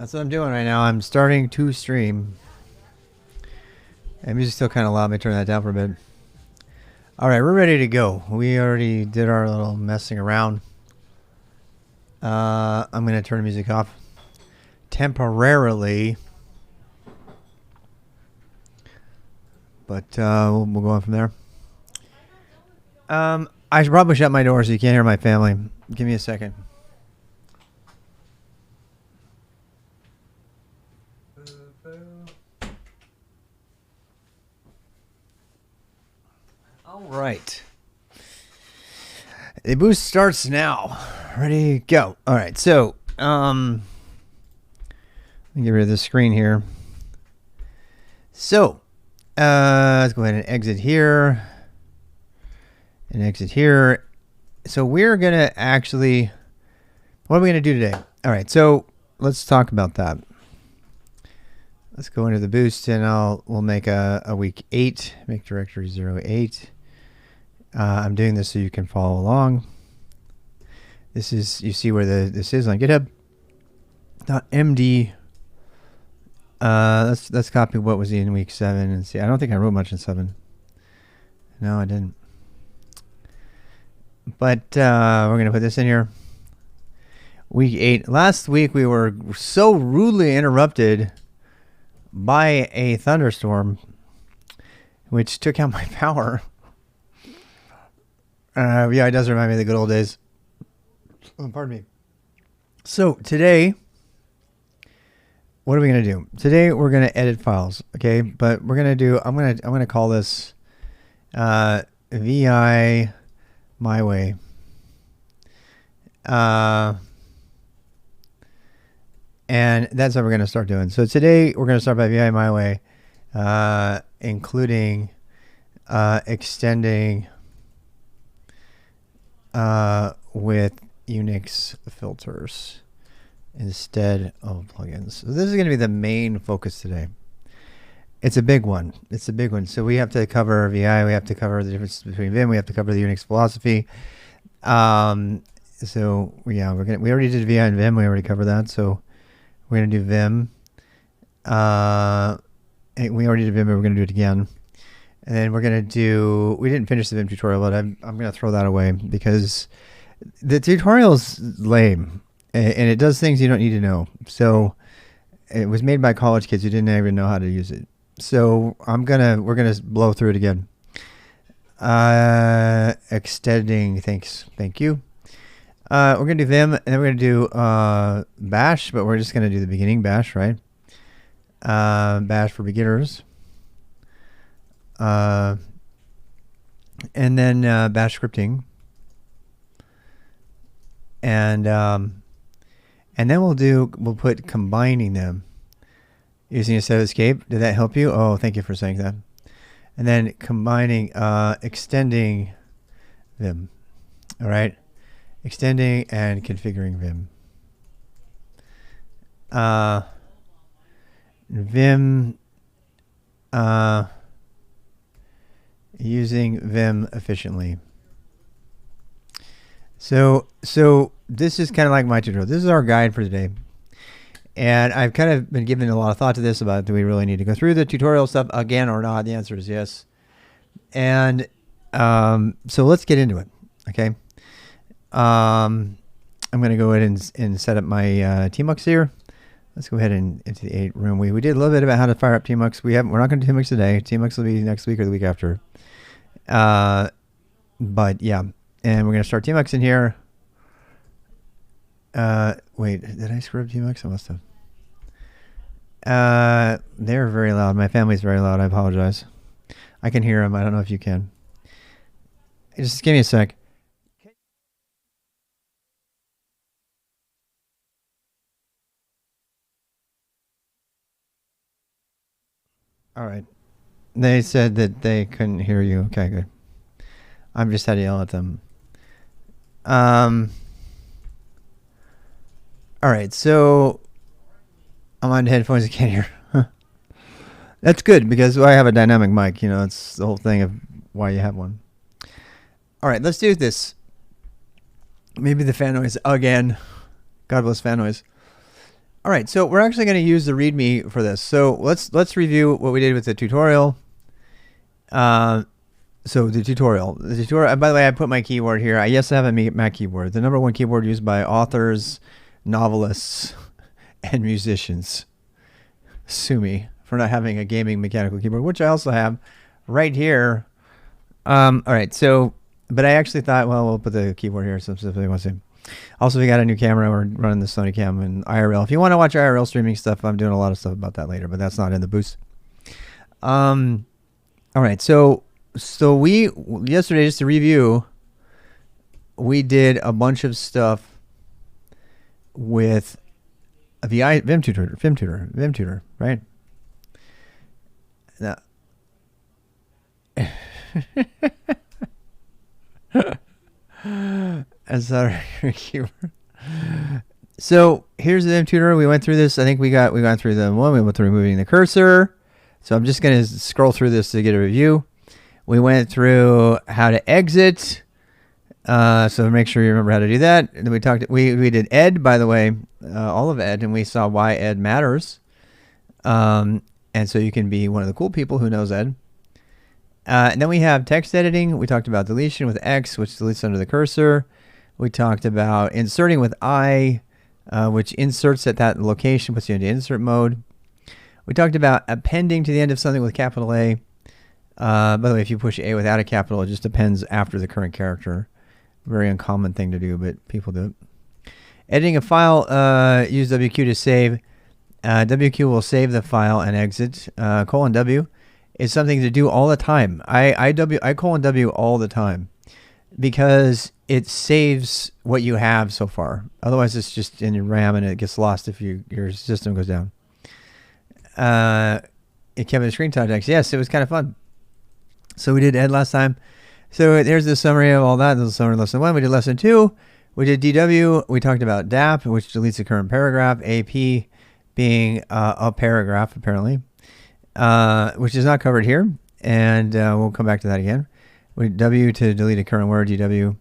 That's what I'm doing right now. I'm starting to stream. And music's still kind of loud. Let me turn that down for a bit. All right, we're ready to go. We already did our little messing around. I'm going to turn the music off temporarily. But we'll go on from there. I should probably shut my door so you can't hear my family. Give me a second. All right. The boost starts now. Ready, go. All right, so let me get rid of the screen here. So let's go ahead and exit here. And exit here. So we're going to actually, what are we going to do today? All right, so let's talk about that. Let's go into the boost and we'll make a week 8, make directory 08. I'm doing this so you can follow along. This is, you see where this is on GitHub. .md. Let's copy what was in week 7 and see. I don't think I wrote much in 7. No, I didn't. But we're going to put this in here. Week 8. Last week we were so rudely interrupted by a thunderstorm, which took out my power. Yeah, it does remind me of the good old days. Oh, pardon me. So today, what are we going to do? Today we're going to edit files, okay? But we're going to do, I'm going to call this VI my way. And that's what we're going to start doing. So today we're going to start by VI my way, including extending with Unix filters instead of plugins. So this is going to be the main focus today. It's a big one. It's a big one. So we have to cover VI. We have to cover the difference between Vim. We have to cover the Unix philosophy. So yeah, we already did VI and Vim. We already covered that. So we're gonna do Vim. We already did Vim, but we're gonna do it again. And then we're gonna do. We didn't finish the Vim tutorial, but I'm gonna throw that away because the tutorial's lame and it does things you don't need to know. So it was made by college kids who didn't even know how to use it. So we're gonna blow through it again. Extending, thank you. We're gonna do Vim, and then we're gonna do Bash, but we're just gonna do the beginning Bash, right? Bash for beginners. And then Bash scripting, and then we'll put combining them. Using a set of escape. Did that help you? Oh, thank you for saying that. And then combining, extending Vim. All right. Extending and configuring Vim. Vim, using Vim efficiently. So this is kind of like my tutorial. This is our guide for today. And I've kind of been giving a lot of thought to this about, do we really need to go through the tutorial stuff again or not? The answer is yes. And so let's get into it, okay? I'm going to go ahead and set up my tmux here. Let's go ahead and into the 8 room. We did a little bit about how to fire up tmux. We're not going to do tmux today. Tmux will be next week or the week after. But yeah, and we're going to start tmux in here. Wait, did I screw up tmux? I must have. They're very loud. My family's very loud. I apologize. I can hear them. I don't know if you can. Just give me a sec. All right. They said that they couldn't hear you. Okay, good. I'm just had to yell at them. All right, so I'm on headphones. I can't hear. That's good because I have a dynamic mic. You know, it's the whole thing of why you have one. All right, let's do this. Maybe the fan noise again. God bless fan noise. All right, so we're actually going to use the README for this. So let's review what we did with the tutorial. So the tutorial. And by the way, I put my keyboard here. Yes, I have a Mac keyboard. The #1 keyboard used by authors, novelists, and musicians. Sue me for not having a gaming mechanical keyboard, which I also have right here. All right, so, but I actually thought, well, we'll put the keyboard here so if they want to see. Also, we got a new camera. We're running the Sony Cam and IRL. If you want to watch IRL streaming stuff, I'm doing a lot of stuff about that later, but that's not in the boost. All right, so we yesterday, just to review, we did a bunch of stuff with a Vim tutor, right? Now, sorry, so here's the Vim tutor. We went through this. I think we got through the one. We went through removing the cursor. So I'm just going to scroll through this to get a review. We went through how to exit. So make sure you remember how to do that. And then we did ed, by the way, all of ed, and we saw why ed matters. And so you can be one of the cool people who knows ed. And then we have text editing. We talked about deletion with X, which deletes under the cursor. We talked about inserting with I, which inserts at that location, puts you into insert mode. We talked about appending to the end of something with capital A. By the way, if you push A without a capital, it just appends after the current character. Very uncommon thing to do, but people do it. Editing a file, use WQ to save. WQ will save the file and exit. :W is something to do all the time. I :W all the time because it saves what you have so far. Otherwise, it's just in your RAM and it gets lost if your system goes down. It kept a screen context. Yes, it was kind of fun. So we did ed last time. So there's the summary of all that. This is summary of lesson 1. We did lesson 2. We did DW. We talked about DAP, which deletes the current paragraph. AP being a paragraph, apparently, which is not covered here. And we'll come back to that again. W to delete a current word, DW.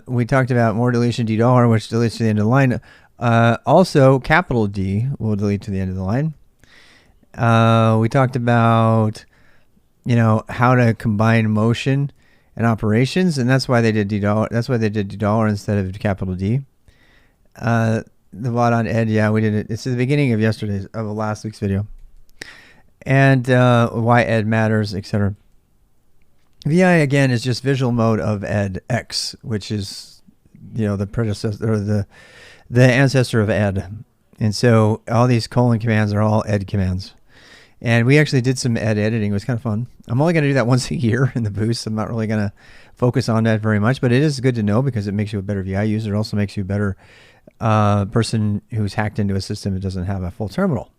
We talked about more deletion, $, which deletes to the end of the line. Also, capital D will delete to the end of the line. We talked about, how to combine motion and operations, and that's why they did $. That's why they did $, instead of capital D. The VOD on ed, yeah, we did it. It's at the beginning of last week's video. And why ed matters, etc. VI again is just visual mode of ed X, which is, the predecessor or the ancestor of ed. And so all these colon commands are all ed commands. And we actually did some ed editing. It was kind of fun. I'm only going to do that once a year in the boost. I'm not really going to focus on that very much, but it is good to know because it makes you a better VI user. It also makes you a better person who's hacked into a system that doesn't have a full terminal.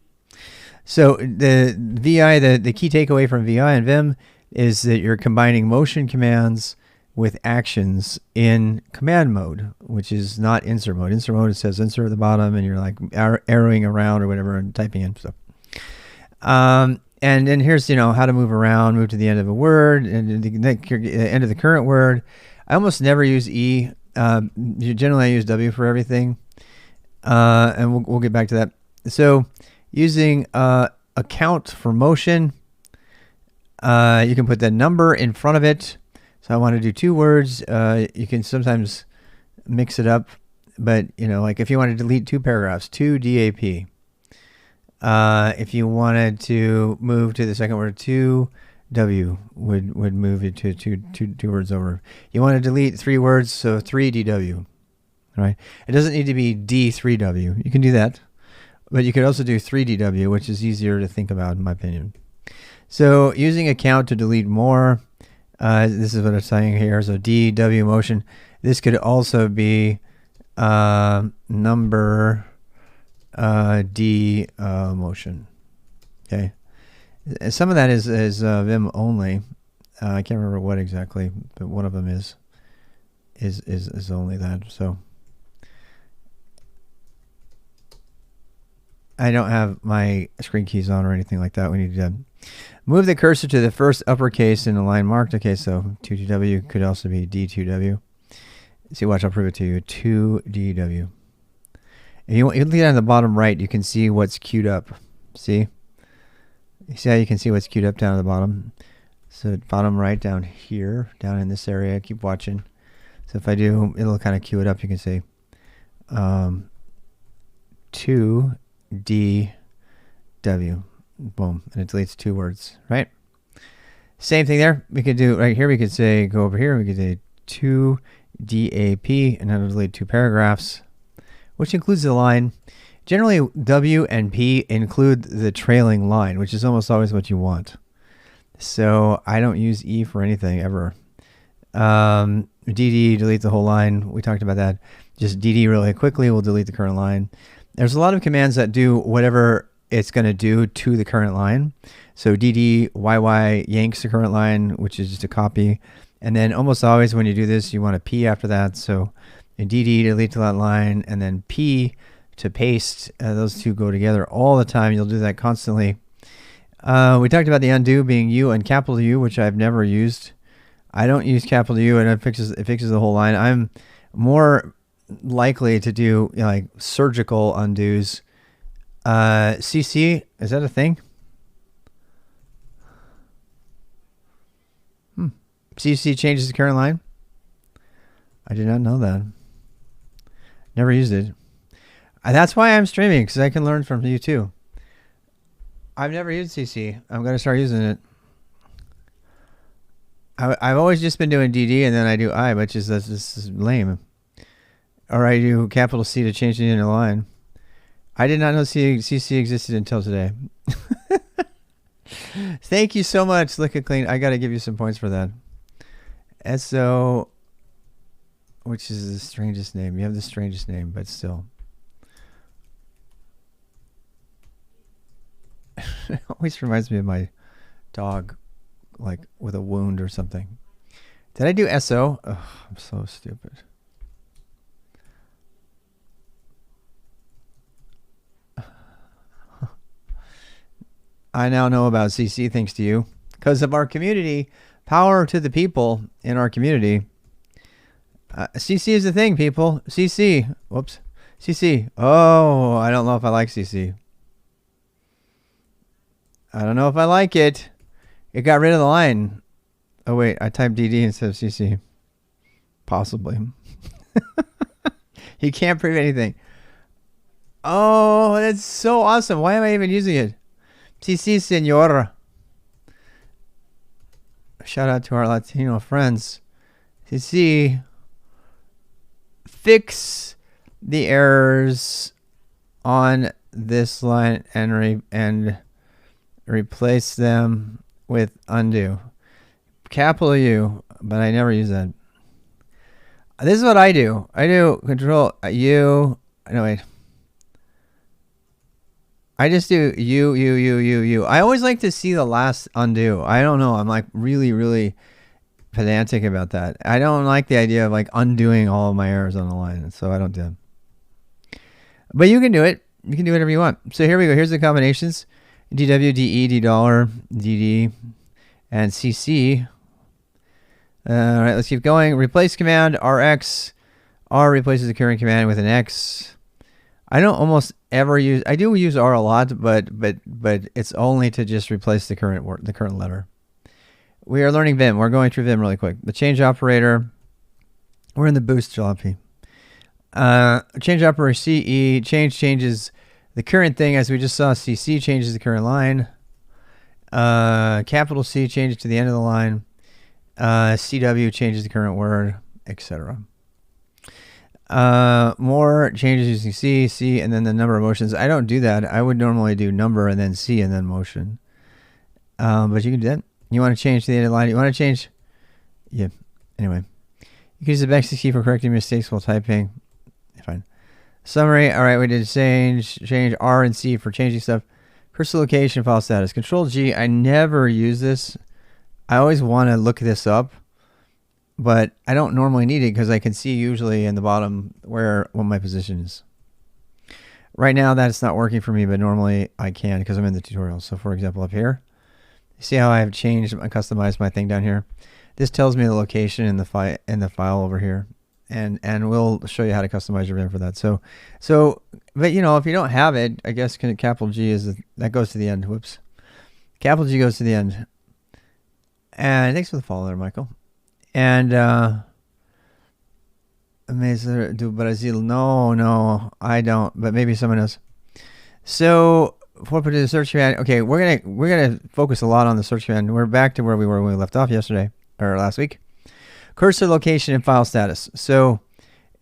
So the VI, the key takeaway from VI and Vim is that you're combining motion commands with actions in command mode, which is not insert mode. Insert mode, it says insert at the bottom, and you're like arrowing around or whatever and typing in stuff. And then here's, how to move around, move to the end of a word, and the end of the current word. I almost never use E. Generally, I use W for everything. And we'll get back to that. So using account for motion, you can put the number in front of it. So I want to do 2 words. You can sometimes mix it up, but like if you want to delete 2 paragraphs, 2 DAP. If you wanted to move to the second word, 2 W would move it to two words over. You want to delete 3 words, so 3 DW. Right? It doesn't need to be D3W. You can do that, but you could also do 3 DW, which is easier to think about, in my opinion. So using account to delete more. This is what it's saying here. So DW motion. This could also be number D motion. Okay. Some of that is Vim only. I can't remember what exactly, but one of them is only that. So I don't have my screen keys on or anything like that. We need to move the cursor to the first uppercase in the line marked. Okay, so 2DW could also be D2W. See, watch, I'll prove it to you. 2DW. If you look down the bottom right, you can see what's queued up. See? You see how you can see what's queued up down at the bottom? So bottom right down here, down in this area. Keep watching. So if I do, it'll kind of queue it up. You can see 2DW. Boom. And it deletes 2 words, right? Same thing there. We could do right here. We could say, go over here. We could say 2DAP, and that'll delete 2 paragraphs, which includes the line. Generally, W and P include the trailing line, which is almost always what you want. So I don't use E for anything ever. DD, delete the whole line. We talked about that. Just DD really quickly will delete the current line. There's a lot of commands that do whatever it's going to do to the current line. So DD, YY yanks the current line, which is just a copy. And then almost always when you do this, you want a P after that. So DD, delete to that line, and then P to paste. Those two go together all the time. You'll do that constantly. We talked about the undo being U and capital U, which I've never used. I don't use capital U, and it fixes the whole line. I'm more likely to do like surgical undos. CC, is that a thing? CC changes the current line. I did not know that. Never used it. That's why I'm streaming, because I can learn from you too. I've never used CC. I'm going to start using it. I've always just been doing DD, and then I do I, which is this is lame. Or I do capital C to change it into a line. I did not know CC existed until today. Thank you so much, Lick It Clean. I got to give you some points for that. SO, which is the strangest name. You have the strangest name, but still. It always reminds me of my dog, like with a wound or something. Did I do SO? Ugh, I'm so stupid. I now know about CC thanks to you. Because of our community, power to the people in our community. CC is the thing, people. CC. Whoops. CC. Oh, I don't know if I like CC. I don't know if I like it. It got rid of the line. Oh, wait. I typed DD instead of CC. Possibly. You can't prove anything. Oh, that's so awesome. Why am I even using it? CC, senora. Shout out to our Latino friends. CC. Fix the errors on this line and replace them with undo. Capital U, but I never use that. This is what I do. I do control U. No, wait. I just do U. I always like to see the last undo. I don't know. I'm like really pedantic about that. I don't like the idea of like undoing all of my errors on the line. So I don't do it. But you can do it. You can do whatever you want. So here we go. Here's the combinations. DW, DE, D $, DD, and CC. All right, let's keep going. Replace command, RX. R replaces the current command with an X. I don't almost ever use, I do use R a lot, but it's only to just replace the current word, the current letter. We are learning Vim. We're going through Vim really quick. The change operator. We're in the boost jalopy. Change operator CE. Changes the current thing, as we just saw. CC changes the current line. Capital C changes to the end of the line. CW changes the current word, etc. More changes using C, and then the number of motions. I don't do that. I would normally do number and then C and then motion. But you can do that. You want to change the end of the line. You want to change. Yeah. Anyway, you can use the backspace key for correcting mistakes while typing. Fine. Summary. All right, we did change R and C for changing stuff. Cursor location, file status. Control G. I never use this. I always want to look this up, but I don't normally need it because I can see usually in the bottom what my position is. Right now, that's not working for me, but normally I can because I'm in the tutorial. So, for example, up here, you see how I've changed and customized my thing down here. This tells me the location in the file over here. and we'll show you how to customize your Vim for that. So, but you know, if you don't have it, I guess capital G that goes to the end. Whoops, capital G goes to the end. And thanks for the follow there, Michael. And Mesa do Brazil? No, I don't. But maybe someone else. So, for the search command. Okay, we're gonna focus a lot on the search command. We're back to where we were when we left off yesterday or last week. Cursor location and file status. So,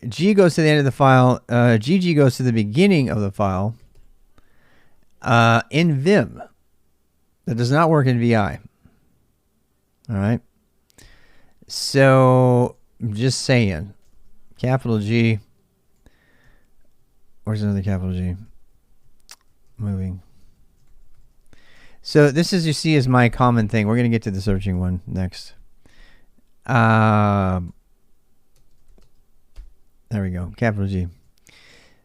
G goes to the end of the file. GG goes to the beginning of the file. In Vim, that does not work in VI. All right. So, just saying. Capital G. Where's another capital G? Moving. So, this, as you see, is my common thing. We're going to get to the searching one next. There we go. Capital G.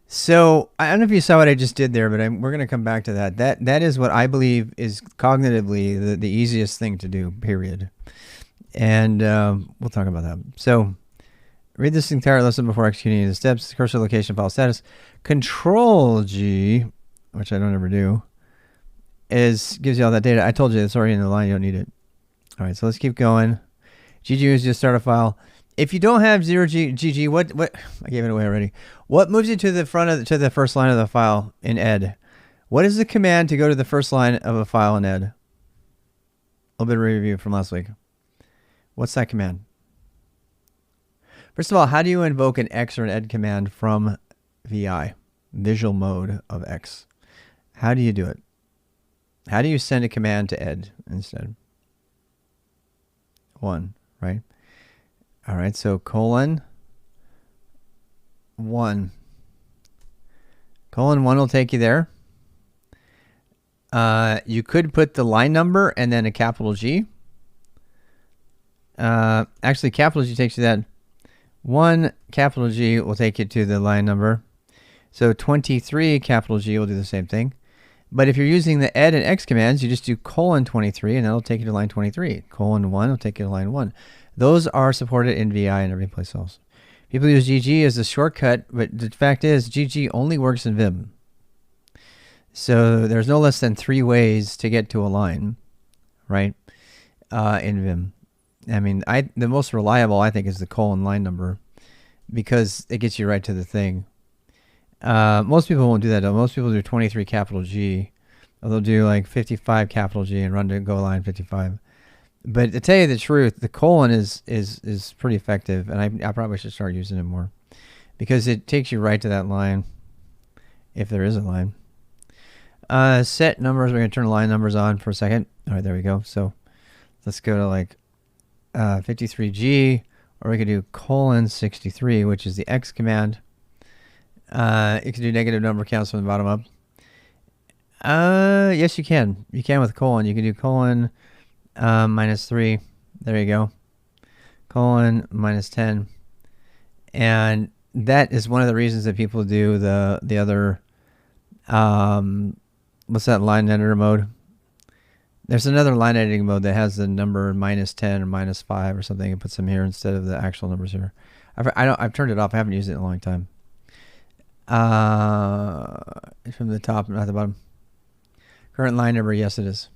So, I don't know if you saw what I just did there, but we're going to come back to that. That is what I believe is cognitively the easiest thing to do, period. And we'll talk about that. So, read this entire lesson before executing the steps. Cursor location, file status. Control G, which I don't ever do, gives you all that data. I told you it's already in the line. You don't need it. All right, so let's keep going. GG is just start a file. If you don't have 0GG, what I gave it away already. What moves you to the front to the first line of the file in ed? What is the command to go to the first line of a file in ed? A little bit of review from last week. What's that command? First of all, how do you invoke an X or an ed command from VI, visual mode of X? How do you do it? How do you send a command to ed instead? 1, right? All right, so :1. :1 will take you there. You could put the line number and then a capital G. Actually, capital G takes you that. 1 capital G will take you to the line number. So 23 capital G will do the same thing. But if you're using the ed and X commands, you just do :23 and that'll take you to line 23. :1 will take you to line 1. Those are supported in VI and every place else. People use GG as a shortcut, but the fact is GG only works in Vim. So there's no less than 3 ways to get to a line, right, in Vim. I mean, the most reliable, I think, is the line number because it gets you right to the thing. Most people won't do that, though. Most people do 23 capital G. Or they'll do like 55 capital G and run to go line 55. But to tell you the truth, the colon is pretty effective, and I probably should start using it more because it takes you right to that line, if there is a line. Set numbers. We're going to turn line numbers on for a second. All right, there we go. So let's go to like 53G, or we could do :63, which is the X command. You can do negative number counts from the bottom up. Yes, you can. You can with colon. You can do -3. There you go. -10. And that is one of the reasons that people do the other, what's that, line editor mode? There's another line editing mode that has the number -10 or -5 or something and puts them here instead of the actual numbers here. I've turned it off. I haven't used it in a long time. From the top, not the bottom. Current line number, yes, it is.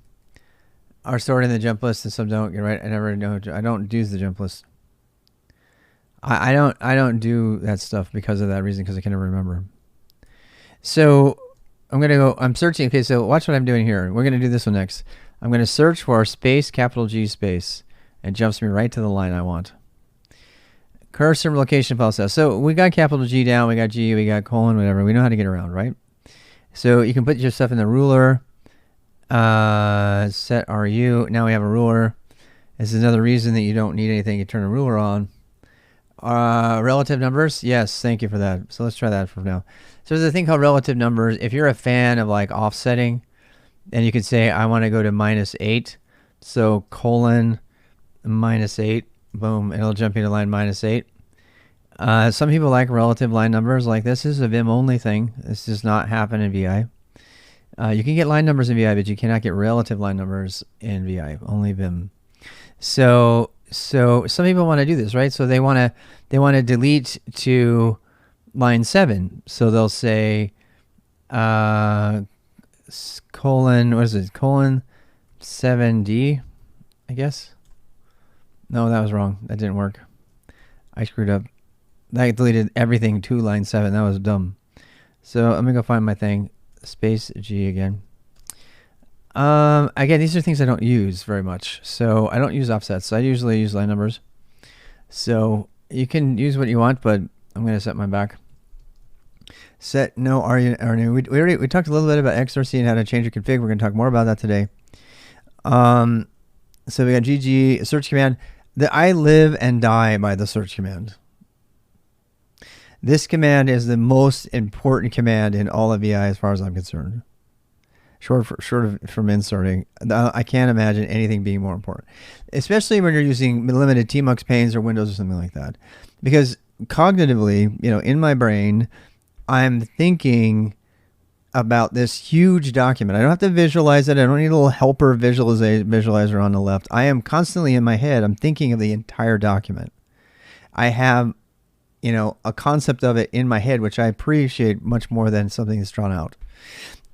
Are stored in the jump list, and some don't. You're right. I never know. I don't use the jump list. I don't do that stuff because of that reason, because I can never remember. So I'm searching. Okay, so watch what I'm doing here. We're gonna do this one next. I'm gonna search for space, capital G space, and jumps me right to the line I want. Cursor location file size. So we got capital G down, we got G, we got colon, whatever. We know how to get around, right? So you can put your stuff in the ruler. Set RU. Now we have a ruler. This is another reason that you don't need anything. You turn a ruler on. Relative numbers. Yes, thank you for that. So let's try that for now. So there's a thing called relative numbers. If you're a fan of like offsetting, then you could say I want to go to -8. So :-8. Boom. It'll jump you to line -8. Some people like relative line numbers. Like this is a Vim only thing. This does not happen in VI. You can get line numbers in VI, but you cannot get relative line numbers in VI. Only Vim. So So some people want to do this, right? So they want to delete to line 7. So they'll say colon, what is it? Colon 7D, I guess. No, that was wrong. That didn't work. I screwed up. That deleted everything to line 7. That was dumb. So I'm gonna go find my thing. Space G again. Again, these are things I don't use very much. So I don't use offsets. I usually use line numbers. So you can use what you want, but I'm going to set mine back. Set no RNA. We talked a little bit about XRC and how to change your config. We're going to talk more about that today. So we got GG, search command. I live and die by the search command. This command is the most important command in all of VI as far as I'm concerned. Short of from inserting, I can't imagine anything being more important, especially when you're using limited tmux panes or Windows or something like that. Because cognitively, in my brain, I'm thinking about this huge document. I don't have to visualize it. I don't need a little helper visualizer on the left. I am constantly in my head. I'm thinking of the entire document. I have, a concept of it in my head, which I appreciate much more than something that's drawn out.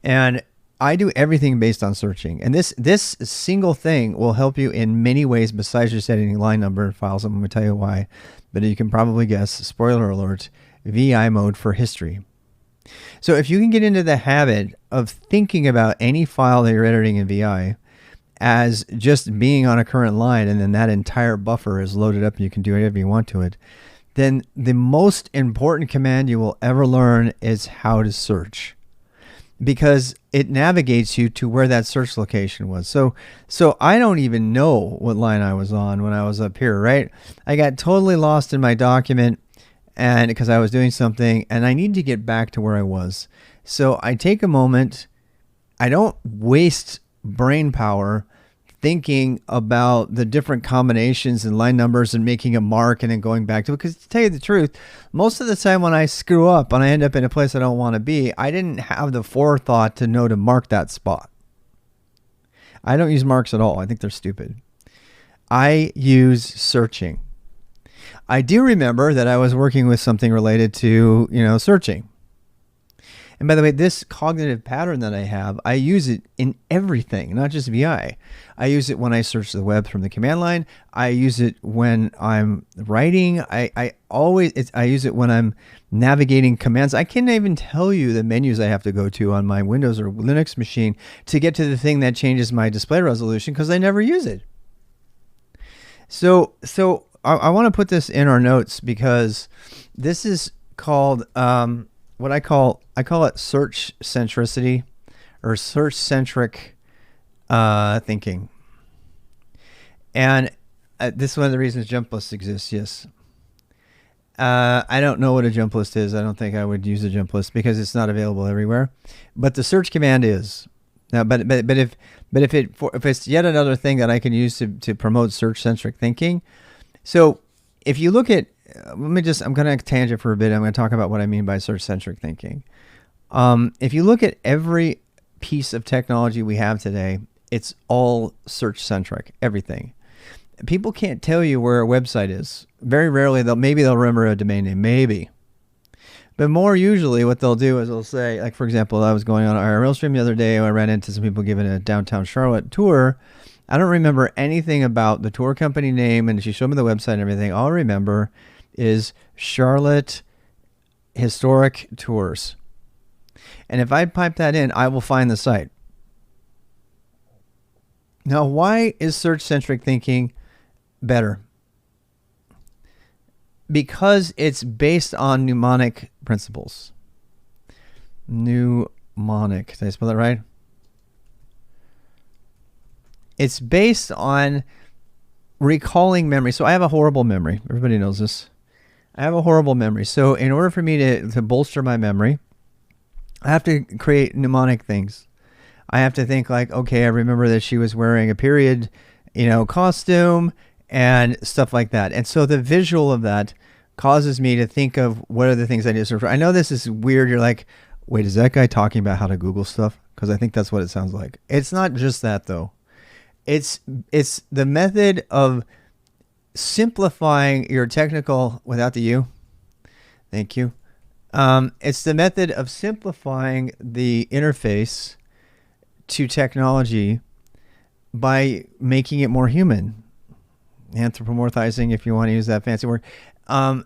And I do everything based on searching. And this single thing will help you in many ways besides just editing line number files. I'm going to tell you why. But you can probably guess, spoiler alert, VI mode for history. So if you can get into the habit of thinking about any file that you're editing in VI as just being on a current line, and then that entire buffer is loaded up and you can do whatever you want to it, then the most important command you will ever learn is how to search. Because it navigates you to where that search location was. So I don't even know what line I was on when I was up here, right? I got totally lost in my document and because I was doing something and I need to get back to where I was. So I take a moment. I don't waste brain power thinking about the different combinations and line numbers and making a mark and then going back to it. Because to tell you the truth, most of the time when I screw up and I end up in a place I don't want to be, I didn't have the forethought to know to mark that spot. I don't use marks at all. I think they're stupid. I use searching. I do remember that I was working with something related to, searching. And by the way, this cognitive pattern that I have, I use it in everything, not just VI. I use it when I search the web from the command line. I use it when I'm writing. I use it when I'm navigating commands. I can't even tell you the menus I have to go to on my Windows or Linux machine to get to the thing that changes my display resolution because I never use it. So I want to put this in our notes because this is called what I call it search centricity or search centric thinking. And this is one of the reasons jump lists exist. Yes. I don't know what a jump list is. I don't think I would use a jump list because it's not available everywhere, but the search command is. Now, but if it's yet another thing that I can use to promote search centric thinking. So if you look at, I'm going to tangent for a bit. I'm going to talk about what I mean by search-centric thinking. If you look at every piece of technology we have today, it's all search-centric, everything. People can't tell you where a website is. Very rarely, maybe they'll remember a domain name, maybe. But more usually what they'll do is they'll say, like for example, I was going on an IRL stream the other day. I ran into some people giving a downtown Charlotte tour. I don't remember anything about the tour company name, and she showed me the website and everything. All I remember is Charlotte Historic Tours. And if I pipe that in, I will find the site. Now, why is search-centric thinking better? Because it's based on mnemonic principles. Mnemonic. Did I spell that right? It's based on recalling memory. So I have a horrible memory. Everybody knows this. I have a horrible memory. So in order for me to bolster my memory, I have to create mnemonic things. I have to think like, okay, I remember that she was wearing a period, costume and stuff like that. And so the visual of that causes me to think of what are the things I need to search for. I know this is weird. You're like, wait, is that guy talking about how to Google stuff? Because I think that's what it sounds like. It's not just that though. It's the method of simplifying your technical without the U. Thank you. It's the method of simplifying the interface to technology by making it more human. Anthropomorphizing, if you want to use that fancy word. And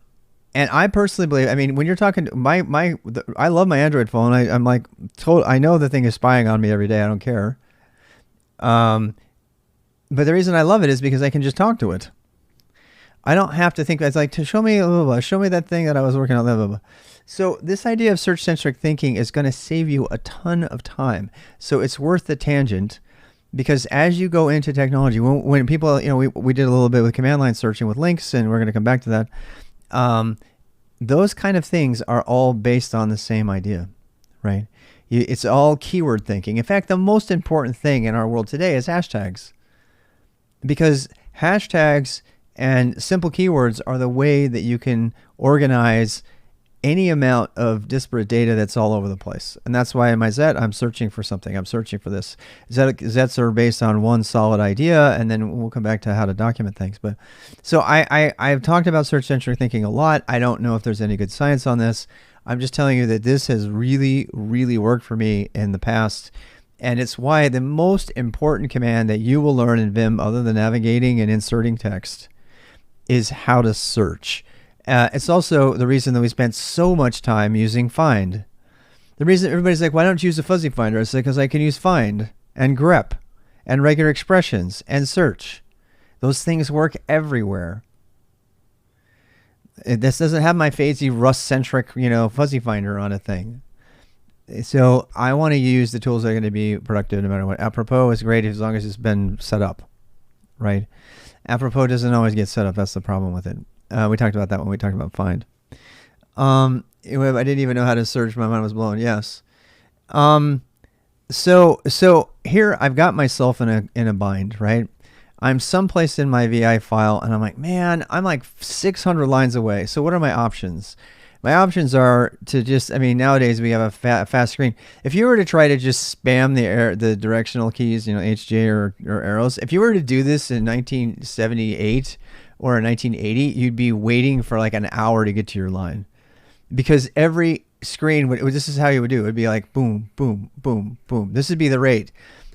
I personally believe, I mean, when you're talking, I love my Android phone. I'm like, I know the thing is spying on me every day. I don't care. But the reason I love it is because I can just talk to it. I don't have to think. It's like, to show me that thing that I was working on. Blah, blah, blah. So this idea of search-centric thinking is going to save you a ton of time. So it's worth the tangent, because as you go into technology, when people, we did a little bit with command line searching with links, and we're going to come back to that. Those kind of things are all based on the same idea, right? It's all keyword thinking. In fact, the most important thing in our world today is hashtags, because hashtags and simple keywords are the way that you can organize any amount of disparate data that's all over the place. And that's why in my Zet, I'm searching for something. I'm searching for this. Zets are based on one solid idea, and then we'll come back to how to document things. But so I've talked about search-centric thinking a lot. I don't know if there's any good science on this. I'm just telling you that this has really, really worked for me in the past. And it's why the most important command that you will learn in Vim, other than navigating and inserting text, is how to search. It's also the reason that we spent so much time using find. The reason everybody's like, why don't you use a fuzzy finder? It's like, because I can use find and grep and regular expressions and search. Those things work everywhere. This doesn't have my fancy Rust-centric, fuzzy finder on a thing. So I want to use the tools that are going to be productive no matter what. Apropos is great as long as it's been set up, right? Apropos doesn't always get set up. That's the problem with it. We talked about that when we talked about find. I didn't even know how to search. My mind was blown. Yes. So here I've got myself in a bind, right? I'm someplace in my VI file, and I'm like, man, I'm like 600 lines away. So what are my options? My options are to just, nowadays we have a fast screen. If you were to try to just spam the directional keys, HJ or arrows, if you were to do this in 1978 or in 1980, you'd be waiting for like an hour to get to your line, because every screen this is how you would do it. It'd be like boom, boom, boom, boom. This would be the rate.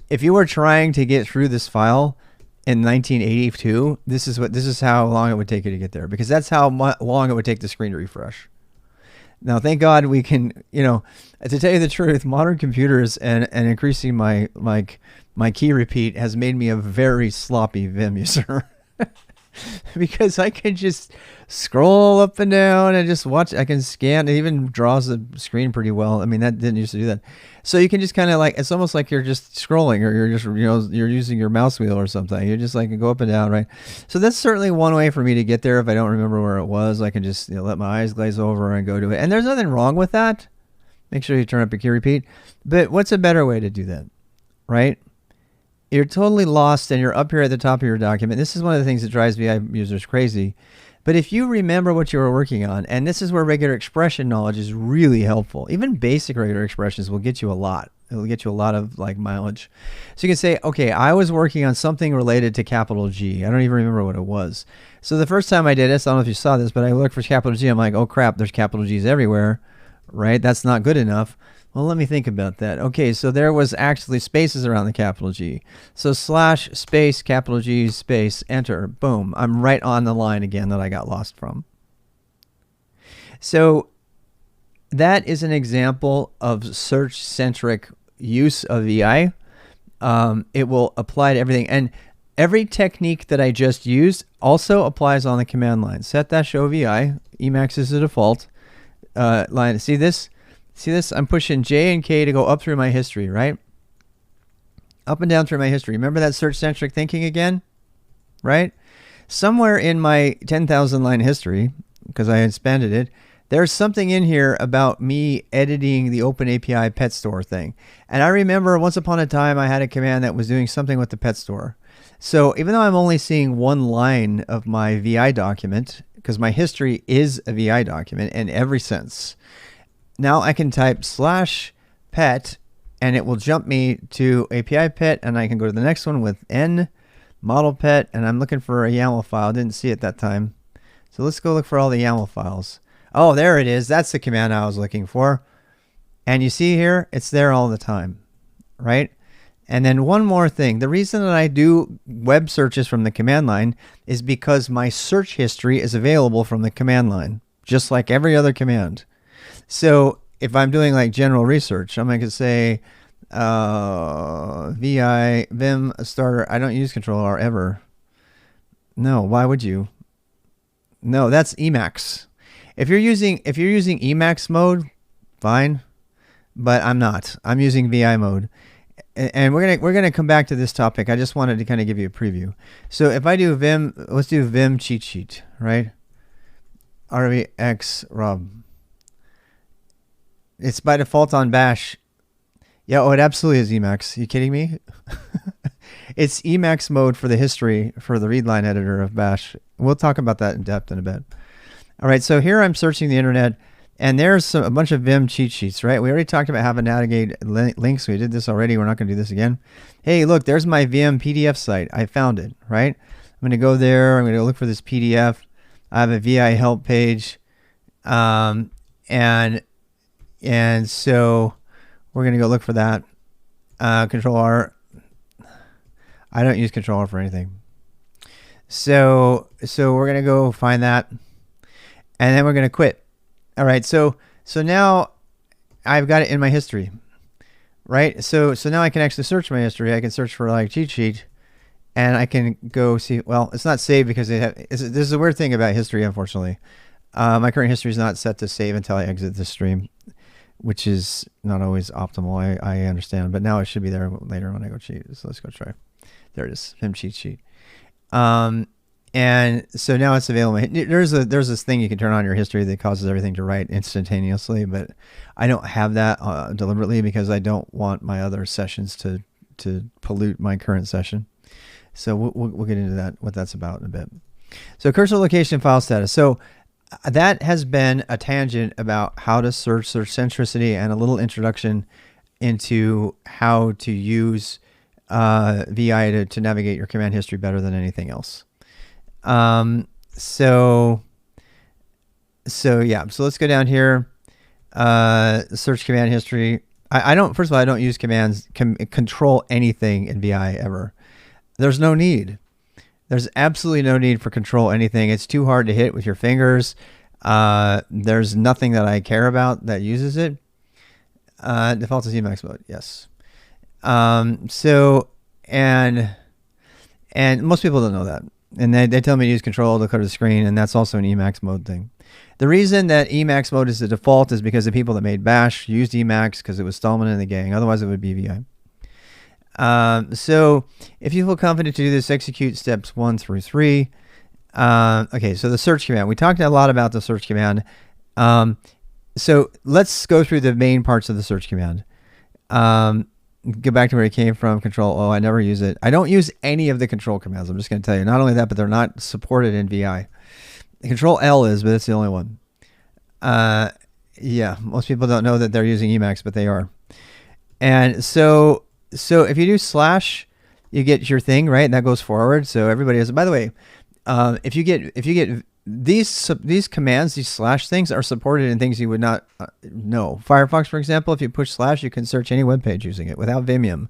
If you were trying to get through this file in 1982, this is how long it would take you to get there, because that's how long it would take the screen to refresh. Now, thank God we can, to tell you the truth, modern computers and increasing my key repeat has made me a very sloppy Vim user. Because I can just scroll up and down and just watch. I can scan. It even draws the screen pretty well. That didn't used to do that. So you can just kind of it's almost like you're just scrolling, or you're just, you're using your mouse wheel or something. You just go up and down, right? So that's certainly one way for me to get there. If I don't remember where it was, I can just let my eyes glaze over and go to it. And there's nothing wrong with that. Make sure you turn up your key repeat. But what's a better way to do that, right? You're totally lost and you're up here at the top of your document. This is one of the things that drives VI users crazy. But if you remember what you were working on, and this is where regular expression knowledge is really helpful. Even basic regular expressions will get you a lot. It'll get you a lot of mileage. So you can say, okay, I was working on something related to capital G. I don't even remember what it was. So the first time I did this, I don't know if you saw this, but I looked for capital G. I'm like, oh crap, there's capital G's everywhere, right? That's not good enough. Well, let me think about that. Okay, so there was actually spaces around the capital G. So slash space capital G space enter. Boom. I'm right on the line again that I got lost from. So that is an example of search-centric use of VI. It will apply to everything. And every technique that I just used also applies on the command line. Set that show VI. Emacs is the default line. See this? See this? I'm pushing J and K to go up through my history, right? Up and down through my history. Remember that search-centric thinking again, right? Somewhere in my 10,000 line history, because I expanded it, there's something in here about me editing the OpenAPI pet store thing. And I remember once upon a time I had a command that was doing something with the pet store. So even though I'm only seeing one line of my VI document, because my history is a VI document in every sense, now I can type /pet and it will jump me to API pet, and I can go to the next one with N. model pet, and I'm looking for a YAML file. Didn't see it that time. So let's go look for all the YAML files. Oh, there it is. That's the command I was looking for. And you see here, it's there all the time, right? And then one more thing. The reason that I do web searches from the command line is because my search history is available from the command line, just like every other command. So if I'm doing like general research, I'm going to say Vim starter. I don't use Control R ever. No, why would you? No, that's Emacs. If you're using Emacs mode, fine, but I'm not. I'm using VI mode. And we're gonna come back to this topic. I just wanted to kind of give you a preview. So if I do Vim, let's do Vim Cheat Sheet, right? RVX Rob. It's by default on Bash. Yeah, oh, it absolutely is Emacs. Are you kidding me? It's Emacs mode for the history for the readline editor of Bash. We'll talk about that in depth in a bit. All right, so here I'm searching the internet. And there's a bunch of Vim cheat sheets, right? We already talked about how to navigate links. We did this already. We're not going to do this again. Hey, look, there's my Vim PDF site. I found it, right? I'm going to go there. I'm going to look for this PDF. I have a VI help page. And so we're going to go look for that. Control R. I don't use Control R for anything. So we're going to go find that. And then we're going to quit. All right, so now I've got it in my history, right? So now I can actually search my history. I can search for like cheat sheet, and I can go see. Well, it's not saved because this is a weird thing about history, unfortunately. My current history is not set to save until I exit the stream, which is not always optimal. I understand, but now it should be there later when I go cheat. So let's go try. There it is, Vim Cheat Sheet. And so now it's available. There's this thing you can turn on your history that causes everything to write instantaneously, but I don't have that deliberately because I don't want my other sessions to pollute my current session. So we'll get into that, what that's about in a bit. So cursor location file status. So that has been a tangent about how to search centricity and a little introduction into how to use VI to navigate your command history better than anything else. So yeah, so let's go down here, search command history. First of all, I don't use commands, control anything in VI ever. There's no need. There's absolutely no need for control anything. It's too hard to hit with your fingers. There's nothing that I care about that uses it. Default is Emacs mode. Yes. And most people don't know that. And they tell me to use control to clear the screen, and that's also an Emacs mode thing. The reason that Emacs mode is the default is because the people that made Bash used Emacs because it was Stallman and the gang. Otherwise, it would be VI. So if you feel confident to do this, execute steps 1 through 3. Okay, so the search command. We talked a lot about the search command. So let's go through the main parts of the search command. Go back to where it came from. Control O. I never use it. I don't use any of the control commands. I'm just going to tell you. Not only that, but they're not supported in VI. Control L is, but it's the only one. Yeah, most people don't know that they're using Emacs, but they are. And so if you do slash, you get your thing, right? And that goes forward. So everybody has. By the way, if you get these commands, these slash things are supported in things you would not know. Firefox, for example, if you push slash, you can search any web page using it without Vimium.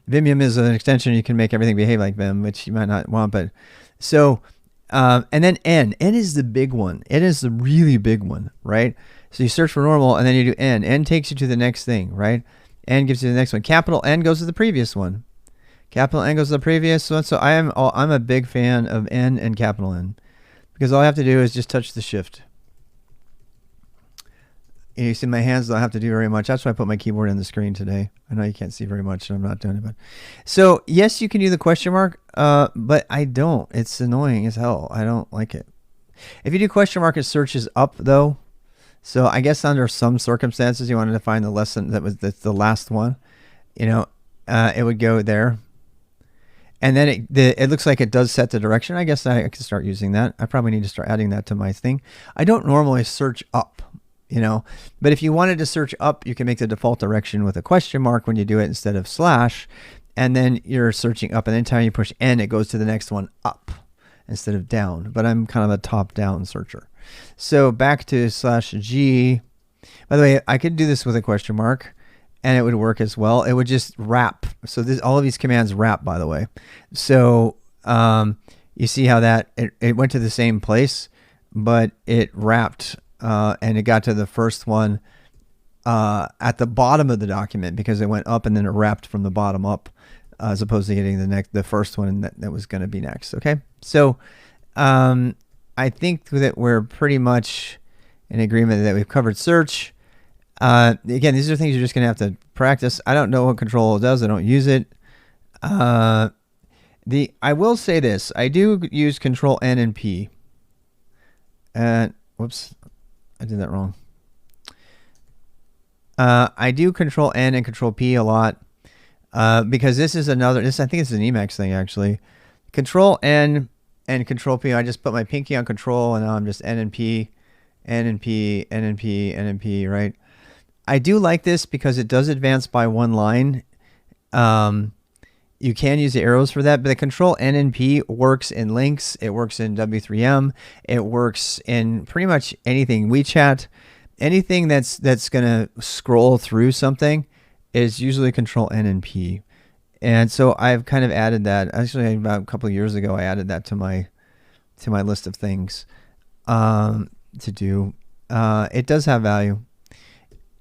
Vimium is an extension. You can make everything behave like Vim, which you might not want. But so, and then N. N is the big one. N is the really big one, right? So you search for normal, and then you do N. N takes you to the next thing, right? N gives you the next one. Capital N goes to the previous one. Capital N goes to the previous one. So I'm a big fan of N and capital N. Because all I have to do is just touch the shift. You see my hands don't have to do very much. That's why I put my keyboard in the screen today. I know you can't see very much, and I'm not doing it. But so yes, you can do the question mark, but I don't. It's annoying as hell. I don't like it. If you do question mark, it searches up though. So I guess under some circumstances, you wanted to find the lesson that's the last one. You know, it would go there. And then it looks like it does set the direction. I guess I can start using that. I probably need to start adding that to my thing. I don't normally search up, you know, but if you wanted to search up, you can make the default direction with a question mark when you do it instead of slash. and then you're searching up, and anytime you push N, it goes to the next one up instead of down. But I'm kind of a top-down searcher. So back to /G. By the way, I could do this with a question mark, and it would work as well. It would just wrap. So all of these commands wrap, by the way. So you see how that it went to the same place, but it wrapped, and it got to the first one at the bottom of the document because it went up and then it wrapped from the bottom up, as opposed to getting the first one that was going to be next. Okay, so I think that we're pretty much in agreement that we've covered search. Again, these are things you're just going to have to practice. I don't know what control does. I don't use it. I will say this. I do use control N and P. Whoops, I did that wrong. I do control N and control P a lot because this is another. I think it's an Emacs thing actually. Control N and control P. I just put my pinky on control, and now I'm just N and P, N and P, N and P, N and P. Right. I do like this because it does advance by one line. You can use the arrows for that, but the control N and P works in links. It works in W3M. It works in pretty much anything. WeChat, anything that's going to scroll through something is usually control N and P. And so I've kind of added that. Actually, about a couple of years ago, I added that to my list of things to do. It does have value.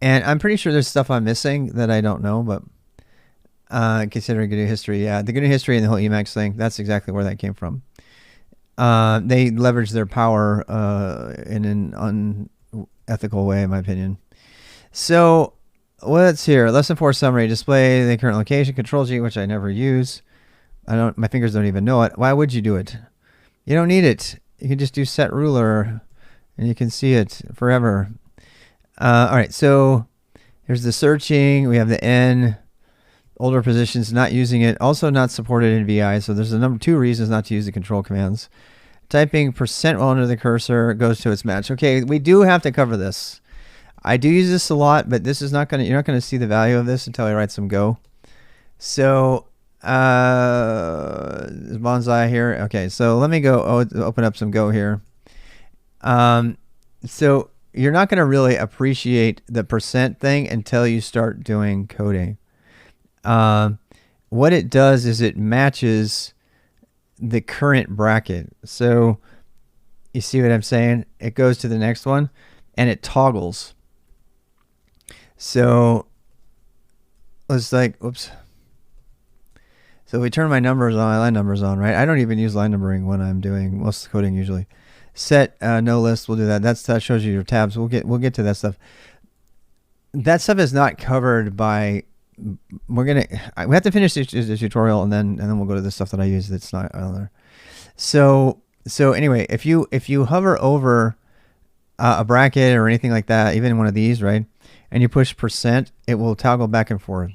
And I'm pretty sure there's stuff I'm missing that I don't know, but considering GNU history, yeah, the GNU history and the whole Emacs thing, that's exactly where that came from. They leveraged their power in an unethical way, in my opinion. So what's here? Lesson 4 summary. Display the current location. Control G, which I never use. My fingers don't even know it. Why would you do it? You don't need it. You can just do set ruler, and you can see it forever. All right, so here's the searching. We have the N. Older positions, not using it. Also not supported in VI. So there's two reasons not to use the control commands. Typing % while under the cursor goes to its match. Okay, we do have to cover this. I do use this a lot, but this is not gonna. You're not gonna see the value of this until I write some Go. So bonsai here. Okay, so let me go open up some Go here. So you're not gonna really appreciate the % thing until you start doing coding. What it does is it matches the current bracket. So you see what I'm saying? It goes to the next one and it toggles. So let's oops. So we turn my numbers on, my line numbers on, right? I don't even use line numbering when I'm doing most coding usually. Set no list, we'll do that. That shows you your tabs. We'll get to that stuff. That stuff is not covered by. We have to finish the tutorial and then we'll go to the stuff that I use that's not on there. So anyway, if you hover over a bracket or anything like that, even one of these, right, and you push %, it will toggle back and forth.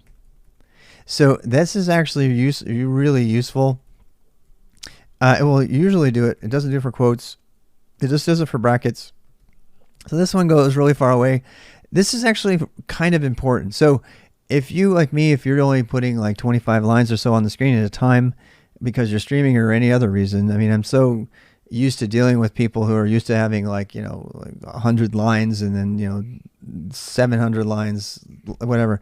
So this is actually really useful. It will usually do it. It doesn't do it for quotes. It just does it for brackets. So this one goes really far away. This is actually kind of important. So if you, like me, if you're only putting like 25 lines or so on the screen at a time because you're streaming or any other reason, I mean, I'm so used to dealing with people who are used to having like 100 lines and then, 700 lines, whatever.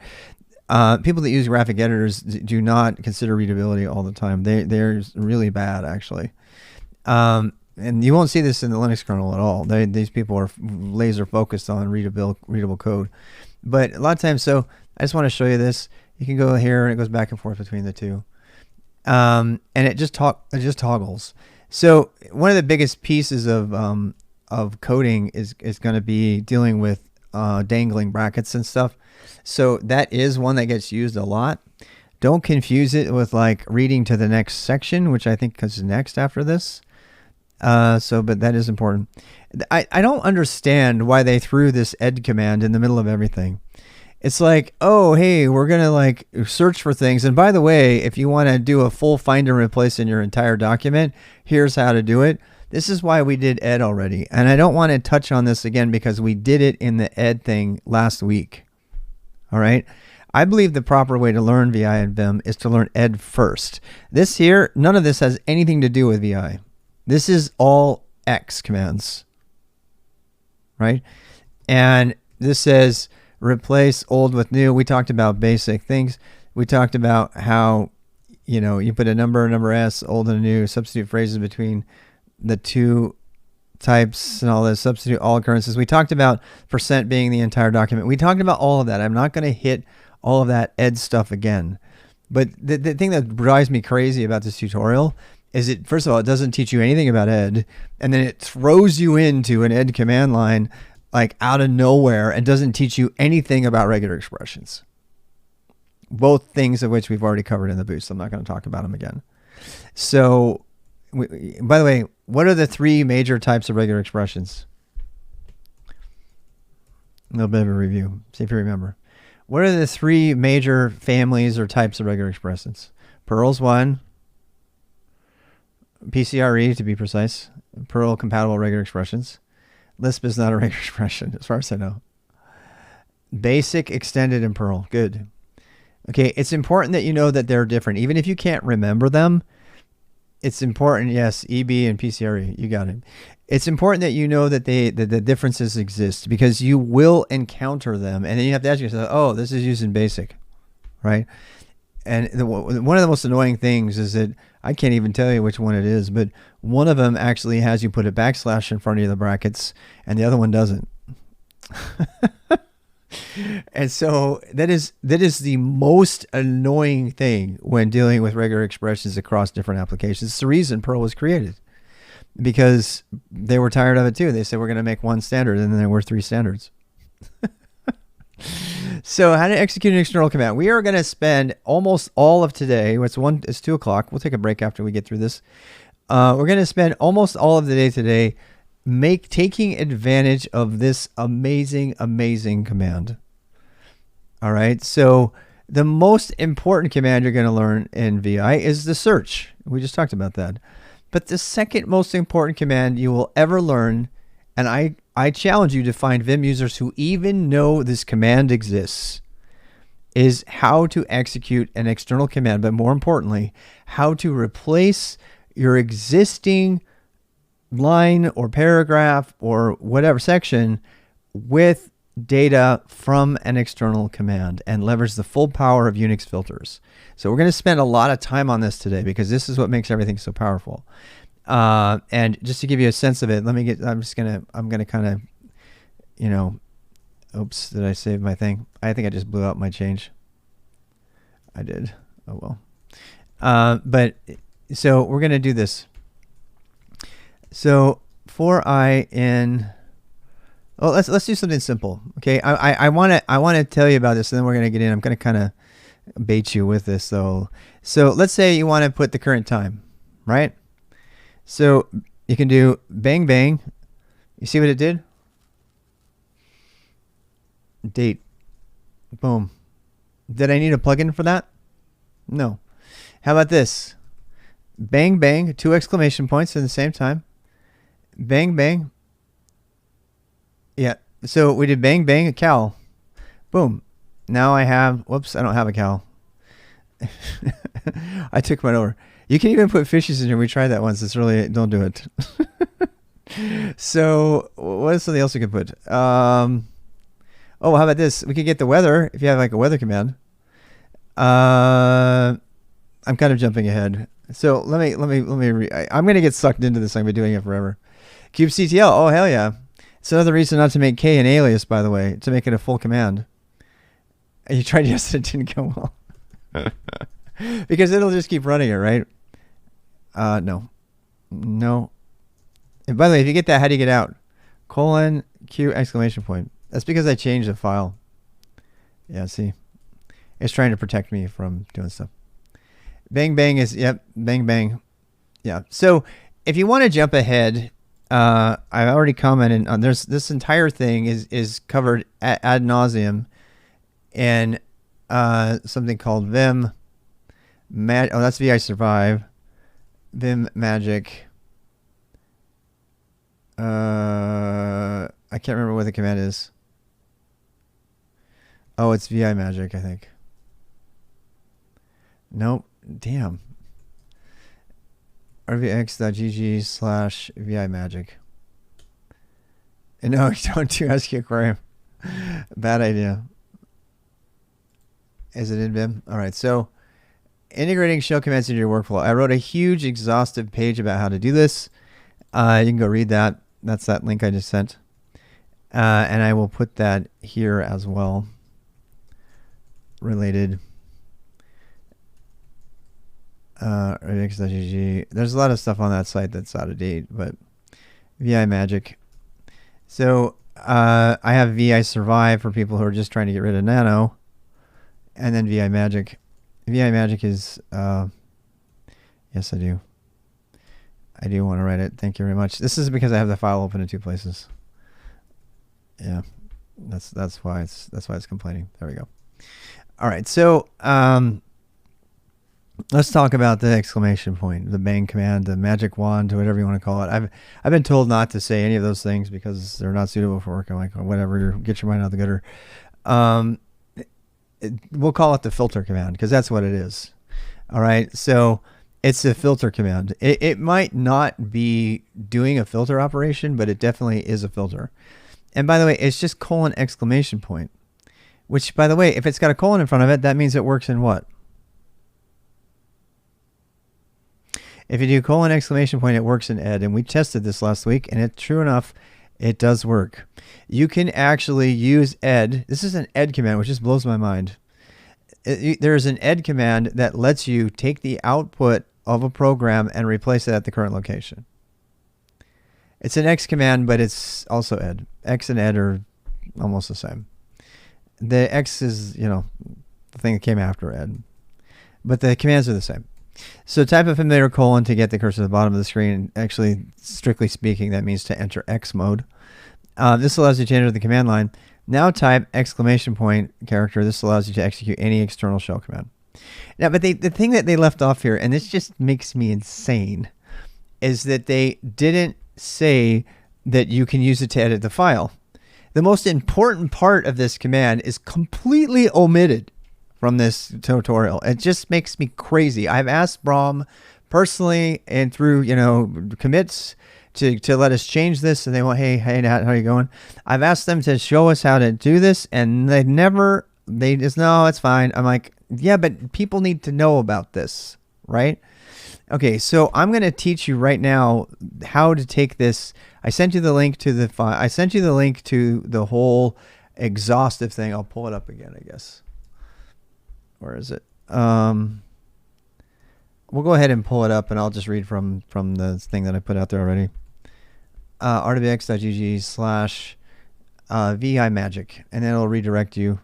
People that use graphic editors do not consider readability all the time. They're really bad, actually. And you won't see this in the Linux kernel at all. These people are laser focused on readable code. But a lot of times, so I just want to show you this. You can go here and it goes back and forth between the two. And it just toggles. So one of the biggest pieces of coding is going to be dealing with dangling brackets and stuff. So that is one that gets used a lot. Don't confuse it with like reading to the next section, which I think is next after this. But that is important. I don't understand why they threw this ed command in the middle of everything. It's like, oh, hey, we're going to like search for things. And by the way, if you want to do a full find and replace in your entire document, here's how to do it. This is why we did ed already. And I don't want to touch on this again because we did it in the ed thing last week. All right. I believe the proper way to learn VI and Vim is to learn ed first. This here, none of this has anything to do with VI. This is all X commands, right? And this says replace old with new. We talked about basic things. We talked about how, you know, you put a number S, old and new, substitute phrases between the two types and all this, substitute all occurrences. We talked about percent being the entire document. We talked about all of that. I'm not going to hit all of that ed stuff again. But the thing that drives me crazy about this tutorial is it, first of all, it doesn't teach you anything about ed, and then it throws you into an ed command line like out of nowhere and doesn't teach you anything about regular expressions. Both things of which we've already covered in the boost. I'm not going to talk about them again. So, by the way, what are the three major types of regular expressions? A little bit of a review. See if you remember. What are the three major families or types of regular expressions? Perl's one. PCRE, to be precise. Perl compatible regular expressions. Lisp is not a regular expression, as far as I know. Basic, extended, and Perl. Good. Okay, it's important that you know that they're different. Even if you can't remember them, it's important. Yes, EB and PCRE, you got it. It's important that you know that the differences exist, because you will encounter them, and then you have to ask yourself, oh, this is using basic, right? And one of the most annoying things is that I can't even tell you which one it is, but one of them actually has you put a backslash in front of the brackets, and the other one doesn't. And so that is the most annoying thing when dealing with regular expressions across different applications. It's the reason Perl was created, because they were tired of it too. They said, we're going to make one standard, and then there were three standards. So how to execute an external command. We are going to spend almost all of today. It's 2 o'clock. We'll take a break after we get through this. We're going to spend almost all of the day today taking advantage of this amazing command. All right. So the most important command you're going to learn in VI is the search. We just talked about that. But the second most important command you will ever learn, and I challenge you to find Vim users who even know this command exists, is how to execute an external command, but more importantly, how to replace your existing line or paragraph or whatever section with data from an external command and leverage the full power of Unix filters. So we're going to spend a lot of time on this today, because this is what makes everything so powerful. And just to give you a sense of it, I'm going to kind of, oops, did I save my thing? I think I just blew out my change. I did. Oh, well. But so we're going to do this. So for I in, let's do something simple. Okay. I want to tell you about this, and then we're going to get in. I'm going to kind of bait you with this though. So let's say you want to put the current time, right? So you can do bang, bang. You see what it did? Date. Boom. Did I need a plugin for that? No. How about this? Bang, bang, 2 exclamation points at the same time. Bang, bang. Yeah. So we did bang, bang, a cowl. Boom. Now I have, whoops, I don't have a cowl. I took mine over. You can even put fishes in here. We tried that once. It's really, don't do it. So what is something else we could put? Oh, how about this? We could get the weather if you have like a weather command. I'm kind of jumping ahead. So let me I'm going to get sucked into this. I've been doing it forever. kubectl. Oh, hell yeah. It's another reason not to make K an alias, by the way, to make it a full command. And you tried yesterday, it didn't go well. Because it'll just keep running it, right? No. And by the way, if you get that, how do you get out? Colon Q exclamation point. That's because I changed the file. Yeah, see? It's trying to protect me from doing stuff. Bang, bang is, yep, bang, bang. Yeah. So if you want to jump ahead, I already commented on this entire thing is covered ad nauseum in something called Vim that's VI Survive. Vim Magic. I can't remember what the command is. Oh, it's VI Magic, I think. Nope. Damn. rvx.gg/vimagic. And no, don't do SQ Aquarium. Bad idea. Is it in Vim? All right. So integrating shell commands into your workflow. I wrote a huge exhaustive page about how to do this. You can go read that. That's that link I just sent. And I will put that here as well. Related. rvx.gg. There's a lot of stuff on that site that's out of date, but VI Magic. So I have VI Survive for people who are just trying to get rid of Nano, and then VI Magic. VI Magic is yes, I do. I do want to write it. Thank you very much. This is because I have the file open in 2 places. Yeah, that's why it's complaining. There we go. All right, so let's talk about the exclamation point, the bang command, the magic wand, whatever you want to call it. I've been told not to say any of those things because they're not suitable for work. I'm like, whatever, get your mind out of the gutter. We'll call it the filter command because that's what it is. All right, so it's a filter command. It might not be doing a filter operation, but it definitely is a filter. And by the way, it's just : exclamation point, which, by the way, if it's got a colon in front of it, that means it works in what? If you do : exclamation point, it works in ed. And we tested this last week, and true enough, it does work. You can actually use ed. This is an ed command, which just blows my mind. There's an ed command that lets you take the output of a program and replace it at the current location. It's an X command, but it's also ed. X and ed are almost the same. The X is, the thing that came after ed. But the commands are the same. So type a familiar : to get the cursor to the bottom of the screen. Actually, strictly speaking, that means to enter X mode. This allows you to enter the command line. Now type exclamation point character. This allows you to execute any external shell command. Now, but the thing that they left off here, and this just makes me insane, is that they didn't say that you can use it to edit the file. The most important part of this command is completely omitted from this tutorial. It just makes me crazy. I've asked Braum personally and through, commits to let us change this, and they want, hey, Nat, how are you going? I've asked them to show us how to do this, and they just, no, it's fine. I'm like, yeah, but people need to know about this, right? Okay, so I'm going to teach you right now how to take this. I sent you the link to the file. I sent you the link to the whole exhaustive thing. I'll pull it up again, I guess. Where is it? We'll go ahead and pull it up, and I'll just read from the thing that I put out there already. rwx.gg/VI-magic, and then it'll redirect you.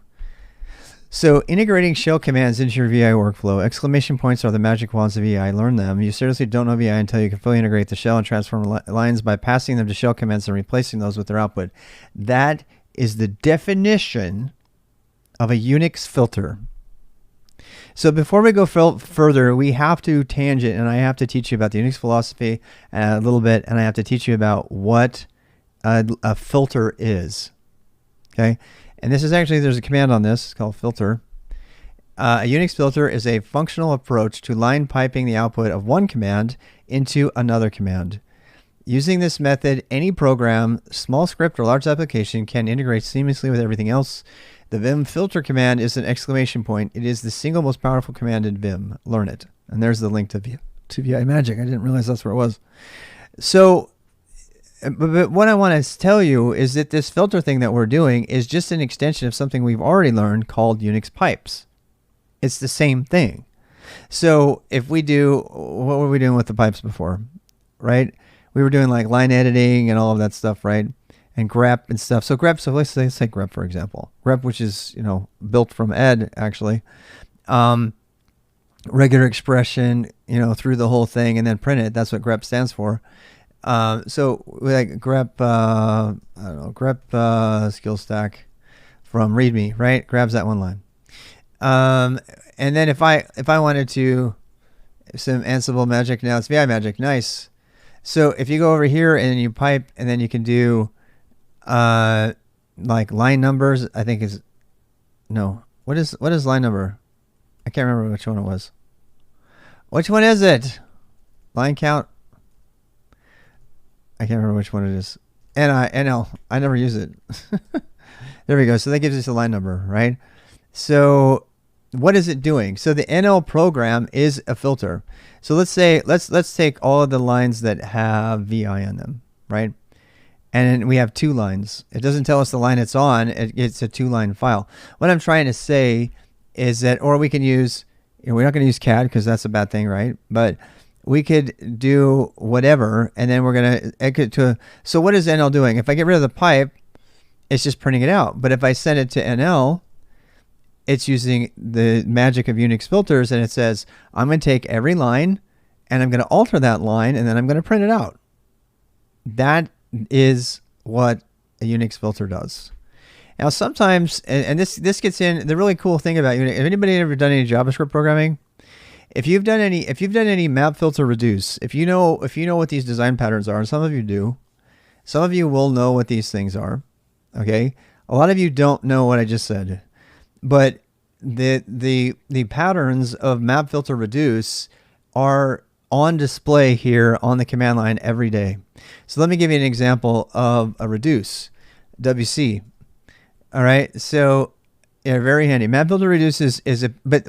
So integrating shell commands into your VI workflow. Exclamation points are the magic wands of VI. Learn them. You seriously don't know VI until you can fully integrate the shell and transform lines by passing them to shell commands and replacing those with their output. That is the definition of a Unix filter. So before we go further, we have to tangent, and I have to teach you about the Unix philosophy a little bit, and I have to teach you about what a filter is. Okay? And this is actually, there's a command on this. It's called filter. A Unix filter is a functional approach to line piping the output of one command into another command. Using this method, any program, small script or large application, can integrate seamlessly with everything else. The Vim Filter Command is an exclamation point. It is the single most powerful command in Vim. Learn it. And there's the link to VI Magic. I didn't realize that's where it was. So, but what I want to tell you is that this filter thing that we're doing is just an extension of something we've already learned called Unix pipes. It's the same thing. So if we do, what were we doing with the pipes before, right? We were doing like line editing and all of that stuff, right? And grep and stuff. So grep, so let's say grep, for example. Grep, which is, built from ed, actually. Regular expression, through the whole thing and then print it. That's what grep stands for. So like grep, grep SKILSTAK from README, right? Grabs that one line. And then if I wanted to, some Ansible magic, now it's VI magic, nice. So if you go over here and you pipe, and then you can do like line numbers, I think is, no, what is line number? I can't remember which one it was. Which one is it? Line count. I can't remember which one it is. NL. I never use it. There we go. So that gives us a line number, right? So what is it doing? So the NL program is a filter. So let's say, let's take all of the lines that have VI on them, right? And we have 2 lines. It doesn't tell us the line it's on. It's a 2-line file. What I'm trying to say is that, or we can use, we're not going to use CAD because that's a bad thing, right? But we could do whatever, and then we're going to exit to, so what is NL doing? If I get rid of the pipe, it's just printing it out. But if I send it to NL, it's using the magic of Unix filters, and it says, I'm going to take every line, and I'm going to alter that line, and then I'm going to print it out. That is what a Unix filter does. Now sometimes, and this gets in, the really cool thing about Unix, have anybody ever done any JavaScript programming? If you've done any map filter reduce, if you know what these design patterns are, and some of you do, some of you will know what these things are. Okay, a lot of you don't know what I just said, but the patterns of map filter reduce are on display here on the command line every day. So let me give you an example of a reduce, WC. All right, so yeah, very handy. Map filter reduce is a, but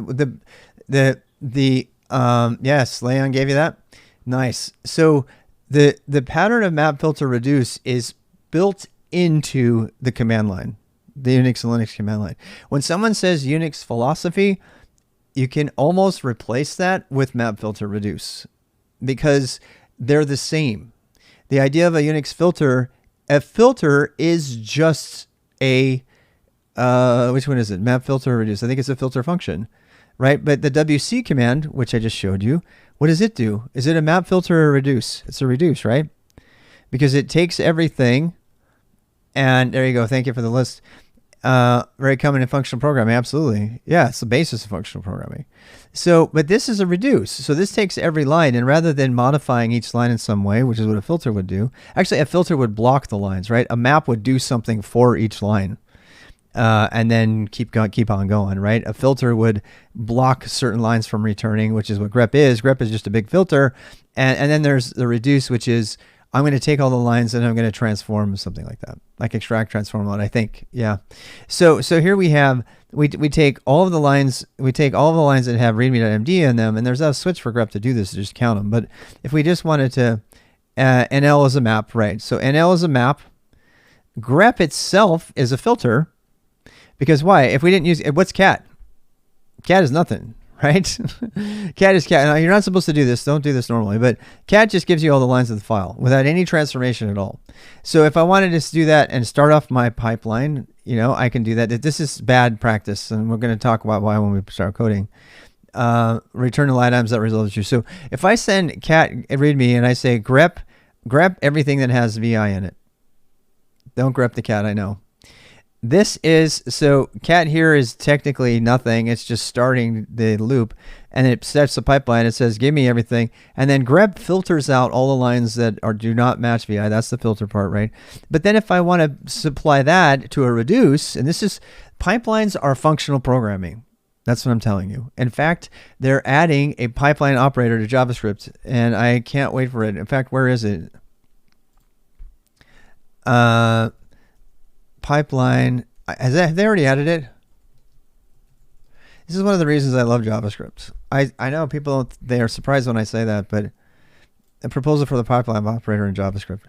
yes, Leon gave you that. Nice. So the pattern of map filter reduce is built into the command line, the Unix and Linux command line. When someone says Unix philosophy, you can almost replace that with map filter reduce because they're the same. The idea of a Unix filter, a filter is just a, which one is it? Map filter reduce. I think it's a filter function, right? But the WC command, which I just showed you, what does it do? Is it a map filter or reduce? It's a reduce, right? Because it takes everything, and there you go. Thank you for the list. Very common in functional programming. Absolutely. Yeah, it's the basis of functional programming. So, but this is a reduce. So this takes every line, and rather than modifying each line in some way, which is what a filter would do, actually a filter would block the lines, right? A map would do something for each line. And then keep on going, right? A filter would block certain lines from returning, which is what grep is. Grep is just a big filter. And then there's the reduce, which is I'm going to take all the lines and I'm going to transform something like that, like extract, transform line, I think. Yeah. So here we have, we take all of the lines, that have readme.md in them, and there's a switch for grep to do this, to just count them. But if we just wanted to, NL is a map, right? So NL is a map. Grep itself is a filter. Because why? If we didn't use it, what's cat? Cat is nothing, right? Cat is cat. Now, you're not supposed to do this. Don't do this normally. But cat just gives you all the lines of the file without any transformation at all. So if I wanted to do that and start off my pipeline, I can do that. This is bad practice, and we're going to talk about why when we start coding. Return the line items that result is true. So if I send cat readme and I say grep everything that has VI in it. Don't grep the cat, I know. This is, so cat here is technically nothing. It's just starting the loop, and it sets the pipeline. It says, give me everything. And then grep filters out all the lines that do not match VI. That's the filter part, right? But then if I want to supply that to a reduce, and pipelines are functional programming. That's what I'm telling you. In fact, they're adding a pipeline operator to JavaScript, and I can't wait for it. In fact, where is it? Pipeline, have they already added it? This is one of the reasons I love JavaScript. I know people, they are surprised when I say that, but a proposal for the pipeline operator in JavaScript.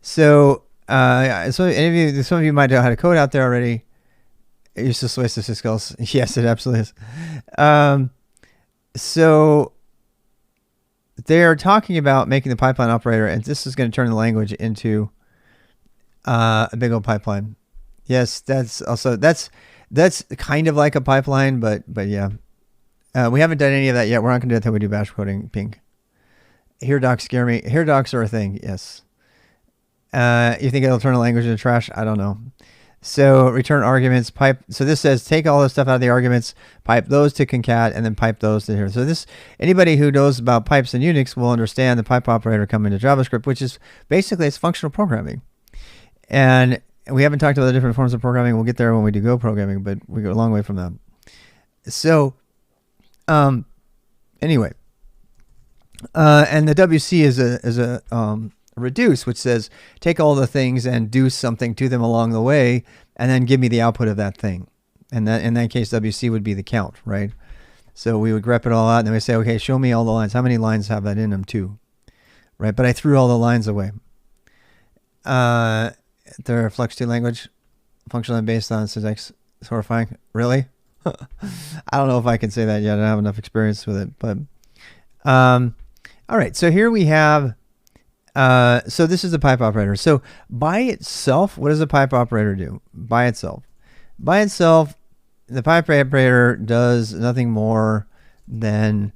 So, some of you might know how to code out there already. It's just waste of skills. Yes, it absolutely is. So they are talking about making the pipeline operator, and this is going to turn the language into a big old pipeline. Yes, that's kind of like a pipeline, but yeah. We haven't done any of that yet. We're not going to do it until we do bash coding. Pink. Here docs scare me. Here docs are a thing. Yes. You think it'll turn the language into trash? I don't know. So return arguments, pipe. So this says take all this stuff out of the arguments, pipe those to concat, and then pipe those to here. So this, anybody who knows about pipes in Unix will understand the pipe operator coming to JavaScript, which is basically it's functional programming. And we haven't talked about the different forms of programming. We'll get there when we do Go programming, but we go a long way from that. So, anyway, And the WC is a reduce, which says take all the things and do something to them along the way, and then give me the output of that thing. And that in that case, WC would be the count, right? So we would grep it all out, and then we say, okay, show me all the lines. How many lines have that in them too? Right? But I threw all the lines away. They're Flux2 language, functionally based on syntax. It's horrifying. Really? I don't know if I can say that yet. I don't have enough experience with it. But all right. So here we have. So this is the pipe operator. So by itself, what does the pipe operator do? By itself, the pipe operator does nothing more than,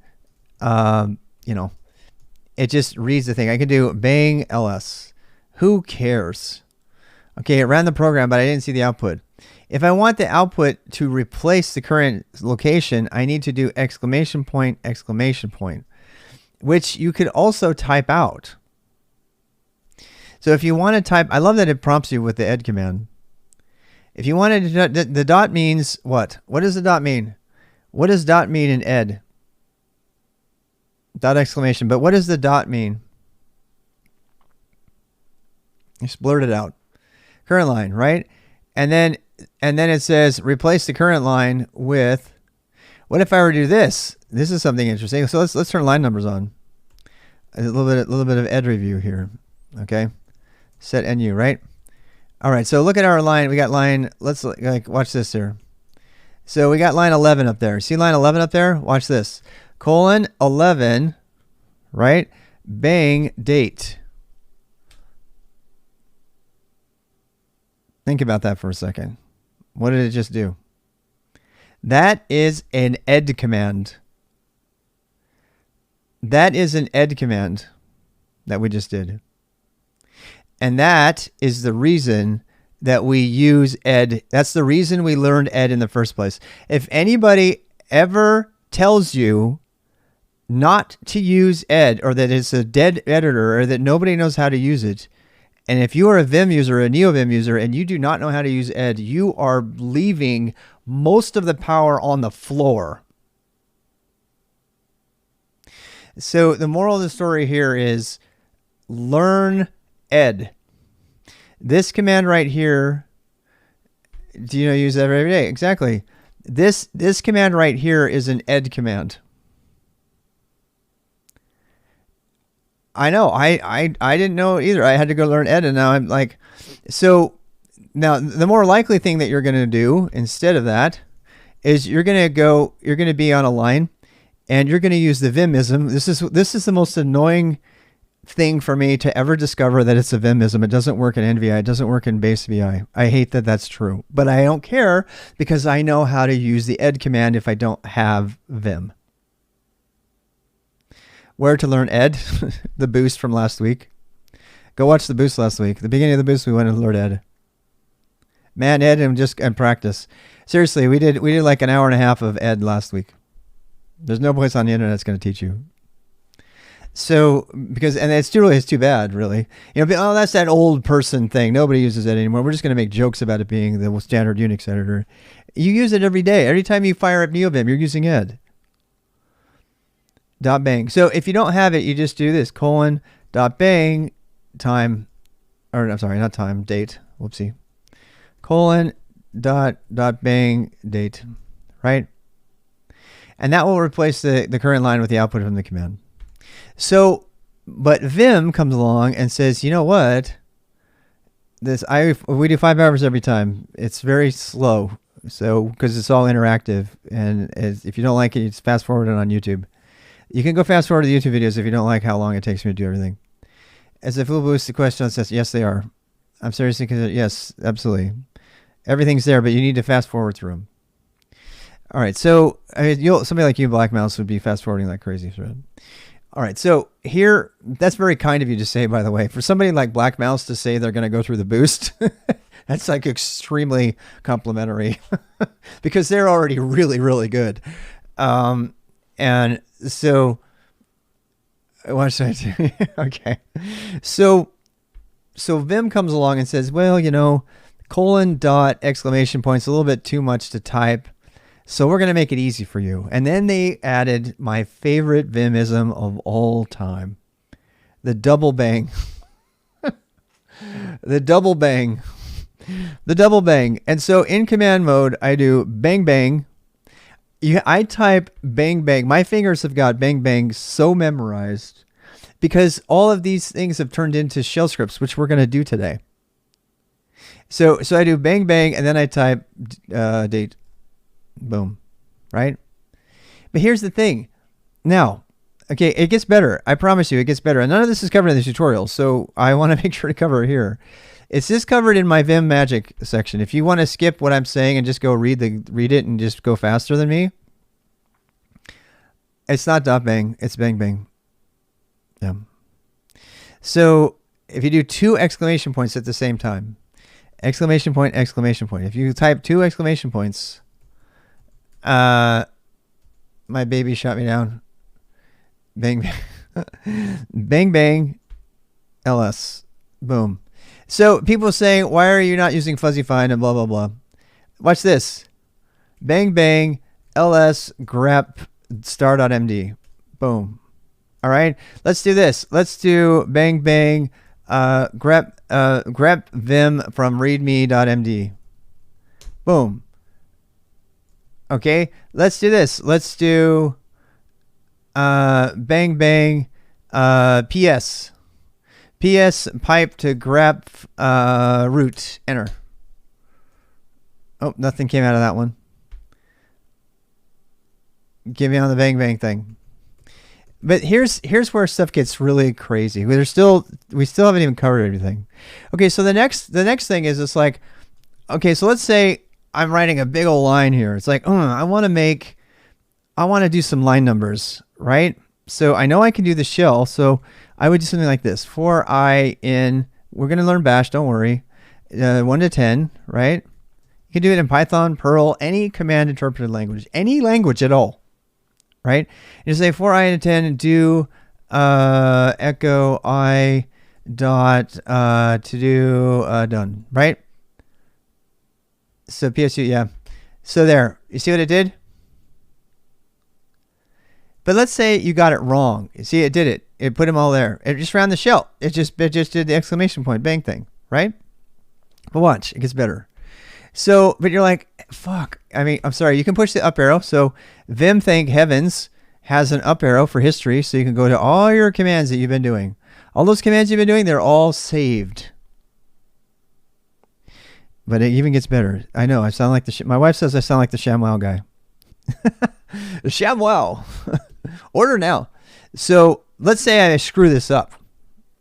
it just reads the thing. I can do bang ls. Who cares? Okay, it ran the program, but I didn't see the output. If I want the output to replace the current location, I need to do exclamation point, which you could also type out. So if you want to type, I love that it prompts you with the ed command. If you wanted to, the dot means what? What does the dot mean? What does dot mean in ed? Dot exclamation. But what does the dot mean? Just blurt it out. Current line, right? And then it says replace the current line with. What if I were to do this? This is something interesting. So let's turn line numbers on. A little bit of ed review here. Okay. Set NU, right? All right, so look at our line. We got line, let's watch this here. So we got line 11 up there. See line 11 up there? Watch this. Colon 11, right? Bang date. Think about that for a second. What did it just do? That is an ed command. That is an ed command that we just did. And that is the reason that we use ed. That's the reason we learned ed in the first place. If anybody ever tells you not to use ed, or that it's a dead editor, or that nobody knows how to use it, and if you are a Vim user, a NeoVim user, and you do not know how to use ed, you are leaving most of the power on the floor. So the moral of the story here is learn ed. This command right here, do you know use that every day? Exactly. This command right here is an ed command. I know. I didn't know it either. I had to go learn ed, and now I'm like, so now the more likely thing that you're going to do instead of that is you're going to be on a line, and you're going to use the Vimism. This is the most annoying thing for me to ever discover, that it's a Vimism. It doesn't work in NVI. It doesn't work in base VI. I hate that that's true, but I don't care because I know how to use the ed command if I don't have Vim. Where to learn ed? The boost from last week. Go watch the boost last week. The beginning of the boost, we went and learned ed. Man, ed and practice. Seriously, we did like an hour and a half of ed last week. There's no place on the internet that's going to teach you. So, and it's too bad, really. You know, oh, that's that old person thing. Nobody uses it anymore. We're just going to make jokes about it being the standard Unix editor. You use it every day. Every time you fire up NeoVim, you're using ed. Dot bang. So if you don't have it, you just do this: colon dot bang time, or I'm sorry, not time, date. Whoopsie. Colon dot bang date, right? And that will replace the current line with the output from the command. So, but Vim comes along and says, you know what? We do 5 hours every time. It's very slow. So, because it's all interactive, and if you don't like it, you just fast forward it on YouTube. You can go fast forward to the YouTube videos if you don't like how long it takes me to do everything. As if we'll boost the question says, yes, they are. I'm seriously considering, yes, absolutely. Everything's there, but you need to fast forward through them. All right, so somebody like you, Black Mouse, would be fast forwarding like crazy through it. All right, so here, that's very kind of you to say, by the way. For somebody like Black Mouse to say they're going to go through the boost, that's like extremely complimentary because they're already really, really good. And so, what should I do? Okay. So Vim comes along and says, well, colon dot exclamation point's a little bit too much to type. So we're going to make it easy for you. And then they added my favorite Vimism of all time, the double bang. The double bang. The double bang. And so in command mode, I do bang bang. I type bang bang. My fingers have got bang bang so memorized because all of these things have turned into shell scripts, which we're going to do today. So I do bang bang and then I type date. Boom. Right? But here's the thing. Now, okay, it gets better. I promise you it gets better. And none of this is covered in the tutorial, so I want to make sure to cover it here. It's just covered in my Vim Magic section. If you want to skip what I'm saying and just go read it and just go faster than me, it's not dot bang, it's bang bang. Yeah. So if you do 2 exclamation points at the same time, exclamation point, exclamation point. If you type 2 exclamation points, my baby shot me down. Bang bang. Bang bang. LS. Boom. So people saying, why are you not using fuzzy find and blah, blah, blah. Watch this. Bang, bang, ls grep star.md. Boom. All right. Let's do this. Let's do bang, bang, grep vim from readme.md. Boom. Okay. Let's do this. Let's do bang, bang, ps. PS pipe to grep root. Enter. Oh, nothing came out of that one. Give me on the bang bang thing. But here's where stuff gets really crazy. We still haven't even covered everything. Okay, so the next thing is it's like, okay, so let's say I'm writing a big old line here. It's like, I want to do some line numbers, right? So I know I can do the shell, so I would do something like this. For I in, we're going to learn bash, don't worry, 1 to 10, right? You can do it in Python, Perl, any command interpreted language, any language at all, right? You say for I in 10, do echo I dot to do done, right? So PSU, yeah. So there, you see what it did? But let's say you got it wrong. You see, it did it. It put them all there. It just ran the shell. It just did the exclamation point bang thing, right? But watch, it gets better. So, but you're like, fuck. I mean, I'm sorry. You can push the up arrow. So Vim, thank heavens, has an up arrow for history. So you can go to all your commands that you've been doing. All those commands you've been doing, they're all saved. But it even gets better. I know. I sound like my wife says I sound like the ShamWow guy. The ShamWow. Order now. So let's say I screw this up,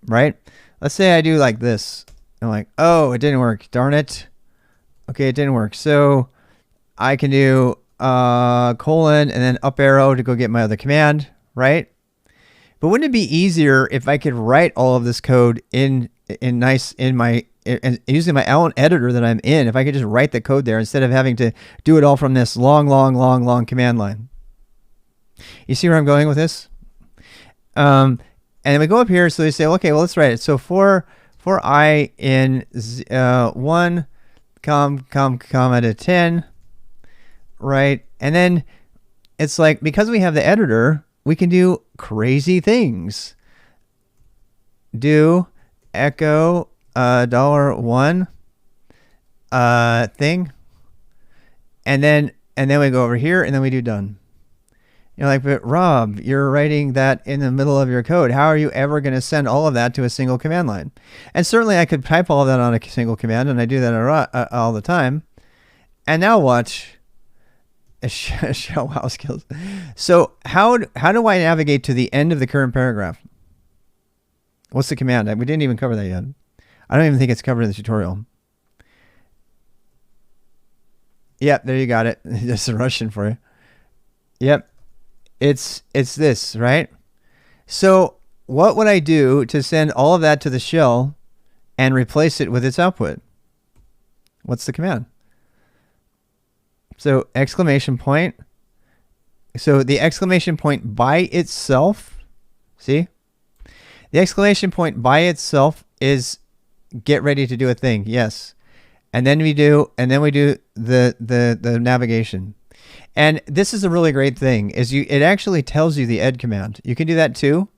right? Let's say I do like this. I'm like, oh, it didn't work. Darn it. Okay, it didn't work. So I can do colon and then up arrow to go get my other command, right? But wouldn't it be easier if I could write all of this code in using my own editor that I'm in, if I could just write the code there instead of having to do it all from this long command line. You see where I'm going with this? And then we go up here, so they say, okay, well, let's write it. So for I in 1, comma to 10, right? And then it's like, because we have the editor, we can do crazy things. Do echo $1 thing, and then we go over here and then we do done. You're like, but Rob, you're writing that in the middle of your code. How are you ever going to send all of that to a single command line? And certainly I could type all of that on a single command, and I do that all the time. And now watch. Show how skills. So how do I navigate to the end of the current paragraph? What's the command? We didn't even cover that yet. I don't even think it's covered in the tutorial. Yep, there you got it. Just a Russian for you. Yep. It's this, right? So what would I do to send all of that to the shell and replace it with its output? What's the command? So exclamation point. So the exclamation point by itself, see? The exclamation point by itself is get ready to do a thing. Yes. And then we do the navigation. And this is a really great thing, is it actually tells you the ed command. You can do that too.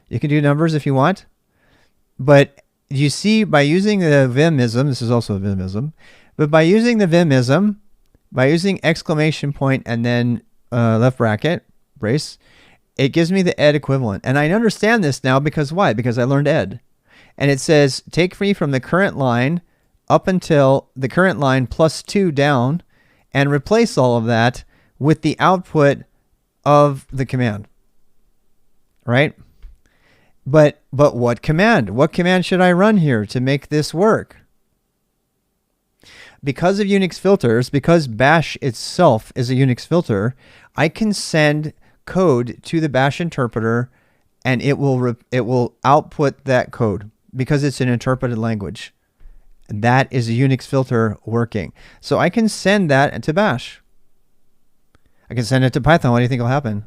You can do numbers if you want. But you see, by using the Vimism, this is also a Vimism, but by using the Vimism, by using exclamation point and then left bracket, brace, it gives me the ed equivalent. And I understand this now because why? Because I learned ed. And it says, take free from the current line up until the current line plus 2 down, and replace all of that with the output of the command. Right? But what command? What command should I run here to make this work? Because of Unix filters, because bash itself is a Unix filter, I can send code to the bash interpreter and it will output that code because it's an interpreted language. That is a Unix filter working. So I can send that to bash. I can send it to Python. What do you think will happen?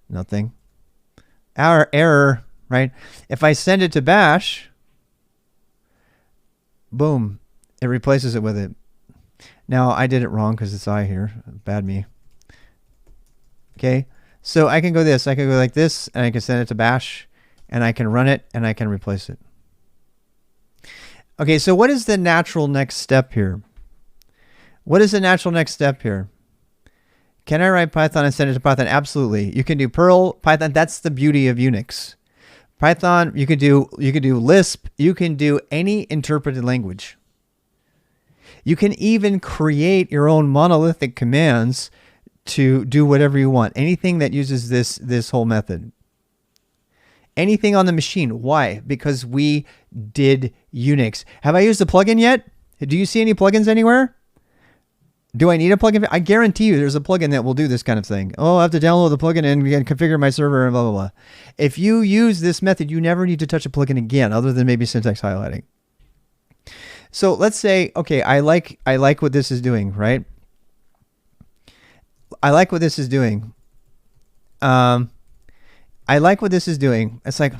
Nothing. Error, right? If I send it to bash, boom, it replaces it with it. Now I did it wrong because it's I here. Bad me. Okay, so I can go this. I can go like this, and I can send it to bash, and I can run it, and I can replace it. Okay, so what is the natural next step here? What is the natural next step here? Can I write Python and send it to Python? Absolutely. You can do Perl, Python. That's the beauty of Unix. Python, you could do Lisp. You can do any interpreted language. You can even create your own monolithic commands to do whatever you want. Anything that uses this whole method. Anything on the machine. Why? Because we did Unix. Have I used a plugin yet? Do you see any plugins anywhere? Do I need a plugin? I guarantee you there's a plugin that will do this kind of thing. Oh, I have to download the plugin and configure my server and blah, blah, blah. If you use this method, you never need to touch a plugin again, other than maybe syntax highlighting. So let's say, okay, I like what this is doing, right? I like what this is doing. I like what this is doing. It's like,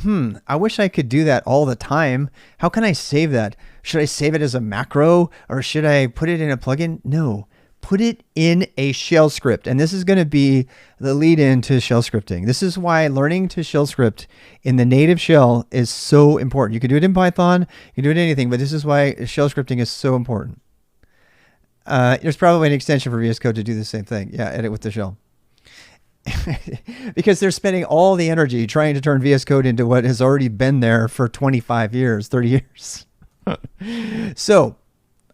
I wish I could do that all the time. How can I save that? Should I save it as a macro or should I put it in a plugin? No, put it in a shell script. And this is going to be the lead in to shell scripting. This is why learning to shell script in the native shell is so important. You can do it in Python, you can do it in anything, but this is why shell scripting is so important. There's probably an extension for VS Code to do the same thing. Yeah, edit with the shell. Because they're spending all the energy trying to turn VS Code into what has already been there for 25 years, 30 years. So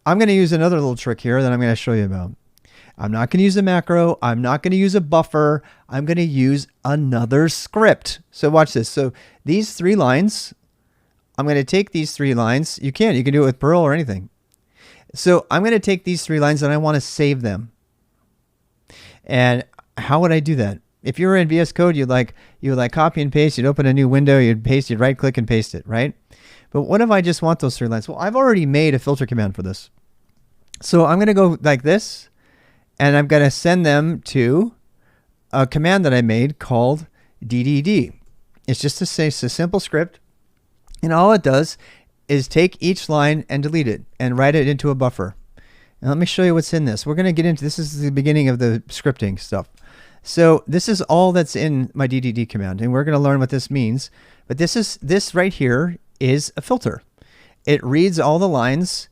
I'm going to use another little trick here that I'm going to show you about. I'm not going to use a macro. I'm not going to use a buffer. I'm going to use another script. So watch this. So these 3 lines, I'm going to take these 3 lines. You can do it with Perl or anything. So I'm going to take these 3 lines and I want to save them. And how would I do that? If you were in VS Code, you would like copy and paste. You'd open a new window. You'd paste. You'd right click and paste it, right? But what if I just want those 3 lines? Well, I've already made a filter command for this. So I'm going to go like this, and I'm going to send them to a command that I made called DDD. It's just a simple script, and all it does is take each line and delete it and write it into a buffer. And let me show you what's in this. We're going to get into this. Is the beginning of the scripting stuff. So this is all that's in my DDD command, and we're going to learn what this means. But this right here is a filter. It reads all the lines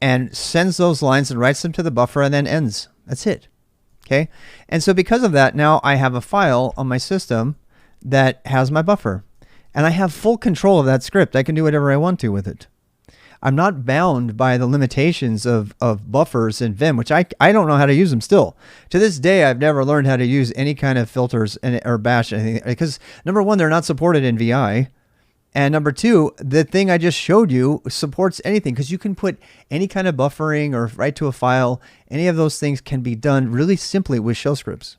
and sends those lines and writes them to the buffer and then ends. That's it. Okay. And so because of that, now I have a file on my system that has my buffer, and I have full control of that script. I can do whatever I want to with it. I'm not bound by the limitations of buffers in Vim, which I don't know how to use them still. To this day, I've never learned how to use any kind of filters or bash anything, because number one, they're not supported in VI. And number two, the thing I just showed you supports anything, because you can put any kind of buffering or write to a file. Any of those things can be done really simply with shell scripts.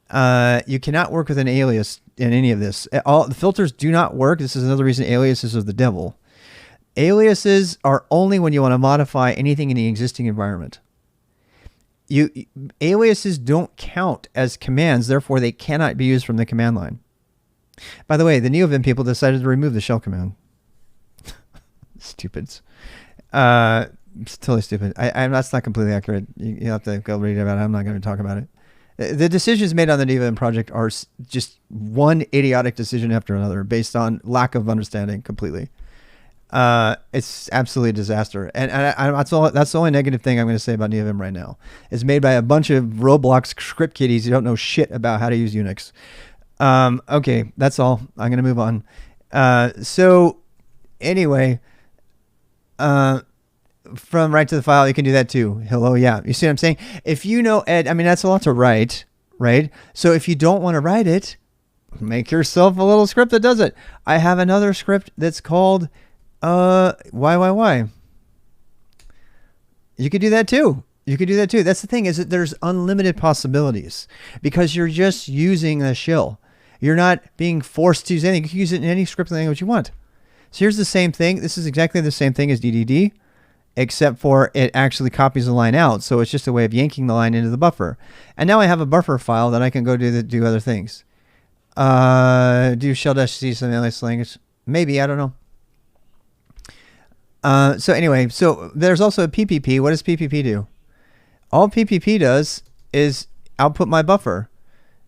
You cannot work with an alias in any of this. All the filters do not work. This is another reason aliases are the devil. Aliases are only when you want to modify anything in the existing environment. Aliases don't count as commands, therefore they cannot be used from the command line. By the way, the NeoVim people decided to remove the shell command. Stupids. It's totally stupid. That's not completely accurate. You have to go read about it. I'm not going to talk about it. The decisions made on the Vim project are just one idiotic decision after another based on lack of understanding completely. It's absolutely a disaster. And that's the only negative thing I'm going to say about Vim right now. It's made by a bunch of Roblox script kiddies who don't know shit about how to use Unix. Okay, that's all. I'm going to move on. So anyway, from write to the file, you can do that too. Hello, yeah. You see what I'm saying? If you know Ed, I mean, that's a lot to write, right? So if you don't want to write it, make yourself a little script that does it. I have another script that's called why. You could do that too. You could do that too. That's the thing, is that there's unlimited possibilities because you're just using a shell. You're not being forced to use anything. You can use it in any script language you want. So here's the same thing. This is exactly the same thing as DDD, except for it actually copies the line out. So it's just a way of yanking the line into the buffer. And now I have a buffer file that I can go do other things. Do shell-c something like language? Maybe, I don't know. So anyway, so there's also a PPP. What does PPP do? All PPP does is output my buffer.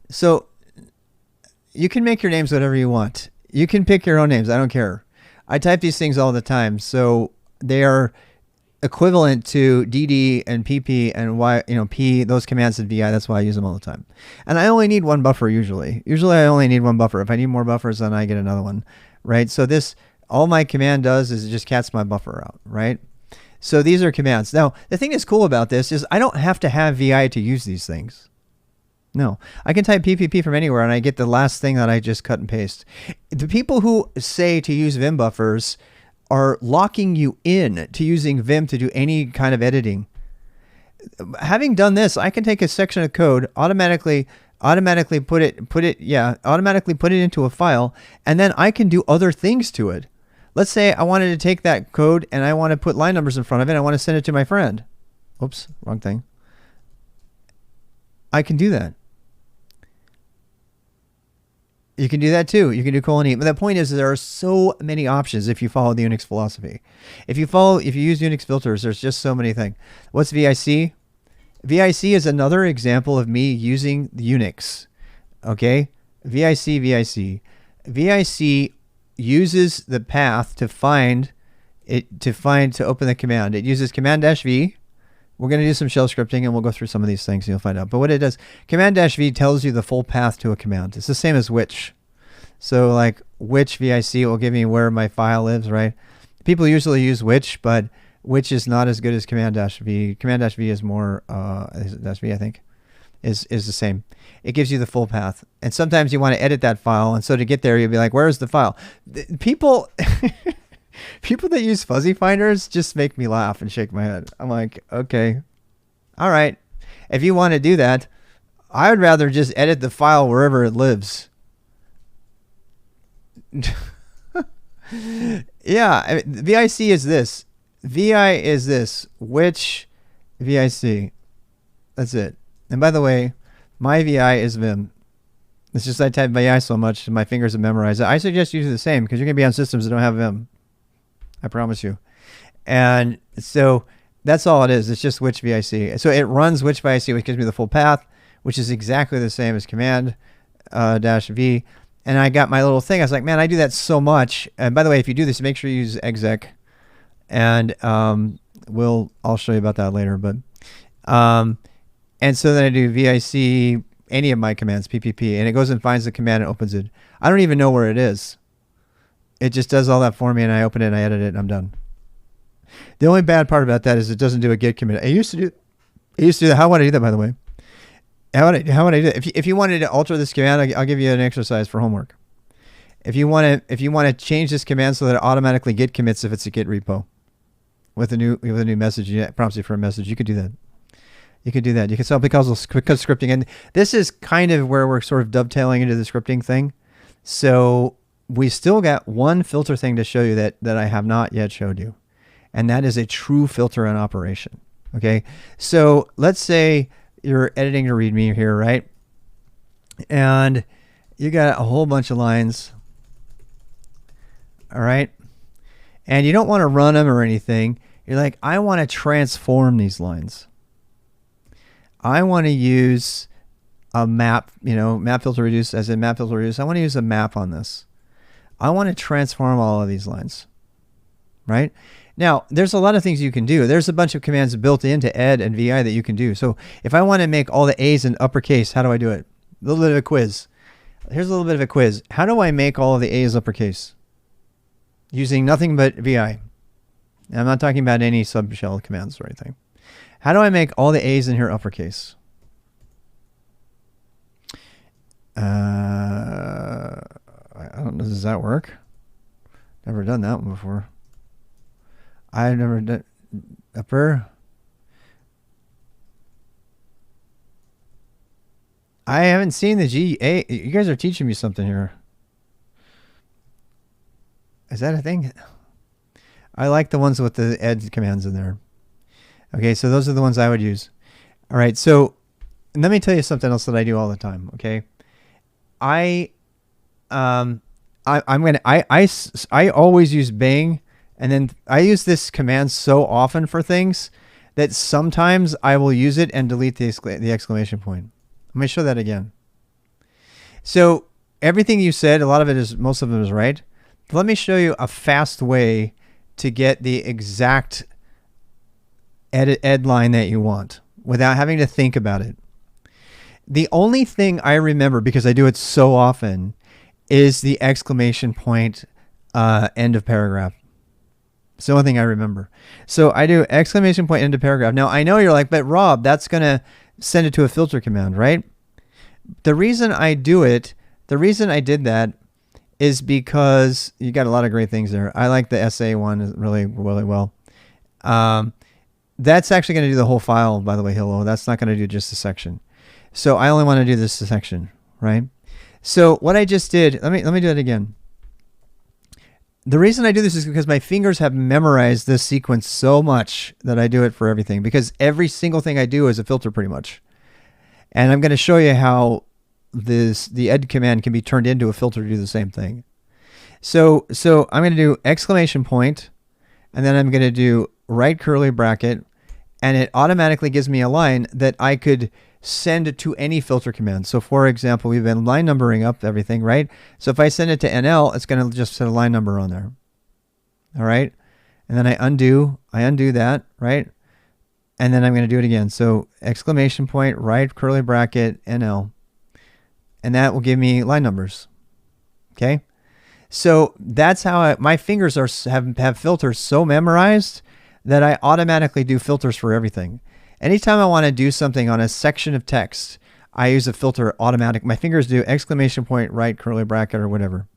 So you can make your names whatever you want. You can pick your own names. I don't care. I type these things all the time. So they are equivalent to DD and PP and Y, P, those commands in VI. That's why I use them all the time. And I only need one buffer usually. Usually I only need one buffer. If I need more buffers, then I get another one, right? So all my command does is it just cats my buffer out, right? So these are commands. Now, the thing that's cool about this is I don't have to have VI to use these things. No, I can type PPP from anywhere and I get the last thing that I just cut and paste. The people who say to use Vim buffers are locking you in to using Vim to do any kind of editing. Having done this, I can take a section of code, automatically put it into a file, and then I can do other things to it. Let's say I wanted to take that code and I want to put line numbers in front of it. I want to send it to my friend. Oops, wrong thing. I can do that. You can do that too. You can do :E. But the point is there are so many options if you follow the Unix philosophy. If you use Unix filters, there's just so many things. What's VIC? VIC is another example of me using the Unix. Okay? VIC. VIC uses the path to open the command. It uses command-V. We're going to do some shell scripting and we'll go through some of these things and you'll find out. But what it does, command-V tells you the full path to a command. It's the same as which. So like which VIC will give me where my file lives, right? People usually use which, but which is not as good as command-V. Command-V is more, -V I think, is the same. It gives you the full path. And sometimes you want to edit that file. And so to get there, you'll be like, where's the file? People... People that use fuzzy finders just make me laugh and shake my head. I'm like, okay, all right. If you want to do that, I would rather just edit the file wherever it lives. Yeah, VIC is this. VI is this. Which VIC? That's it. And by the way, my VI is Vim. It's just I type VI so much, my fingers have memorized it. I suggest you do the same because you're going to be on systems that don't have Vim. I promise you. And so that's all it is. It's just which VIC. So it runs which VIC, which gives me the full path, which is exactly the same as command -V. And I got my little thing. I was like, man, I do that so much. And by the way, if you do this, make sure you use exec. And I'll show you about that later. But and so then I do VIC, any of my commands, PPP, and it goes and finds the command and opens it. I don't even know where it is. It just does all that for me, and I open it, and I edit it, and I'm done. The only bad part about that is it doesn't do a git commit. I used to do that. How would I do that, by the way? How would I do that? If you wanted to alter this command, I'll give you an exercise for homework. If you want to change this command so that it automatically git commits if it's a git repo with a new message, it prompts you for a message, you could do that. You could do that. You can set up because scripting, and this is kind of where we're sort of dovetailing into the scripting thing. So we still got one filter thing to show you that I have not yet showed you. And that is a true filter in operation. Okay. So let's say you're editing a README here, right? And you got a whole bunch of lines. All right. And you don't want to run them or anything. You're like, I want to transform these lines. I want to use a map, map filter reduce, as in map filter reduce. I want to use a map on this. I want to transform all of these lines, right? Now, there's a lot of things you can do. There's a bunch of commands built into ed and vi that you can do. So if I want to make all the A's in uppercase, how do I do it? A little bit of a quiz. Here's a little bit of a quiz. How do I make all of the A's uppercase? Using nothing but vi. And I'm not talking about any subshell commands or anything. How do I make all the A's in here uppercase? I don't know. Does that work? Never done that one before. I've never done upper. I haven't seen the GA. You guys are teaching me something here. Is that a thing? I like the ones with the ed commands in there. Okay, so those are the ones I would use. All right, so let me tell you something else that I do all the time. Okay, I always use bang, and then I use this command so often for things that sometimes I will use it and delete the exclamation point. Let me show that again. So everything you said, most of it is right. But let me show you a fast way to get the exact ed line that you want without having to think about it. The only thing I remember, because I do it so often, is the exclamation point end of paragraph. It's the only thing I remember. So I do exclamation point end of paragraph. Now I know you're like, but Rob, that's going to send it to a filter command, right? The reason I do it, the reason I did that is because you got a lot of great things there. I like the SA one really, really well. That's actually going to do the whole file, by the way. Hello. That's not going to do just a section. So I only want to do this section, right? So what I just did, let me do it again. The reason I do this is because my fingers have memorized this sequence so much that I do it for everything, because every single thing I do is a filter pretty much. And I'm going to show you how the ed command can be turned into a filter to do the same thing. So I'm going to do exclamation point, and then I'm going to do right curly bracket, and it automatically gives me a line that I could send to any filter command. So for example, we've been line numbering up everything, right? So if I send it to NL, it's going to just set a line number on there. All right. And then I undo that, right? And then I'm going to do it again. So exclamation point, right curly bracket, NL. And that will give me line numbers. Okay. So that's how my fingers have filters so memorized that I automatically do filters for everything. Anytime I want to do something on a section of text, I use a filter automatic. My fingers do exclamation point, right curly bracket, or whatever.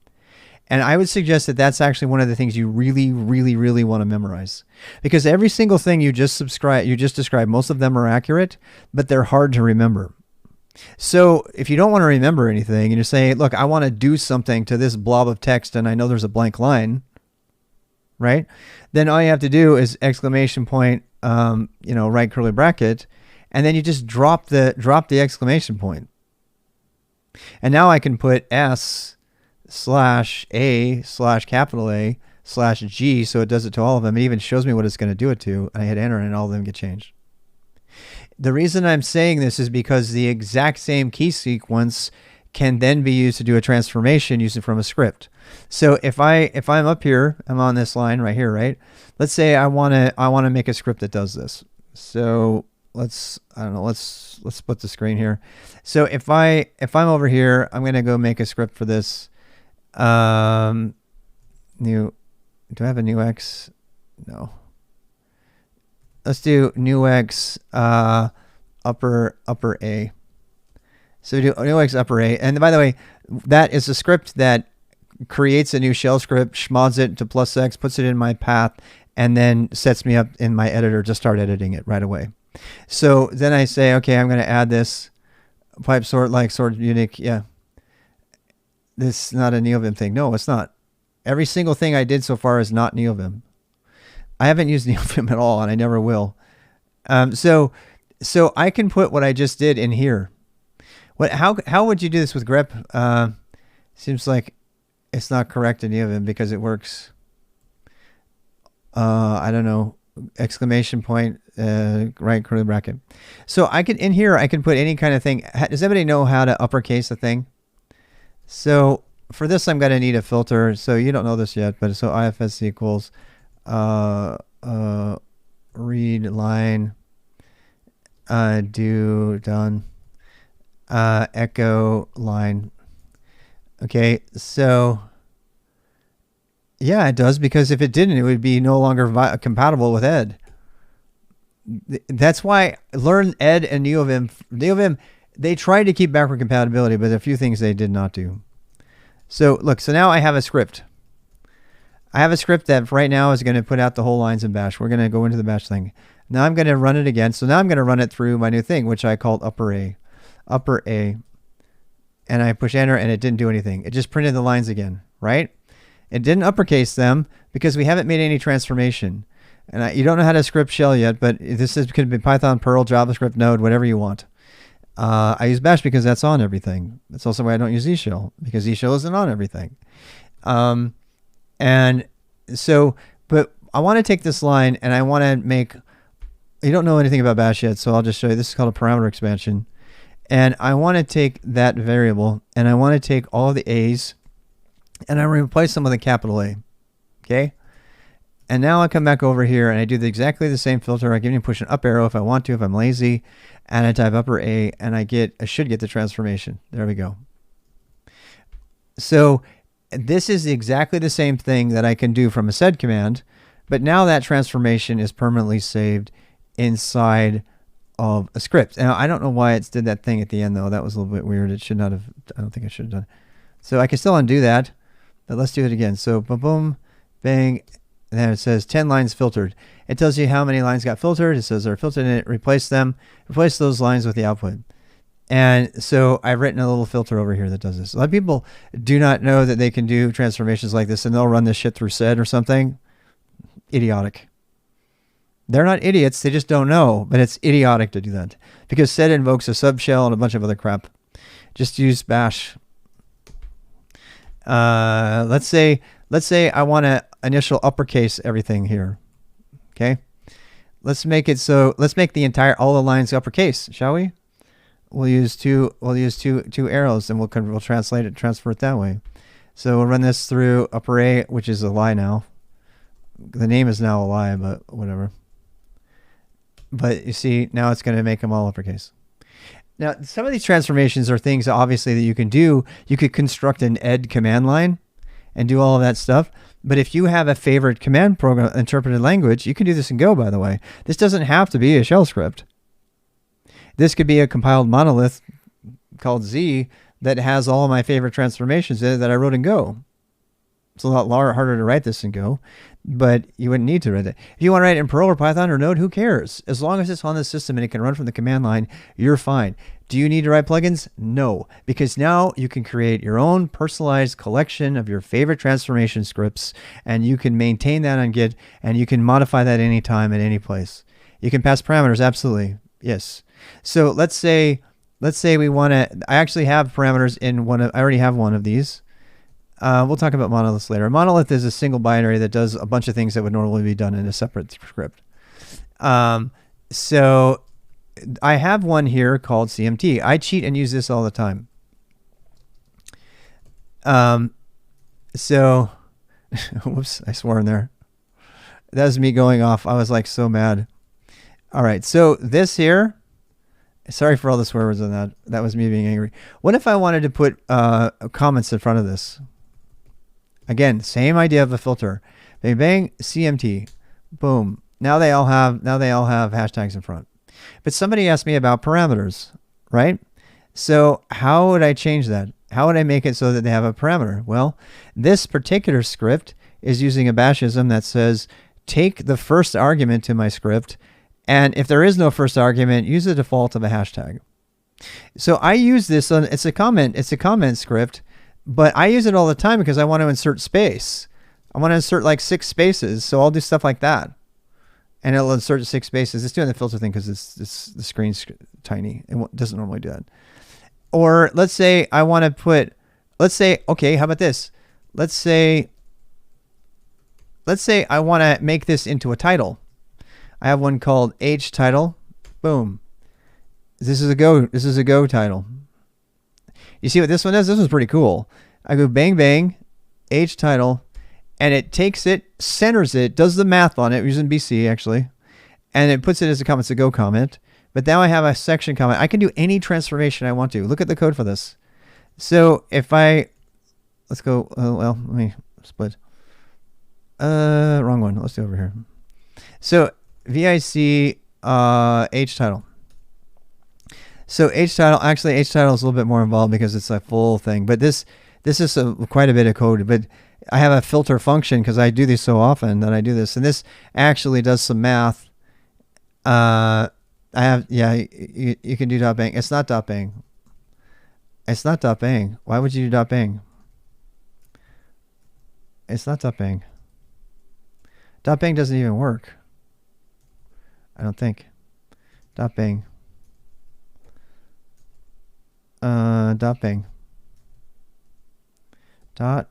And I would suggest that that's actually one of the things you really, really, really want to memorize, because every single thing you just described, most of them are accurate, but they're hard to remember. So if you don't want to remember anything and you're saying, look, I want to do something to this blob of text and I know there's a blank line, right? Then all you have to do is exclamation point, right curly bracket, and then you just drop the exclamation point. And now I can put S/A/A/G, so it does it to all of them. It even shows me what it's going to do it to. And I hit enter and all of them get changed. The reason I'm saying this is because the exact same key sequence can then be used to do a transformation using from a script. So if I'm up here, I'm on this line right here, right? Let's say I want to make a script that does this. So let's split the screen here. So if I'm over here, I'm going to go make a script for this. Do I have a new X? No. Let's do new X upper A. So we do new X upper A. And by the way, that is a script that creates a new shell script, schmods it to +X, puts it in my path, and then sets me up in my editor to start editing it right away. So then I say, okay, I'm going to add this pipe sort unique. Yeah. This is not a NeoVim thing. No, it's not. Every single thing I did so far is not NeoVim. I haven't used NeoVim at all, and I never will. So I can put what I just did in here. How would you do this with grep? Seems like it's not correct in NeoVim because it works. I don't know. exclamation point, right curly bracket. So I could, in here, I can put any kind of thing. Does anybody know how to uppercase a thing? So for this, I'm going to need a filter. So you don't know this yet, but so ifs equals read line do done echo line. Okay, so yeah, it does, because if it didn't, it would be no longer compatible with Ed. That's why learn Ed and NeoVim. NeoVim, they tried to keep backward compatibility, but a few things they did not do. So look, so now I have a script. I have a script that right now is going to put out the whole lines in bash. We're going to go into the bash thing. Now I'm going to run it again. So now I'm going to run it through my new thing, which I called upper A. And I push enter and it didn't do anything. It just printed the lines again, right? It didn't uppercase them because we haven't made any transformation. And you don't know how to script shell yet, but this could be Python, Perl, JavaScript, Node, whatever you want. I use bash because that's on everything. That's also why I don't use eShell, because eShell isn't on everything. And so, but I want to take this line and I want to make, you don't know anything about bash yet, so I'll just show you. This is called a parameter expansion. And I want to take that variable and I want to take all of the A's and I replace them with a capital A. Okay. And now I come back over here and I do exactly the same filter. I can even push an up arrow if I want to, if I'm lazy, and I type upper A and I should get the transformation. There we go. So this is exactly the same thing that I can do from a sed command, but now that transformation is permanently saved inside of a script. Now I don't know why it did that thing at the end though. That was a little bit weird. It should not have, I don't think I should have done. So I can still undo that, but let's do it again. So boom, boom, bang. And then it says 10 lines filtered. It tells you how many lines got filtered. It says they're filtered and it replace those lines with the output. And so I've written a little filter over here that does this. A lot of people do not know that they can do transformations like this and they'll run this shit through sed or something. Idiotic. They're not idiots. They just don't know, but it's idiotic to do that because sed invokes a subshell and a bunch of other crap. Just use bash. Let's say I want to initial uppercase everything here. Okay. Let's make it so, let's make all the lines uppercase, shall we? We'll use two arrows and we'll translate it, transfer it that way. So we'll run this through upper A, which is a lie now. The name is now a lie, but whatever. But you see, now it's going to make them all uppercase. Now, some of these transformations are things obviously that you can do. You could construct an ed command line and do all of that stuff. But if you have a favorite command program interpreted language, you can do this in Go, by the way. This doesn't have to be a shell script. This could be a compiled monolith called Z that has all of my favorite transformations in it that I wrote in Go. It's a lot harder to write this in Go, but you wouldn't need to write it. If you want to write it in Perl or Python or Node, who cares? As long as it's on the system and it can run from the command line, you're fine. Do you need to write plugins? No, because now you can create your own personalized collection of your favorite transformation scripts, and you can maintain that on Git, and you can modify that anytime at any place. You can pass parameters, absolutely, yes. So let's say we want to, I actually have parameters in I already have one of these. We'll talk about monoliths later. A monolith is a single binary that does a bunch of things that would normally be done in a separate script. So I have one here called CMT. I cheat and use this all the time. So, whoops, I swore in there. That was me going off. I was like so mad. All right, so this here, sorry for all the swear words on that. That was me being angry. What if I wanted to put comments in front of this? Again, same idea of a filter. Bang, bang, CMT, boom. Now they all have hashtags in front. But somebody asked me about parameters, right? So how would I change that? How would I make it so that they have a parameter? Well, this particular script is using a bashism that says, take the first argument to my script, and if there is no first argument, use the default of a hashtag. So I use this on, it's a comment script, but I use it all the time because I want to insert space. I want to insert like 6 spaces, so I'll do stuff like that. And it'll insert 6 spaces. It's doing the filter thing because the screen's tiny. It doesn't normally do that. Or let's say I want to put, okay, how about this? Let's say I want to make this into a title. I have one called H title. Boom. This is a Go title. You see what this one is? This one's pretty cool. I go bang bang, H title, and it takes it, centers it, does the math on it using BC actually, and it puts it as a comment. It's a Go comment. But now I have a section comment. I can do any transformation I want to. Look at the code for this. So if let's go. Well, let me split. Wrong one. Let's do it over here. So VIC H title. So H title, actually H title is a little bit more involved because it's a full thing. But this is quite a bit of code. But I have a filter function because I do these so often that I do this. And this actually does some math. I have, yeah, you can do dot bang. It's not dot bang. It's not dot bang. Why would you do dot bang? It's not dot bang. Dot bang doesn't even work. I don't think. Dot bang. Dot bang. Dot.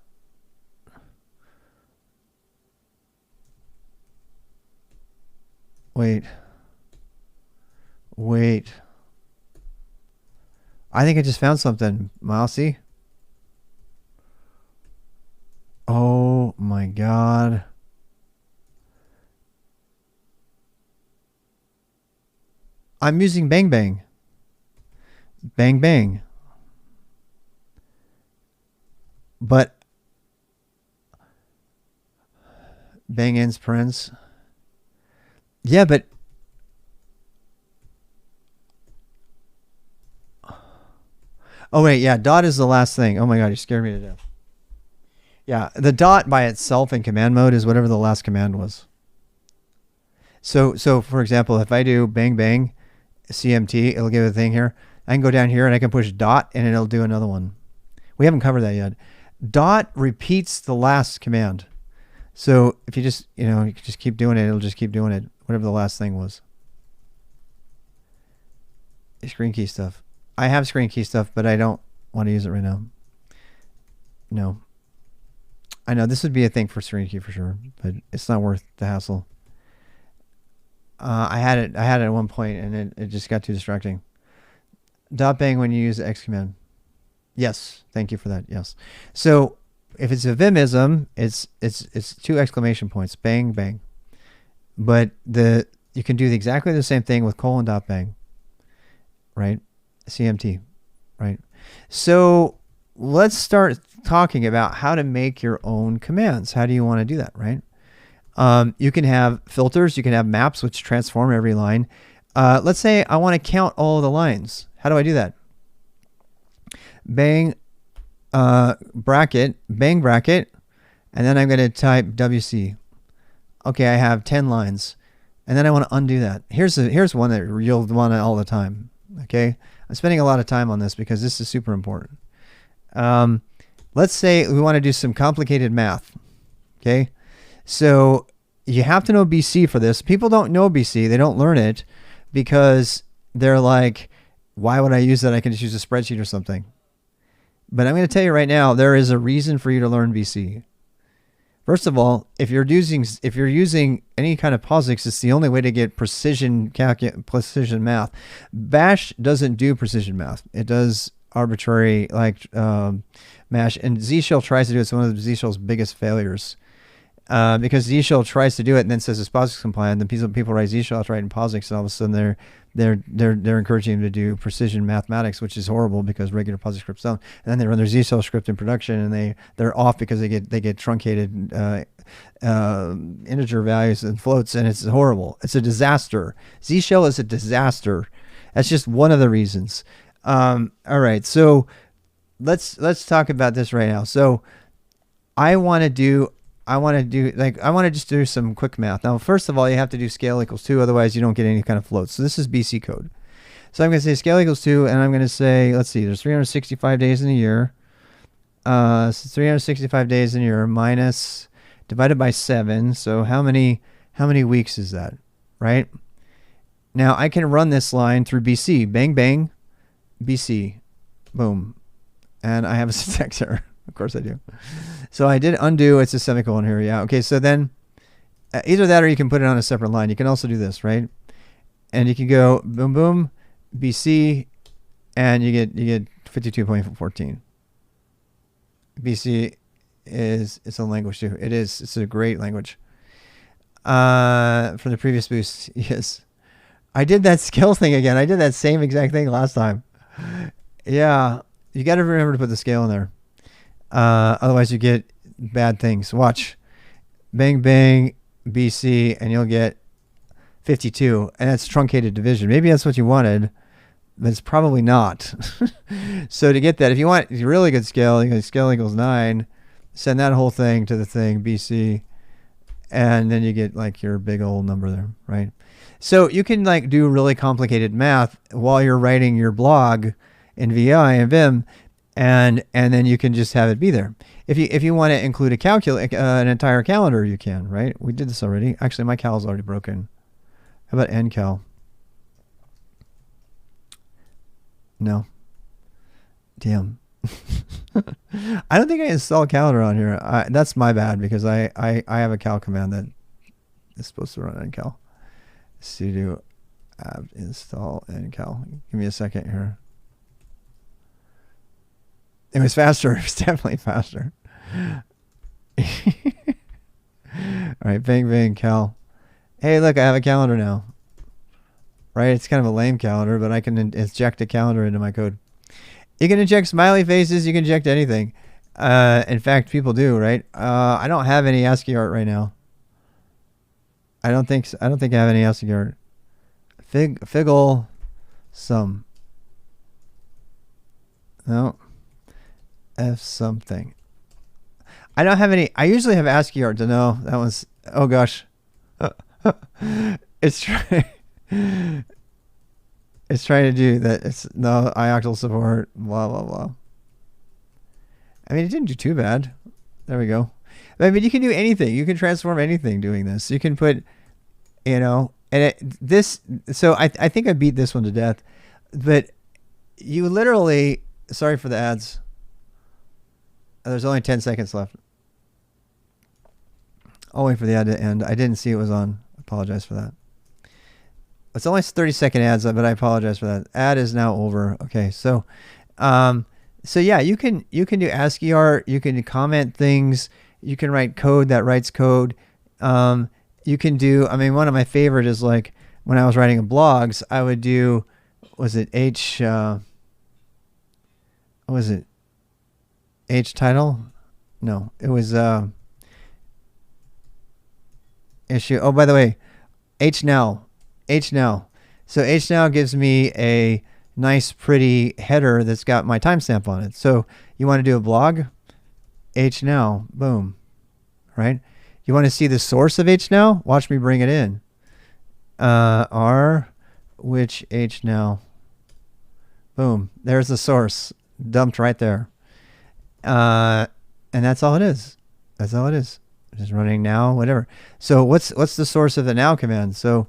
Wait. I think I just found something, Mousy. Oh my God. I'm using bang bang. Bang bang. But bang ends parens. Yeah, but oh wait, yeah, dot is the last thing. Oh my God, you scared me to death. Yeah, the dot by itself in command mode is whatever the last command was. So for example, if I do bang bang CMT, it'll give a thing here. I can go down here and I can push dot and it'll do another one. We haven't covered that yet. Dot repeats the last command. So if you just, you can just keep doing it, it'll just keep doing it, whatever the last thing was. Screen key stuff. I have screen key stuff, but I don't want to use it right now. No. I know this would be a thing for screen key for sure, but it's not worth the hassle. I had it at one point and it just got too distracting. Dot bang when you use the X command. Yes, thank you for that. Yes. So if it's a Vimism, it's 2 exclamation points, bang bang. But you can do exactly the same thing with colon dot bang, right? CMT, right? So let's start talking about how to make your own commands. How do you want to do that, right? You can have filters, you can have maps which transform every line. Let's say I want to count all the lines. How do I do that? Bang bracket, bang bracket, and then I'm going to type WC. Okay, I have 10 lines. And then I want to undo that. Here's one that you'll want all the time. Okay, I'm spending a lot of time on this because this is super important. Let's say we want to do some complicated math. Okay, so you have to know BC for this. People don't know BC. They don't learn it because they're like, why would I use that? I can just use a spreadsheet or something. But I'm going to tell you right now, there is a reason for you to learn BC. First of all, if you're using any kind of POSIX, it's the only way to get precision math. Bash doesn't do precision math. It does arbitrary mash, and Z Shell tries to do it. It's one of Z Shell's biggest failures. Because Z Shell tries to do it and then says it's POSIX compliant. Then people write Z Shell, write in POSIX, and all of a sudden they're encouraging them to do precision mathematics, which is horrible because regular POSIX scripts don't. And then they run their Z Shell script in production and they're off because they get truncated integer values and floats, and it's horrible. It's a disaster. Z Shell is a disaster. That's just one of the reasons. All right, so let's talk about this right now. So I want to just do some quick math. Now, first of all, you have to do scale equals 2, otherwise you don't get any kind of floats. So this is BC code. So I'm going to say scale equals 2, and I'm going to say, let's see, there's 365 days in a year. So 365 days in a year minus divided by 7. So how many weeks is that, right? Now I can run this line through BC, bang bang, BC, boom, and I have a syntax error. Of course I do. So I did undo. It's a semicolon here. Yeah. Okay. So then Either that or you can put it on a separate line. You can also do this, right? And you can go boom, boom, BC, and you get 52.14. BC is it's a language too. It's a great language. From the previous boost, yes. I did that scale thing again. I did that same exact thing last time. Yeah, you got to remember to put the scale in there. Otherwise you get bad things. Watch. Bang, bang, BC, and you'll get 52. And that's truncated division. Maybe that's what you wanted, but it's probably not. So to get that, if you want a really good scale, you can scale equals 9. Send that whole thing to the thing, BC, and then you get like your big old number there, right? So you can like do really complicated math while you're writing your blog in VI and Vim, and then you can just have it be there. If you want to include a an entire calendar, you can, right? We did this already. Actually, my cal is already broken. How about ncal? No. Damn. I don't think I installed calendar on here. That's my bad because I have a cal command that is supposed to run ncal. Sudo apt install ncal. Give me a second here. It was faster. It was definitely faster. All right, bang bang cal. Hey, look, I have a calendar now. Right? It's kind of a lame calendar, but I can inject a calendar into my code. You can inject smiley faces. You can inject anything. In fact, people do, right? I don't have any ASCII art right now. I don't think I have any ASCII art. Figgle some. No. F something. I don't have any. I usually have ASCII art to know. That one's. Oh gosh. It's trying. It's trying to do that. It's no ioctl support. Blah blah blah. I mean, it didn't do too bad. There we go. I mean, you can do anything. You can transform anything doing this. You can put, and this. So I think I beat this one to death, but you literally. Sorry for the ads. There's only 10 seconds left. I'll wait for the ad to end. I didn't see it was on. Apologize for that. It's only 30-second ads, but I apologize for that. Ad is now over. Okay, so yeah, you can do ASCII art. You can comment things. You can write code that writes code. You can do. I mean, one of my favorite is like when I was writing blogs, I would do. Was it H? What was it? H title? No, it was issue. Oh, by the way, H now. So H now gives me a nice, pretty header that's got my timestamp on it. So you want to do a blog? H now, boom, right? You want to see the source of H now? Watch me bring it in. R, which H now? Boom, there's the source dumped right there. And that's all it is. That's all it is. Just running now, whatever. So what's the source of the now command? So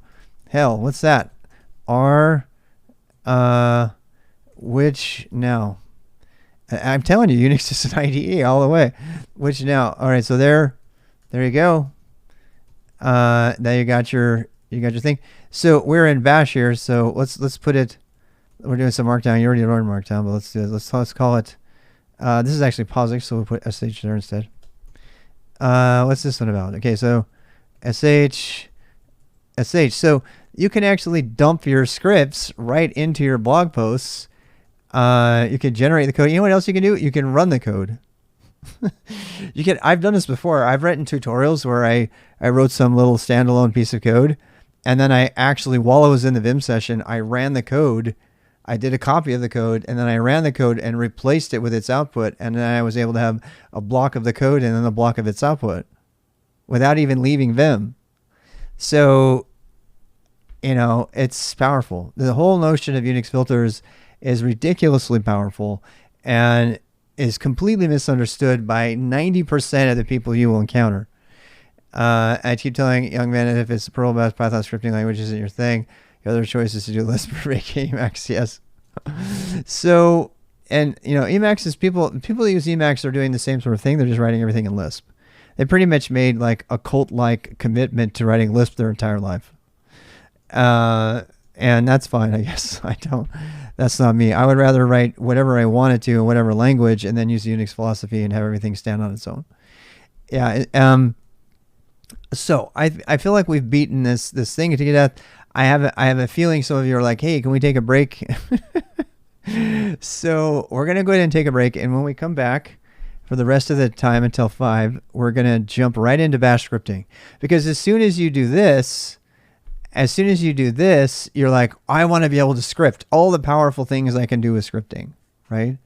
hell, what's that? R, which now? I'm telling you, Unix is an IDE all the way. Which now? All right, so there you go. Now you got your thing. So we're in Bash here. So let's put it. We're doing some Markdown. You already learned Markdown, but let's do it. Let's call it. This is actually POSIX, so we'll put sh there instead. What's this one about? Okay, so sh. So you can actually dump your scripts right into your blog posts. You can generate the code. You know what else you can do? You can run the code. I've done this before. I've written tutorials where I wrote some little standalone piece of code, and then I actually, while I was in the Vim session, I ran the code. I did a copy of the code, and then I ran the code and replaced it with its output, and then I was able to have a block of the code and then a block of its output without even leaving Vim. So, it's powerful. The whole notion of Unix filters is ridiculously powerful and is completely misunderstood by 90% of the people you will encounter. I keep telling young men that if it's Perl, Bash, Python scripting language isn't your thing, your other choice is to do Lisp or Emacs. Yes. So, and Emacs is people that use Emacs are doing the same sort of thing. They're just writing everything in Lisp. They pretty much made like a cult-like commitment to writing Lisp their entire life. And that's fine, I guess. That's not me. I would rather write whatever I wanted to in whatever language and then use the Unix philosophy and have everything stand on its own. Yeah. So I feel like we've beaten this thing to death. I have a feeling some of you are like, hey, can we take a break? So we're going to go ahead and take a break. And when we come back for the rest of the time until 5, we're going to jump right into bash scripting. Because as soon as you do this, you're like, I want to be able to script all the powerful things I can do with scripting, right?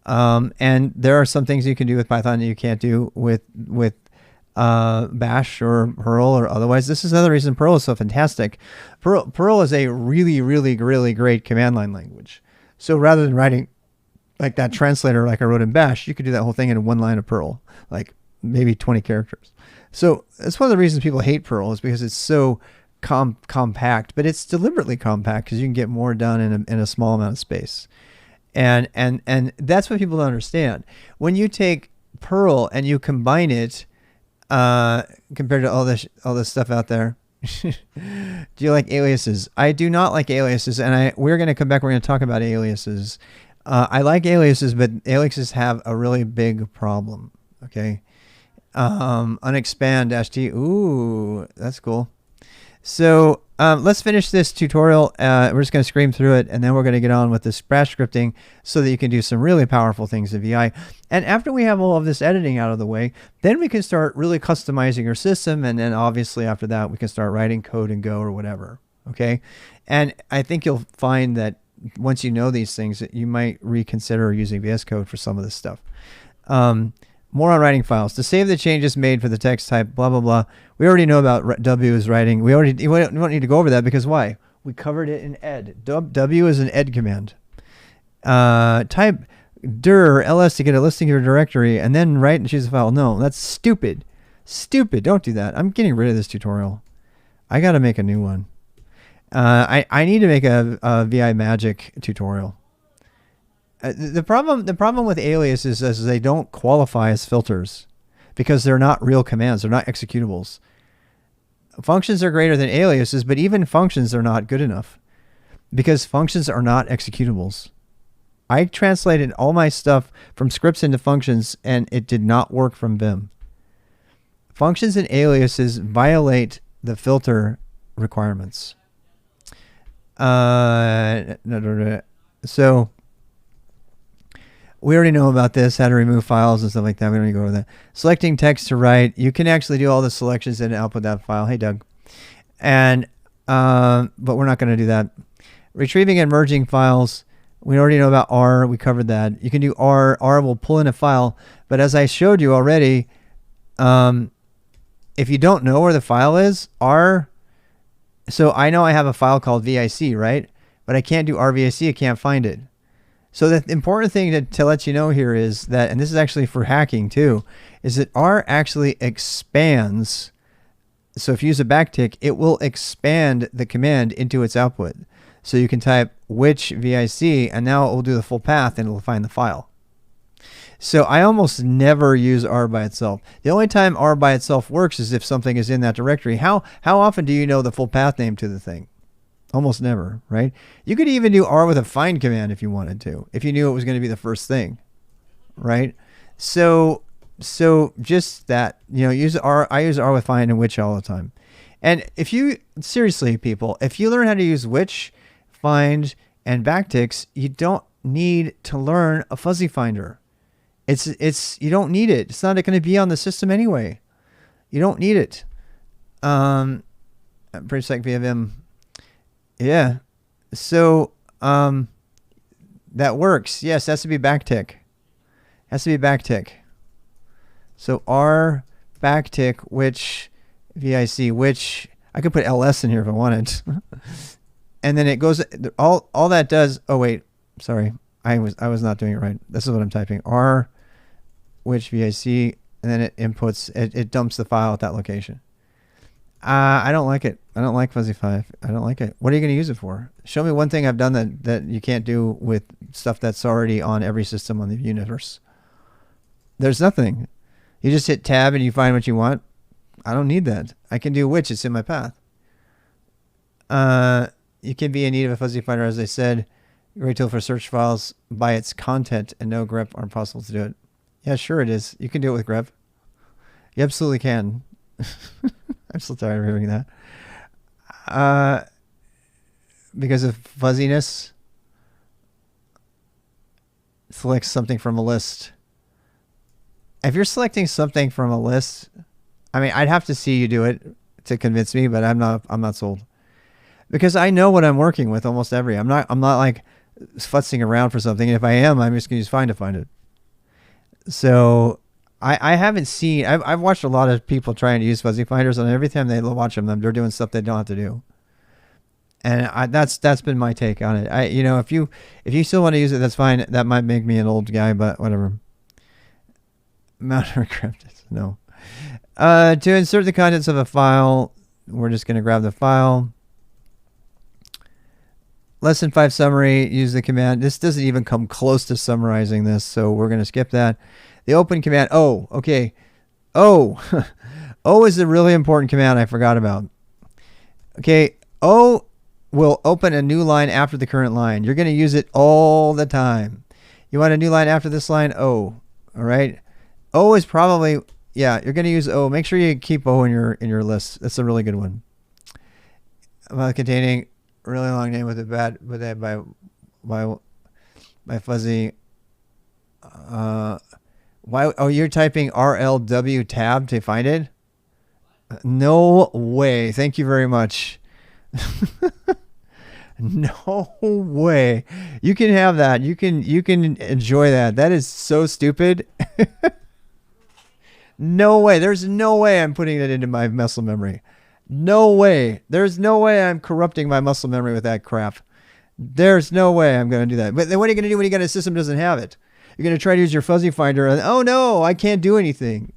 And there are some things you can do with Python that you can't do with Bash or Perl or otherwise. This is another reason Perl is so fantastic. Perl is a really, really, really great command line language. So rather than writing like that translator like I wrote in Bash, you could do that whole thing in one line of Perl, like maybe 20 characters. So that's one of the reasons people hate Perl, is because it's so compact, but it's deliberately compact because you can get more done in a small amount of space. And that's what people don't understand. When you take Perl and you combine it, compared to all this stuff out there, do you like aliases? I do not like aliases, and we're going to come back. We're going to talk about aliases. I like aliases, but aliases have a really big problem. Okay, unexpand -t. Ooh, that's cool. So let's finish this tutorial. We're just going to scream through it, and then we're going to get on with this bash scripting so that you can do some really powerful things in VI. And after we have all of this editing out of the way, then we can start really customizing your system. And then obviously after that, we can start writing code in Go or whatever. Okay. And I think you'll find that once you know these things, that you might reconsider using VS Code for some of this stuff. More on writing files. To save the changes made for the text type, blah, blah, blah. We already know about W is writing. We don't need to go over that because why? We covered it in ed. W is an ed command. Type dir ls to get a listing of your directory and then write and choose a file. No, that's stupid. Stupid. Don't do that. I'm getting rid of this tutorial. I got to make a new one. I need to make a VI Magic tutorial. The problem with aliases is they don't qualify as filters because they're not real commands. They're not executables. Functions are greater than aliases, but even functions are not good enough because functions are not executables. I translated all my stuff from scripts into functions, and it did not work from Vim. Functions and aliases violate the filter requirements. So we already know about this, how to remove files and stuff like that. We don't need to go over that. Selecting text to write. You can actually do all the selections and output that file. Hey, Doug. And, but we're not going to do that. Retrieving and merging files. We already know about R. We covered that. You can do R. R will pull in a file. But as I showed you already, if you don't know where the file is, R. So I know I have a file called VIC, right? But I can't do RVIC. I can't find it. So the important thing to let you know here is that, and this is actually for hacking too, is that R actually expands. So if you use a backtick, it will expand the command into its output. So you can type which VIC, and now it will do the full path and it will find the file. So I almost never use R by itself. The only time R by itself works is if something is in that directory. How often do you know the full path name to the thing? Almost never, right? You could even do R with a find command if you wanted to, if you knew it was going to be the first thing, right? So just that, use R. I use R with find and which all the time. And if you, seriously, people, if you learn how to use which, find, and backticks, you don't need to learn a fuzzy finder. You don't need it. It's not going to be on the system anyway. You don't need it. Pretty sec via Vim. Yeah. So, that works. Yes, has to be backtick. Has to be backtick. So R backtick, which VIC, which I could put LS in here if I wanted. And then it goes, all that does, oh wait, sorry. I was not doing it right. This is what I'm typing. R, which VIC, and then it inputs, it dumps the file at that location. I don't like it. I don't like Fuzzy 5. I don't like it. What are you going to use it for? Show me one thing I've done that you can't do with stuff that's already on every system on the universe. There's nothing. You just hit tab and you find what you want. I don't need that. I can do which. It's in my path. You can be in need of a fuzzy finder, as I said. Great tool for search files by its content, and no grep aren't possible to do it. Yeah, sure it is. You can do it with grep. You absolutely can. I'm still tired of hearing that. Because of fuzziness, select something from a list. If you're selecting something from a list, I mean, I'd have to see you do it to convince me, but I'm not sold. Because I know what I'm working with almost every. I'm not like futzing around for something. And if I am, I'm just going to use find to find it. So I haven't seen, I've watched a lot of people trying to use fuzzy finders, and every time they watch them, they're doing stuff they don't have to do. And that's been my take on it. If you still want to use it, that's fine. That might make me an old guy, but whatever. Mount encrypted. No. To insert the contents of a file, we're just going to grab the file. Lesson 5 summary, use the command. This doesn't even come close to summarizing this, so we're going to skip that. The open command. Oh, okay. O is a really important command I forgot about. Okay, O will open a new line after the current line. You're going to use it all the time. You want a new line after this line? O. All right. O is probably, yeah, you're going to use O. Make sure you keep O in your list. That's a really good one. Containing really long name with a bad with that by fuzzy. Why? Oh, you're typing RLW tab to find it? No way. Thank you very much. No way. You can have that. You can enjoy that. That is so stupid. No way. There's no way I'm putting it into my muscle memory. No way. There's no way I'm corrupting my muscle memory with that crap. There's no way I'm going to do that. But then what are you going to do when you got a system that doesn't have it? You're going to try to use your fuzzy finder and, oh no, I can't do anything.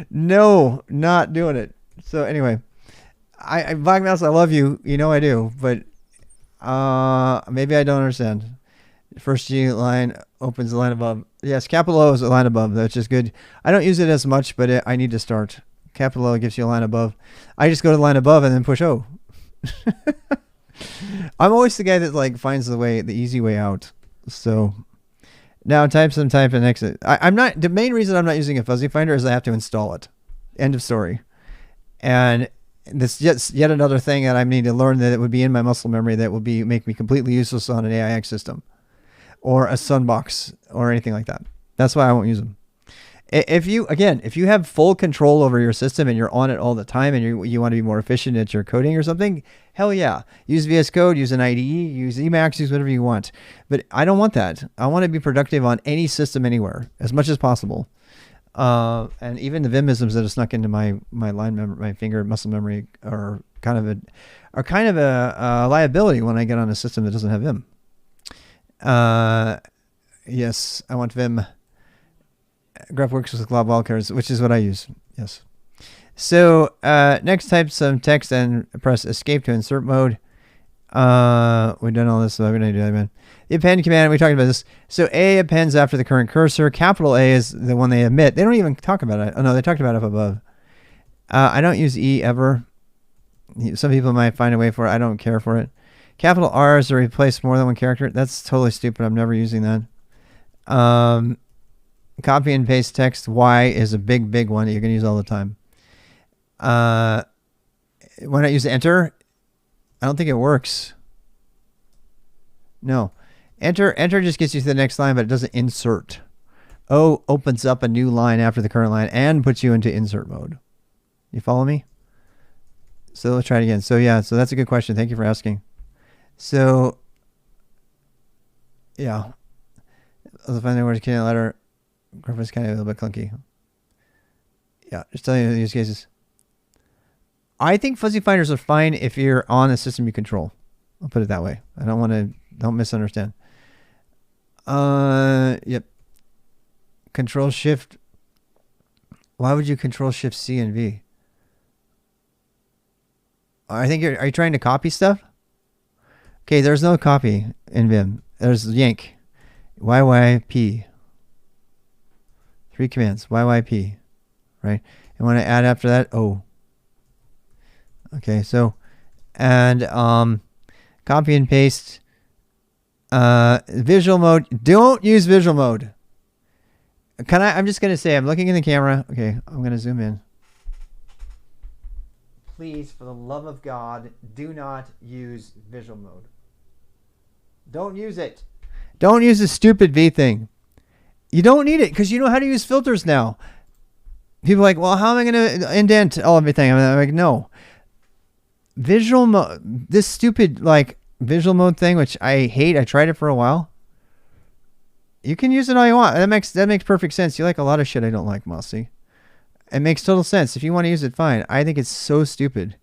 No, not doing it. So anyway, Black Mouse, I love you. You know I do, but maybe I don't understand. First G line opens the line above. Yes, capital O is a line above. That's just good. I don't use it as much, but I need to start. Capital O gives you a line above. I just go to the line above and then push O. I'm always the guy that like finds the easy way out. So now type and exit. I'm not, the main reason I'm not using a fuzzy finder is I have to install it. End of story. And this yet another thing that I need to learn, that it would be in my muscle memory that would make me completely useless on an AIX system or a Sunbox or anything like that. That's why I won't use them. If you have full control over your system and you're on it all the time and you want to be more efficient at your coding or something, hell yeah. Use VS Code, use an IDE, use Emacs, use whatever you want. But I don't want that. I want to be productive on any system anywhere as much as possible. And even the Vimisms that are snuck into my finger muscle memory are kind of a liability when I get on a system that doesn't have Vim. Yes, I want Vim. Grep works with glob wildcards, which is what I use. Yes. So next, type some text and press escape to insert mode. We've done all this, so we're going to do that, man. The append command, we talked about this. So A appends after the current cursor. Capital A is the one they omit. They don't even talk about it. Oh, no, they talked about it up above. I don't use E ever. Some people might find a way for it. I don't care for it. Capital R is to replace more than one character. That's totally stupid. I'm never using that. Copy and paste text. Y is a big one that you're going to use all the time. Why not use enter? I don't think it works. No. Enter just gets you to the next line, but it doesn't insert. O opens up a new line after the current line and puts you into insert mode. You follow me? So let's try it again. So yeah, so that's a good question. Thank you for asking. So yeah. I'll find the word can't letter. Graph is kind of a little bit clunky. Yeah, just telling you the use cases. I think fuzzy finders are fine if you're on a system you control. I'll put it that way. Don't misunderstand. Yep. Control Shift. Why would you Control Shift C and V? I think are you trying to copy stuff? Okay, there's no copy in Vim. There's yank. YYP. 3 commands, YYP, right? And when I add after that, O. Okay, so, and copy and paste. Visual mode. Don't use visual mode. I'm just going to say, I'm looking in the camera. Okay, I'm going to zoom in. Please, for the love of God, do not use visual mode. Don't use it. Don't use the stupid V thing. You don't need it because you know how to use filters now. People are like, well, how am I going to indent everything? I'm like, no. Visual mode, this stupid like visual mode thing, which I hate. I tried it for a while. You can use it all you want. That makes perfect sense. You like a lot of shit I don't like, Mossy. It makes total sense. If you want to use it, fine. I think it's so stupid.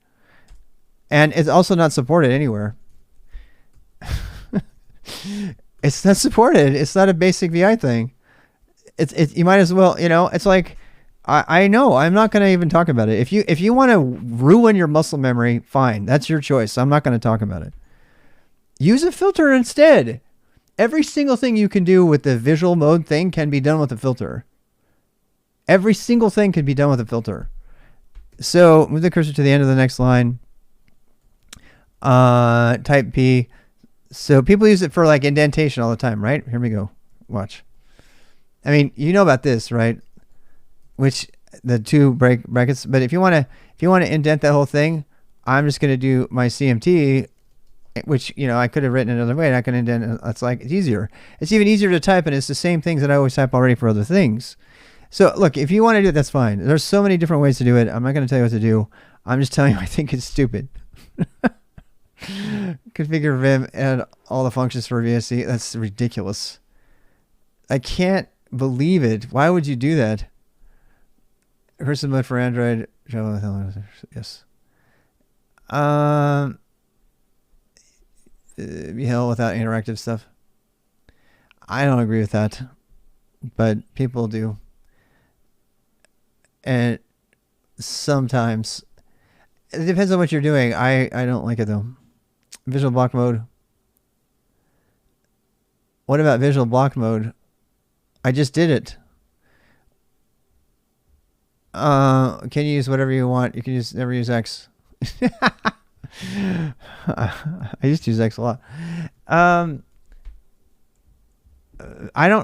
And it's also not supported anywhere. It's not supported. It's not a basic VI thing. You might as well, it's like, I know, I'm not going to even talk about it. If you want to ruin your muscle memory, fine. That's your choice. I'm not going to talk about it. Use a filter instead. Every single thing you can do with the visual mode thing can be done with a filter. Every single thing can be done with a filter. So move the cursor to the end of the next line. Type P. So people use it for like indentation all the time, right? Here we go. Watch. I mean, you know about this, right? Which the two brackets. But if you want to indent that whole thing, I'm just going to do my CMT, which, I could have written another way and I can indent it. It's easier. It's even easier to type, and it's the same things that I always type already for other things. So look, if you want to do it, that's fine. There's so many different ways to do it. I'm not going to tell you what to do. I'm just telling you I think it's stupid. Configure Vim and all the functions for VSC. That's ridiculous. I can't believe it. Why would you do that? Cursive mode for Android. Yes. Be hell without interactive stuff. I don't agree with that, but people do. And sometimes it depends on what you're doing. I don't like it though. Visual block mode. What about visual block mode? I just did it. Can you use whatever you want? You can never use X. I used to use X a lot.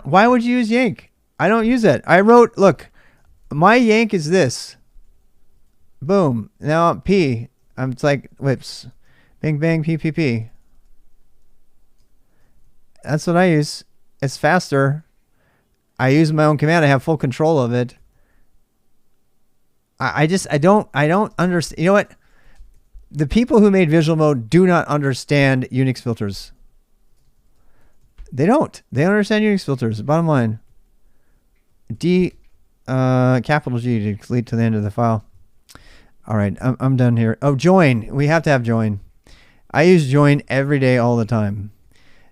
Why would you use yank? I don't use it. Look, my yank is this. Boom. Now P. It's like whips. Bang, bang, P, P, P. That's what I use. It's faster. I use my own command. I have full control of it. I don't understand. You know what? The people who made visual mode do not understand Unix filters. They don't. They don't understand Unix filters. Bottom line. Capital G to delete to the end of the file. All right, I'm done here. Oh, join. We have to have join. I use join every day, all the time.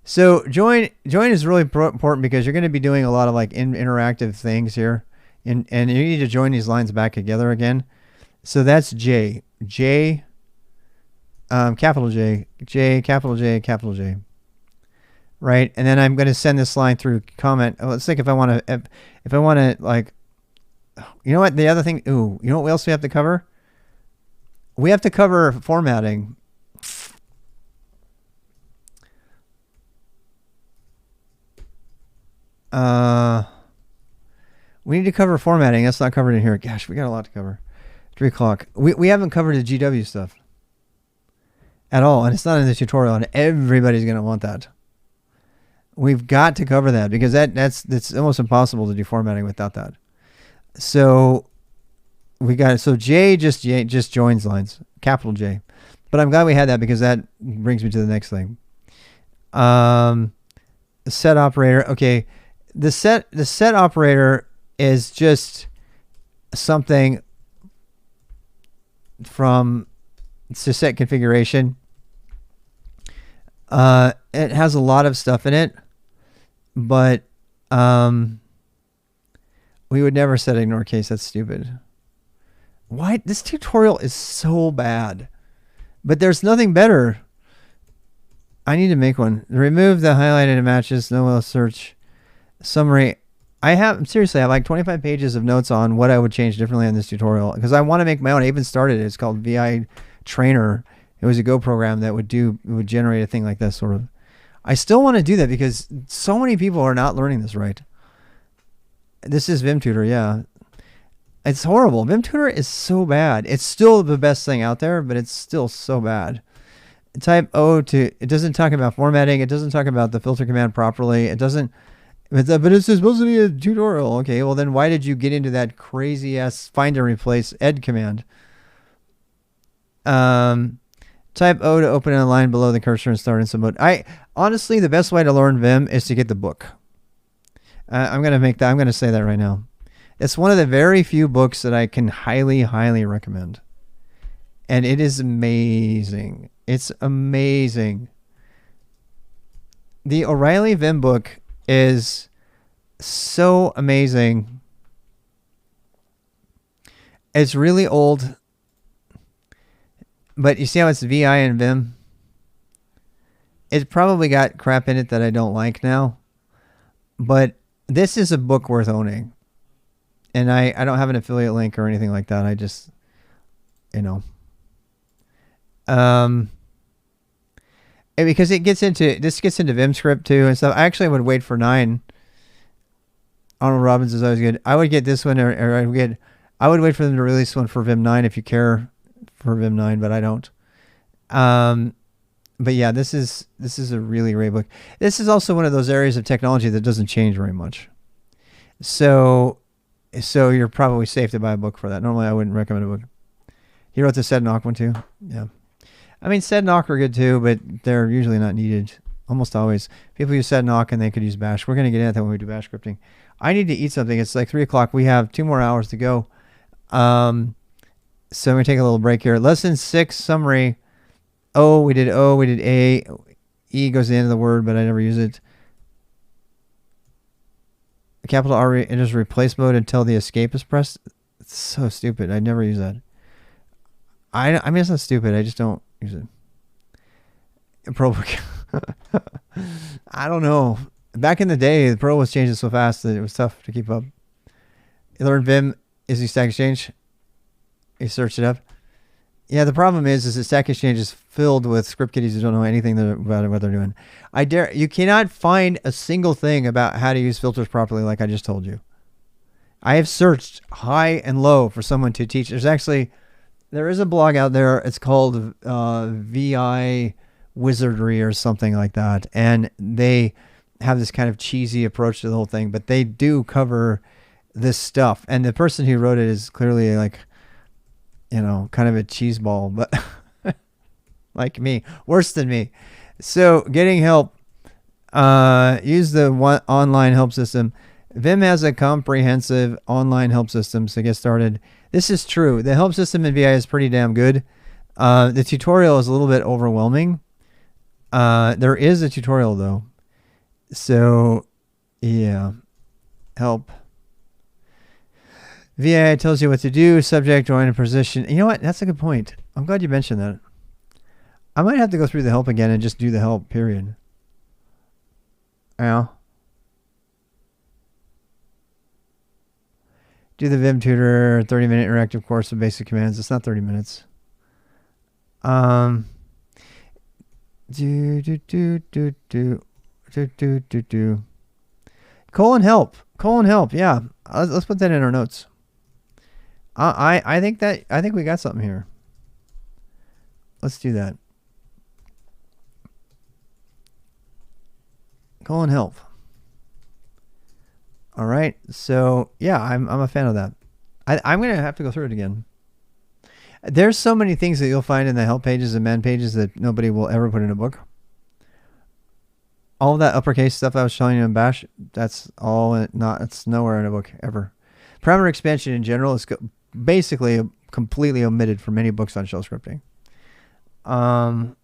So join is really important because you're going to be doing a lot of like interactive things here, and you need to join these lines back together again. So that's J, capital J, capital J, capital J. Right, and then I'm going to send this line through comment. Oh, let's think if I want to like, you know what? The other thing. Ooh, you know what else we have to cover? We have to cover formatting. We need to cover formatting. That's not covered in here. Gosh, we got a lot to cover. 3 o'clock. We haven't covered the GW stuff at all, and it's not in the tutorial, and everybody's going to want that. We've got to cover that because that's almost impossible to do formatting without that. So we got it. So J just joins lines, capital J. But I'm glad we had that because that brings me to the next thing. Set operator. Okay, the set operator is just something from to set configuration. It has a lot of stuff in it, but we would never set ignore case. That's stupid. Why? This tutorial is so bad, but there's nothing better. I need to make one. Remove the highlighted matches, no search, summary, seriously, I have like 25 pages of notes on what I would change differently in this tutorial because I want to make my own. I even started it. It's called VI Trainer. It was a Go program that would generate a thing like this sort of. I still want to do that because so many people are not learning this right. This is Vim Tutor, yeah. It's horrible. Vim Tutor is so bad. It's still the best thing out there, but it's still so bad. Type O to, it doesn't talk about formatting. It doesn't talk about the filter command properly. It doesn't, but it's supposed to be a tutorial. Okay, well then why did you get into that crazy ass find and replace ed command? Type O to open a line below the cursor and start in some mode. Honestly, the best way to learn Vim is to get the book. I'm gonna say that right now. It's one of the very few books that I can highly, highly recommend. And it is amazing. It's amazing. The O'Reilly Vim book is so amazing. It's really old. But you see how it's VI and Vim? It's probably got crap in it that I don't like now. But this is a book worth owning. And I don't have an affiliate link or anything like that. I just, because this gets into Vim script too and stuff. I actually would wait for 9. Arnold Robbins is always good. I would get this one, or I would wait for them to release one for Vim 9 if you care for Vim 9, but I don't. But yeah, this is a really great book. This is also one of those areas of technology that doesn't change very much. So you're probably safe to buy a book for that. Normally, I wouldn't recommend a book. He wrote the SKILSTAK one too. Yeah. I mean, SKILSTAK are good too, but they're usually not needed. Almost always. People use SKILSTAK and they could use Bash. We're going to get into that when we do Bash scripting. I need to eat something. It's like 3 o'clock. We have 2 more hours to go. So I'm going to take a little break here. Lesson 6 summary. We did A. E goes to the end of the word, but I never use it. Capital R enters replace mode until the escape is pressed. It's so stupid. I never use that. I mean, it's not stupid. I just don't use it. Pro book. I don't know. Back in the day, the Pro was changing so fast that it was tough to keep up. You learn Vim is the Stack Exchange. You search it up. Yeah, the problem is that Stack Exchange is filled with script kiddies who don't know anything about what they're doing. You cannot find a single thing about how to use filters properly like I just told you. I have searched high and low for someone to teach. There is a blog out there. It's called VI Wizardry or something like that. And they have this kind of cheesy approach to the whole thing, but they do cover this stuff. And the person who wrote it is clearly like, kind of a cheese ball, but like me, worse than me. So getting help, use the online help system. Vim has a comprehensive online help system to get started. This is true. The help system in VI is pretty damn good. The tutorial is a little bit overwhelming. There is a tutorial though. So yeah, help. VI tells you what to do, subject, oriented position. You know what? That's a good point. I'm glad you mentioned that. I might have to go through the help again and just do the help, period. Yeah. Do the Vim Tutor 30-minute interactive course of basic commands. It's not 30 minutes. Colon help. Yeah. Let's put that in our notes. I think we got something here. Let's do that. Colon help. All right. So yeah, I'm a fan of that. I'm gonna have to go through it again. There's so many things that you'll find in the help pages and man pages that nobody will ever put in a book. All that uppercase stuff I was showing you in Bash, it's nowhere in a book ever. Parameter expansion in general is basically completely omitted from many books on shell scripting. William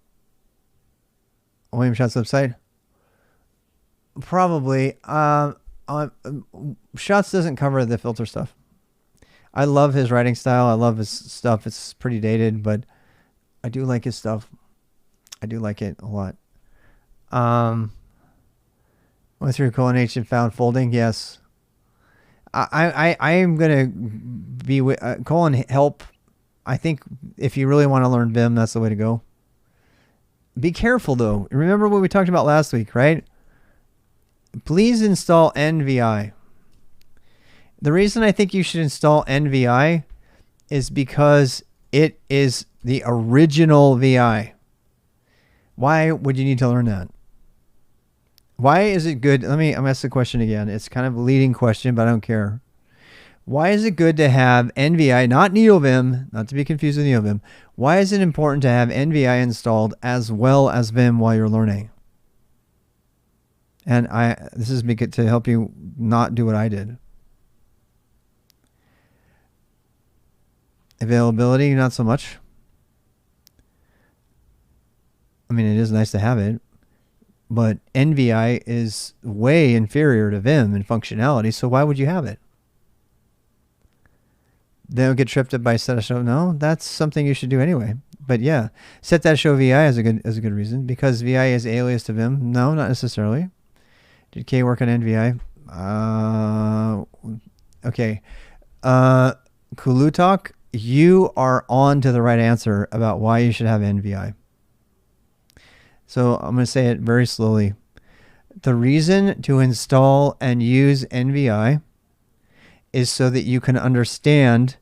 Schatz's website? Probably. Schatz doesn't cover the filter stuff. I love his writing style. I love his stuff. It's pretty dated, but I do like his stuff. I do like it a lot. Went through colon H and found folding. Yes. I am gonna be with colon help. I think if you really want to learn Vim, that's the way to go. Be careful though. Remember what we talked about last week, right? Please install NVI. The reason I think you should install NVI is because it is the original VI. Why would you need to learn that? Why is it good? I'm ask the question again. It's kind of a leading question, but I don't care. Why is it good to have NVI, not NeoVim, not to be confused with NeoVim? Why is it important to have NVI installed as well as Vim while you're learning? And this is to help you not do what I did. Availability, not so much. I mean, it is nice to have it, but NVI is way inferior to Vim in functionality, so why would you have it? They don't get tripped up by set a show. No, that's something you should do anyway. But yeah, set that show VI is a good reason, because VI is alias to Vim. No, not necessarily. Did K work on NVI? Okay. Kulutalk, you are on to the right answer about why you should have NVI. So I'm going to say it very slowly. The reason to install and use NVI is so that you can understand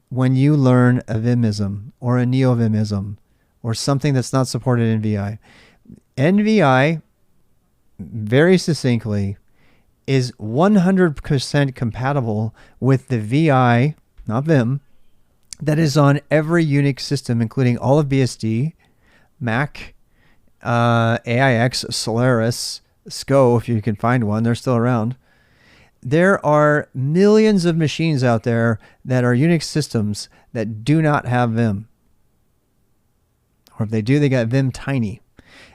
when you learn a Vimism or a NeoVimism or something that's not supported in VI. NVI, very succinctly, is 100% compatible with the VI, not Vim, that is on every Unix system, including all of BSD, Mac, AIX, Solaris, SCO, if you can find one. They're still around. There are millions of machines out there that are Unix systems that do not have Vim. Or if they do, they got Vim Tiny.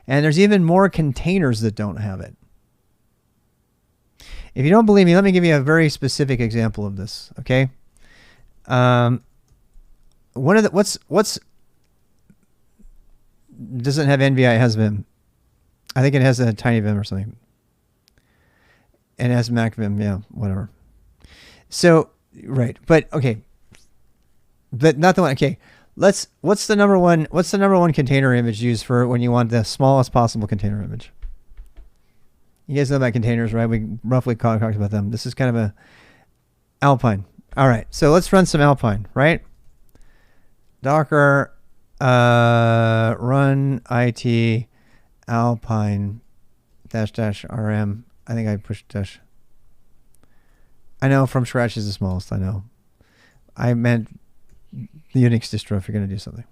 And there's even more containers that don't have it. If you don't believe me, let me give you a very specific example of this, okay? One of the what's doesn't have NVI, it has Vim. I think it has a tiny Vim or something. And it has Mac Vim, yeah, whatever. So, right, but okay. But not the one, okay. What's the number one container image used for when you want the smallest possible container image? You guys know about containers, right? We roughly talked about them. This is kind of a Alpine. All right, so let's run some Alpine, right? Docker run it Alpine --rm. I think I pushed dash. I know from scratch is the smallest. I know. I meant the Unix distro if you're going to do something.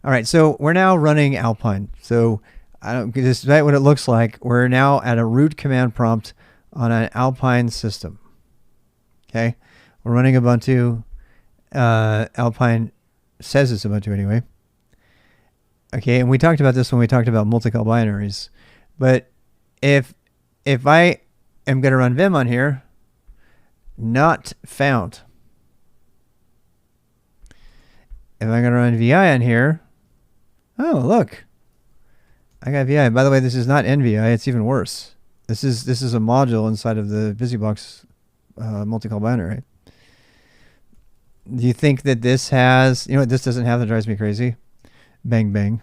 All right, so we're now running Alpine. So despite what it looks like, we're now at a root command prompt on an Alpine system. Okay, we're running Ubuntu. Alpine says it's Ubuntu anyway. Okay, and we talked about this when we talked about multi-call binaries. But if I am going to run Vim on here, not found. If I'm going to run VI on here, oh look, I got VI. By the way, this is not NVI. It's even worse. This is a module inside of the BusyBox multi-call binary. Do you think that this has, you know what this doesn't have that drives me crazy? Bang bang.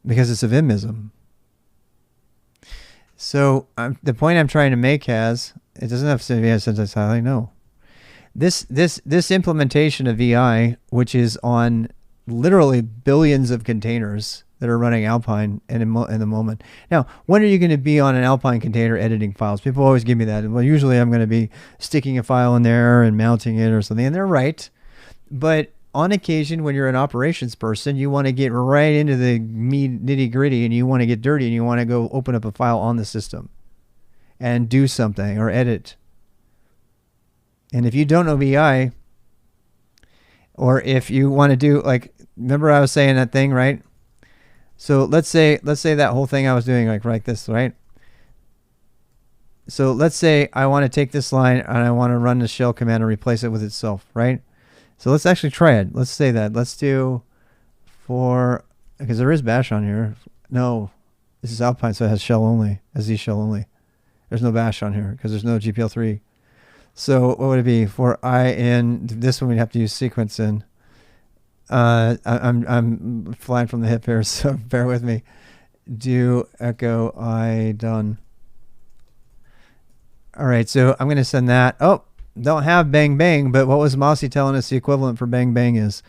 Because it's a Vimism. So the point I'm trying to make has, it doesn't have VI syntax highlight, no. This implementation of VI, which is on literally billions of containers that are running Alpine in the moment. Now, when are you going to be on an Alpine container editing files? People always give me that. Well, usually I'm going to be sticking a file in there and mounting it or something, and they're right. But on occasion, when you're an operations person, you want to get right into the nitty gritty and you want to get dirty and you want to go open up a file on the system and do something or edit. And if you don't know VI, or if you want to do, like, remember I was saying that thing, right? So let's say that whole thing I was doing like this, right? So let's say I want to take this line and I want to run the shell command and replace it with itself, right? So let's actually try it. Let's say that. Let's do because there is bash on here. No, this is Alpine, so it has shell only, SZ shell only. There's no bash on here because there's no GPL3. So what would it be for I in this one? We'd have to use sequence in. I'm flying from the hip here, so bear with me. Do echo I done. All right, so I'm going to send that. Oh, don't have bang bang, but what was Mossy telling us the equivalent for bang bang is?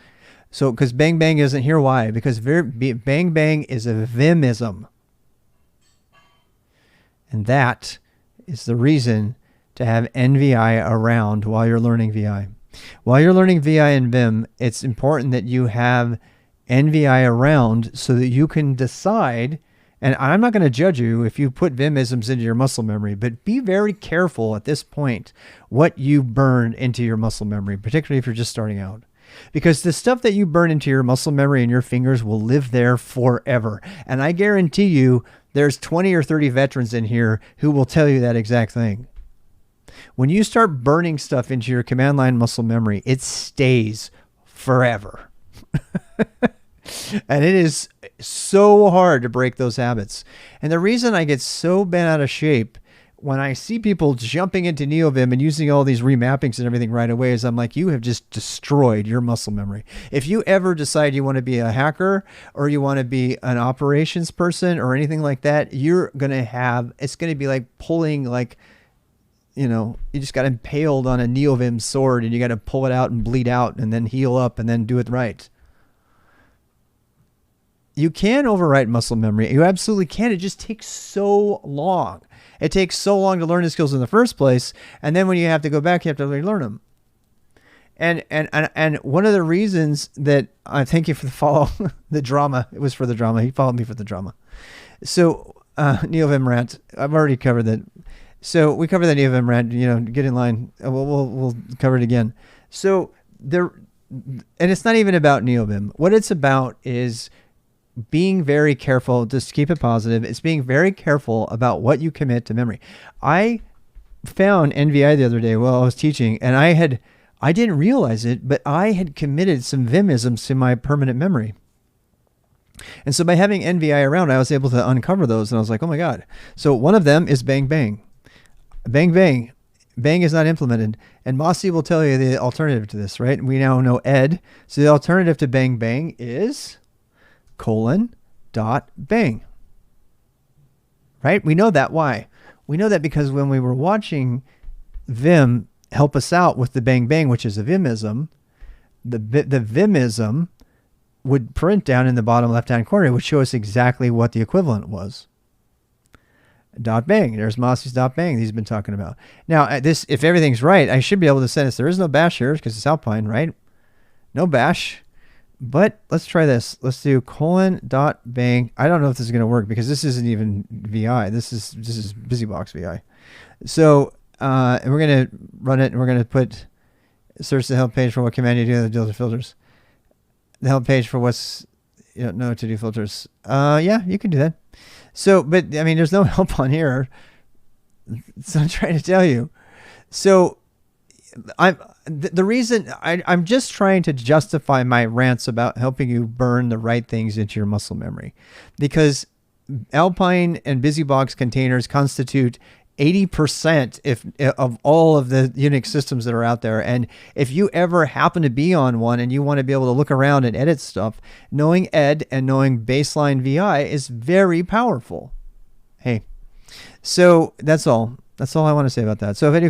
So because bang bang isn't here, why? Because bang bang is a Vimism. And that is the reason to have NVI around while you're learning VI. While you're learning VI and Vim, it's important that you have NVI around so that you can decide. And I'm not going to judge you if you put Vimisms into your muscle memory, but be very careful at this point what you burn into your muscle memory, particularly if you're just starting out. Because the stuff that you burn into your muscle memory and your fingers will live there forever. And I guarantee you there's 20 or 30 veterans in here who will tell you that exact thing. When you start burning stuff into your command line muscle memory, it stays forever. And it is so hard to break those habits. And the reason I get so bent out of shape when I see people jumping into NeoVim and using all these remappings and everything right away is I'm like, you have just destroyed your muscle memory. If you ever decide you want to be a hacker or you want to be an operations person or anything like that, you're going to have, it's going to be like pulling like, you know, you just got impaled on a NeoVim sword and you got to pull it out and bleed out and then heal up and then do it right. You can overwrite muscle memory. You absolutely can. It just takes so long. It takes so long to learn the skills in the first place. And then when you have to go back, you have to relearn them. And one of the reasons that I thank you for the follow, the drama, it was for the drama. He followed me for the drama. So NeoVim rant, I've already covered that. So we covered the NeoVim rant, you know, get in line. We'll cover it again. So there, and it's not even about NeoVim. What it's about is being very careful, just keep it positive. It's being very careful about what you commit to memory. I found NVI the other day while I was teaching, and I didn't realize it, but I had committed some Vimisms to my permanent memory. And so by having NVI around, I was able to uncover those, and I was like, oh my God. So one of them is bang bang. Bang bang. Bang is not implemented. And Mossy will tell you the alternative to this, right? We now know ed. So the alternative to bang bang is :bang. Right? We know that. Why? We know that because when we were watching Vim help us out with the bang bang, which is a Vimism, the Vimism would print down in the bottom left-hand corner. It would show us exactly what the equivalent was. .bang. There's Mossy's .bang he's been talking about. Now, this, if everything's right, I should be able to send this. There is no bash here because it's Alpine, right? No bash. But let's try this. Let's do :bang. I don't know if this is going to work because this isn't even VI. This is BusyBox VI. So and we're going to run it, and we're going to put search the help page for what command you do to deal with filters. The help page for what's you don't know to do filters. Yeah, you can do that. So, but I mean, there's no help on here. So I'm trying to tell you. So the reason I'm just trying to justify my rants about helping you burn the right things into your muscle memory, because Alpine and BusyBox containers constitute 80% of all of the Unix systems that are out there. And if you ever happen to be on one and you want to be able to look around and edit stuff, knowing ed and knowing baseline VI is very powerful. Hey, so that's all. That's all I want to say about that. So if I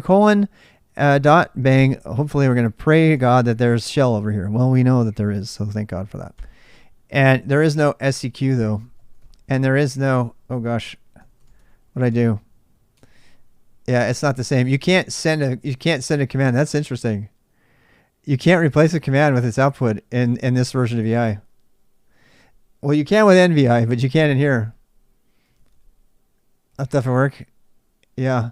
do :bang, hopefully we're going to pray to God that there's shell over here. Well, we know that there is, so thank God for that. And there is no SEQ though. And there is no, oh gosh, what'd I do? Yeah, it's not the same. You can't send a command. That's interesting. You can't replace a command with its output in this version of VI. Well, you can with NVI, but you can't in here. That doesn't work. Yeah.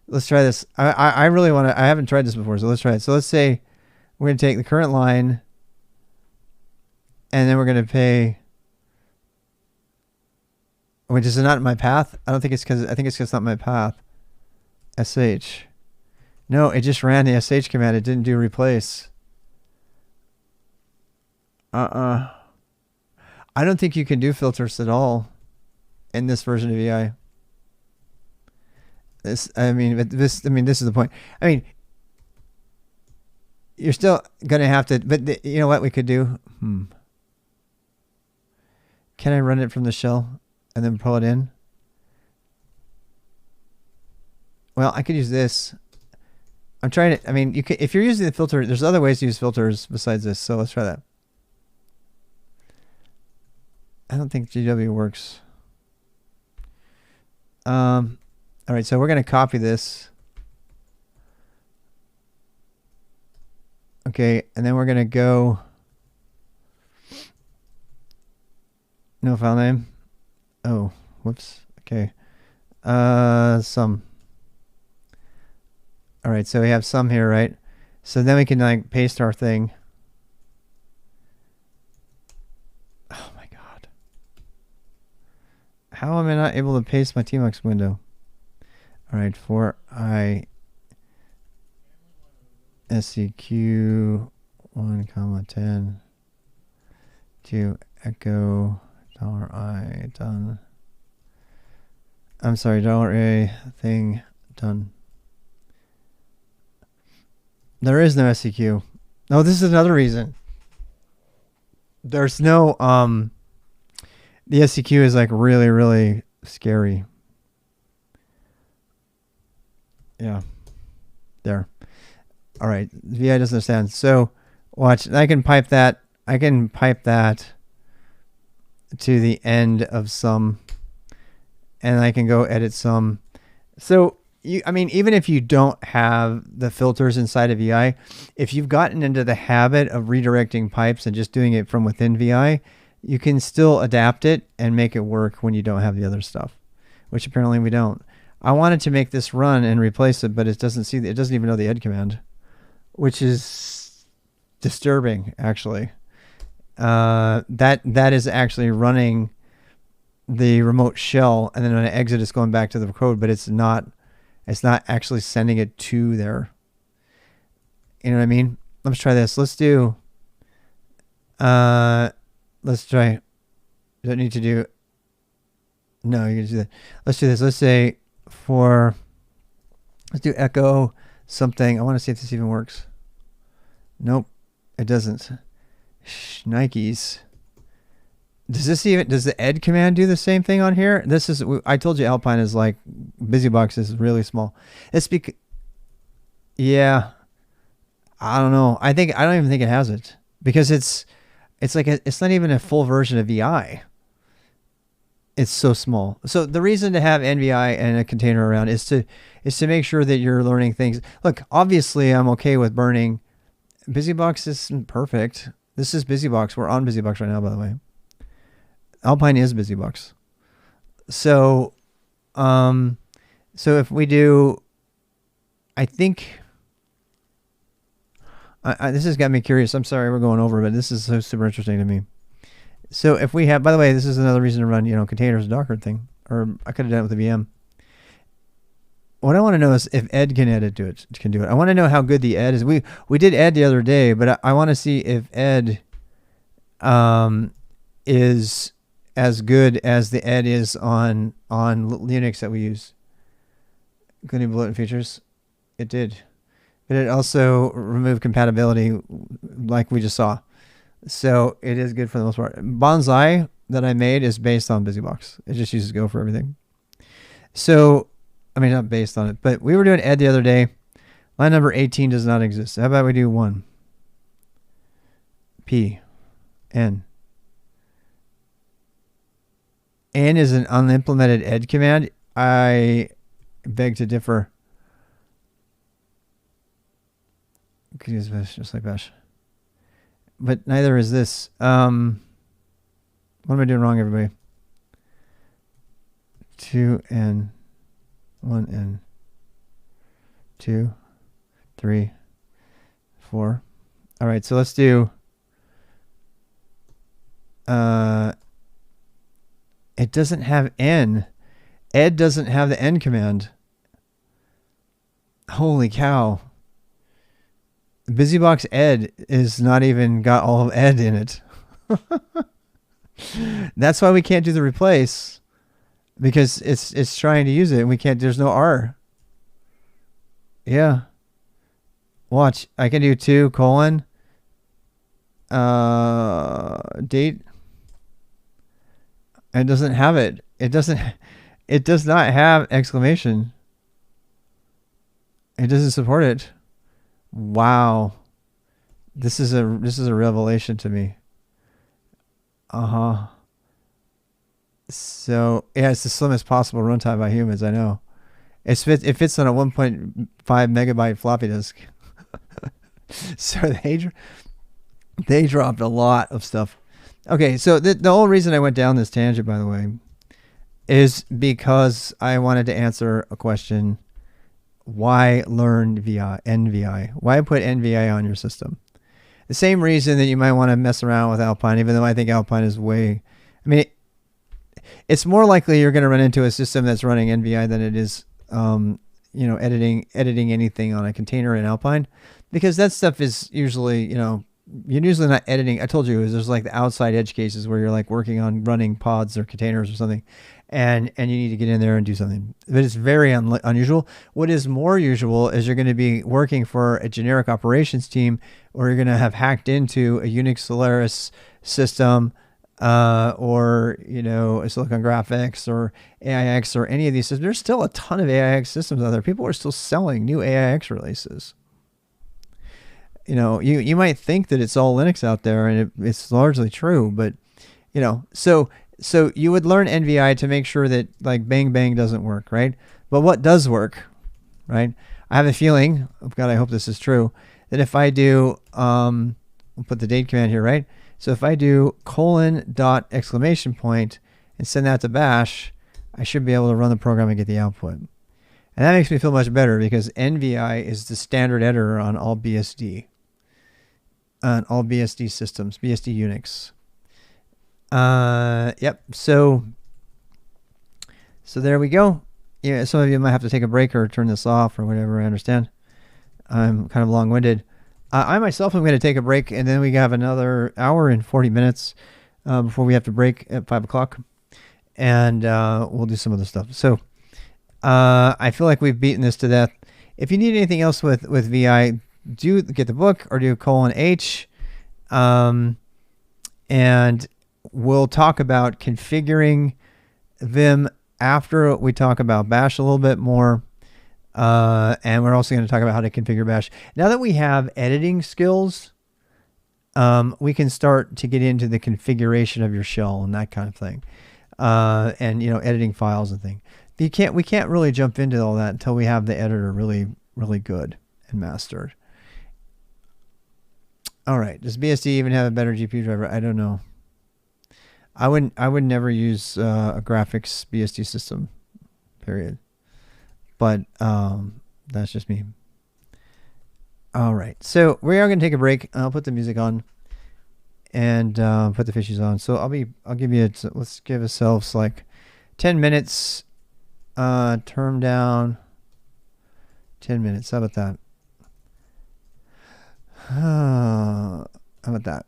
Let's try this. I really want to, I haven't tried this before, so let's try it. So let's say we're going to take the current line and then we're going to pay, which is not my path. I think it's because it's not my path. SH. No, it just ran the SH command. It didn't do replace. I don't think you can do filters at all in this version of VI. this, I mean, this is the point. I mean, you're still going to have to, but you know what we could do? Can I run it from the shell and then pull it in? Well, I could use this. I'm trying to, I mean, you can, if you're using the filter, there's other ways to use filters besides this. So let's try that. I don't think GW works. All right, so we're going to copy this. Okay, and then we're going to go. No file name. Oh, whoops. Okay. Some. All right, so we have some here, right? So then we can like paste our thing. Oh my God. How am I not able to paste my tmux window? All right, for I SEQ 1, 10 to echo $I done. I'm sorry, $A thing done. There is no SEQ. No, this is another reason. There's no the SEQ is like really, really scary. Yeah. There. All right. VI doesn't understand. So watch. I can pipe that. I can pipe that to the end of some, and I can go edit some. So I mean, even if you don't have the filters inside of VI, if you've gotten into the habit of redirecting pipes and just doing it from within VI, you can still adapt it and make it work when you don't have the other stuff, which apparently we don't. I wanted to make this run and replace it, but it doesn't even know the ed command, which is disturbing, actually. That is actually running the remote shell, and then when I exit, it's going back to the code, but it's not actually sending it to there. You know what I mean? Let's try this. Let's do, let's try, you don't need to do, no, you can do that. Let's do this. Let's say let's do echo something. I want to see if this even works. Nope, it doesn't. Nikes. Does the ed command do the same thing on here? This is, I told you Alpine is like, BusyBox is really small. It's because, yeah, I don't know. I don't even think it has it, because it's like, it's not even a full version of VI. It's so small. So the reason to have NVI and a container around is to make sure that you're learning things. Look, obviously I'm okay with burning. BusyBox isn't perfect. This is BusyBox. We're on BusyBox right now, by the way. Alpine is BusyBox. So, so if we do, I think, this has got me curious. I'm sorry we're going over, but this is so super interesting to me. So if we have, by the way, this is another reason to run, containers Docker thing, or I could have done it with a VM. What I want to know is if ed can do it. I want to know how good the ed is. We did ed the other day, but I want to see if ed is as good as the ed is on Linux that we use. Could it bloat features? It did. But it also removed compatibility like we just saw. So it is good for the most part. Bonsai that I made is based on BusyBox. It just uses Go for everything. So, I mean, not based on it, but we were doing ed the other day. Line number 18 does not exist. How about we do 1? P. N. N is an unimplemented ed command. I beg to differ. You could use bash just like bash. But neither is this. What am I doing wrong, everybody? 2N. 1N. 2, 3, 4. All right, so let's do it doesn't have N. Ed doesn't have the N command. Holy cow. BusyBox ed is not even got all of ed in it. That's why we can't do the replace, because it's trying to use it and we can't, there's no R. Yeah. Watch. I can do 2 colon date. It doesn't have it. It doesn't. It does not have exclamation. It doesn't support it. Wow. This is a revelation to me. Uh-huh. So yeah, it's the slimmest possible runtime by humans. I know. It fits on a 1.5 megabyte floppy disk. So they dropped a lot of stuff. Okay, so the whole reason I went down this tangent, by the way, is because I wanted to answer a question. Why learn NVI? Why put NVI on your system? The same reason that you might want to mess around with Alpine, even though I think Alpine is way... I mean, it's more likely you're going to run into a system that's running NVI than it is, editing anything on a container in Alpine, because that stuff is usually, you're usually not editing. I told you, there's like the outside edge cases where you're like working on running pods or containers or something, and you need to get in there and do something. But it's very unusual. What is more usual is you're going to be working for a generic operations team, or you're going to have hacked into a Unix Solaris system, or a Silicon Graphics or AIX or any of these systems. There's still a ton of AIX systems out there. People are still selling new AIX releases. You might think that it's all Linux out there, and it's largely true, but so you would learn NVI to make sure that like bang bang doesn't work, right? But what does work, right? I have a feeling, oh God, I hope this is true, that if I do, we'll put the date command here, right? So if I do : and send that to bash, I should be able to run the program and get the output. And that makes me feel much better, because NVI is the standard editor on all BSD. On all BSD systems, BSD Unix. Yep. So there we go. Yeah, some of you might have to take a break or turn this off or whatever. I understand. I'm kind of long-winded. I myself am going to take a break, and then we have another hour and 40 minutes before we have to break at 5 o'clock, and we'll do some other stuff. So I feel like we've beaten this to death. If you need anything else with VI, do get the book or do :H, and we'll talk about configuring Vim after we talk about Bash a little bit more. And we're also going to talk about how to configure Bash. Now that we have editing skills, we can start to get into the configuration of your shell and that kind of thing. And editing files and things. We can't really jump into all that until we have the editor really, really good and mastered. All right. Does BSD even have a better GPU driver? I don't know. I would never use a graphics BSD system, period. But that's just me. All right. So we are going to take a break. I'll put the music on and put the fishies on. So I'll give you let's give ourselves like 10 minutes. Term down. 10 minutes. How about that? How about that?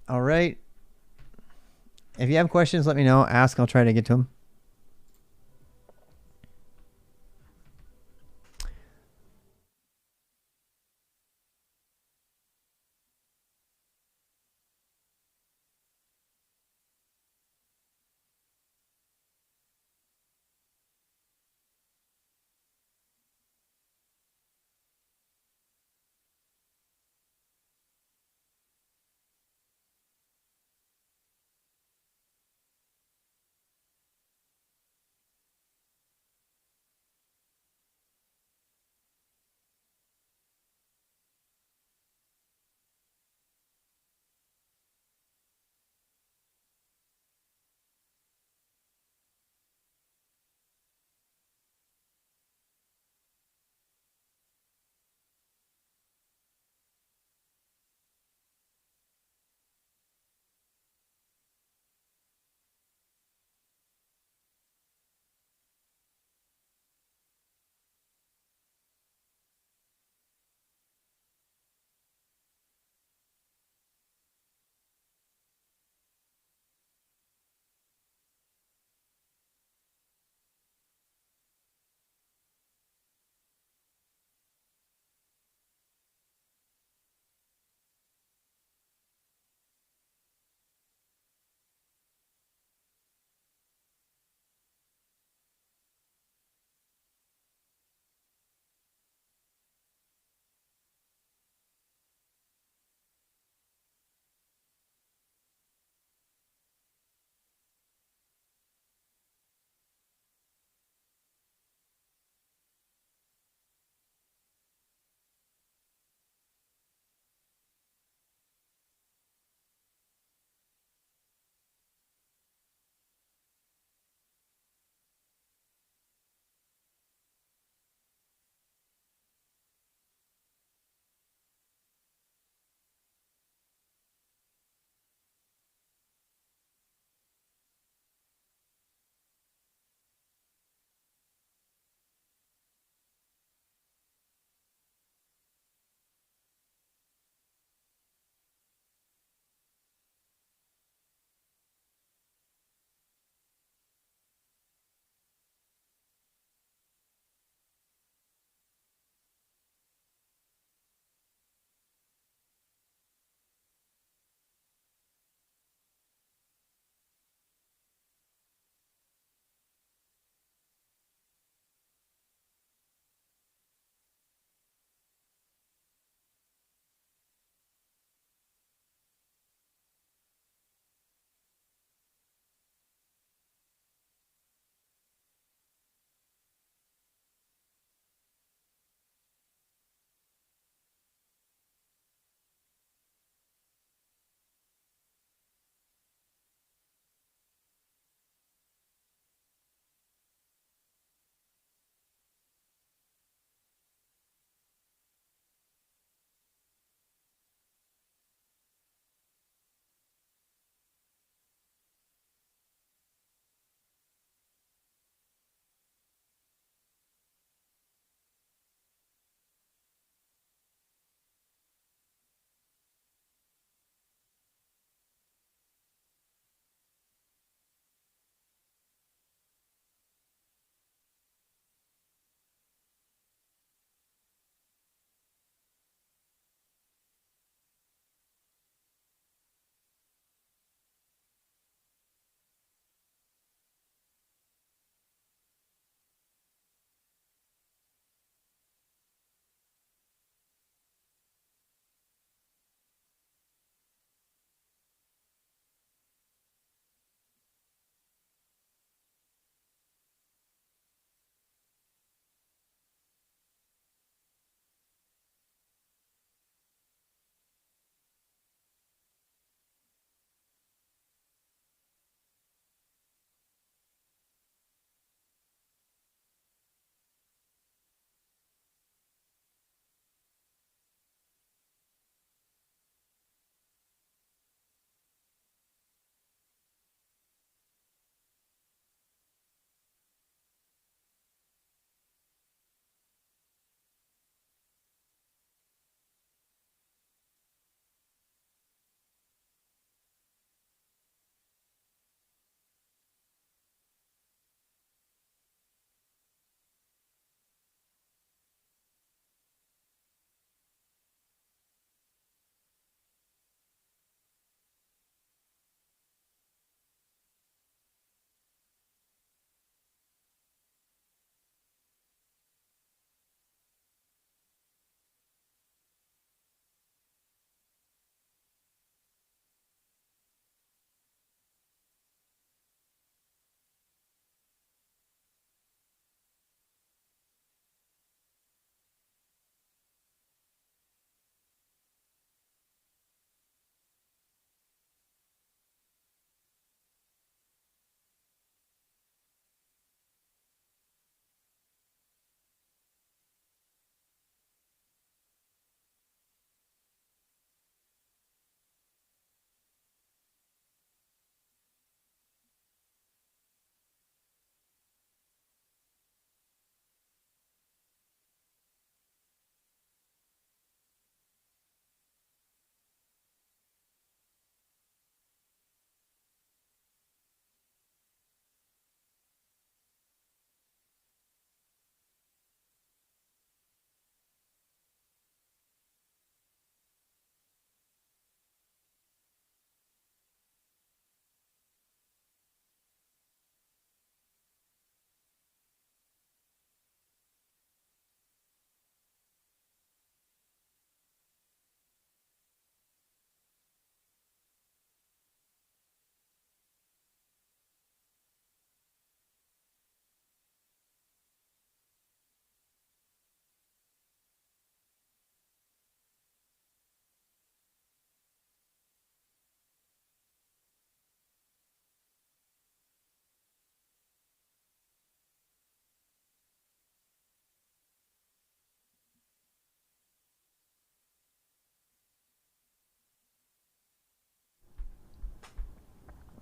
All right. If you have questions, let me know. Ask. I'll try to get to them.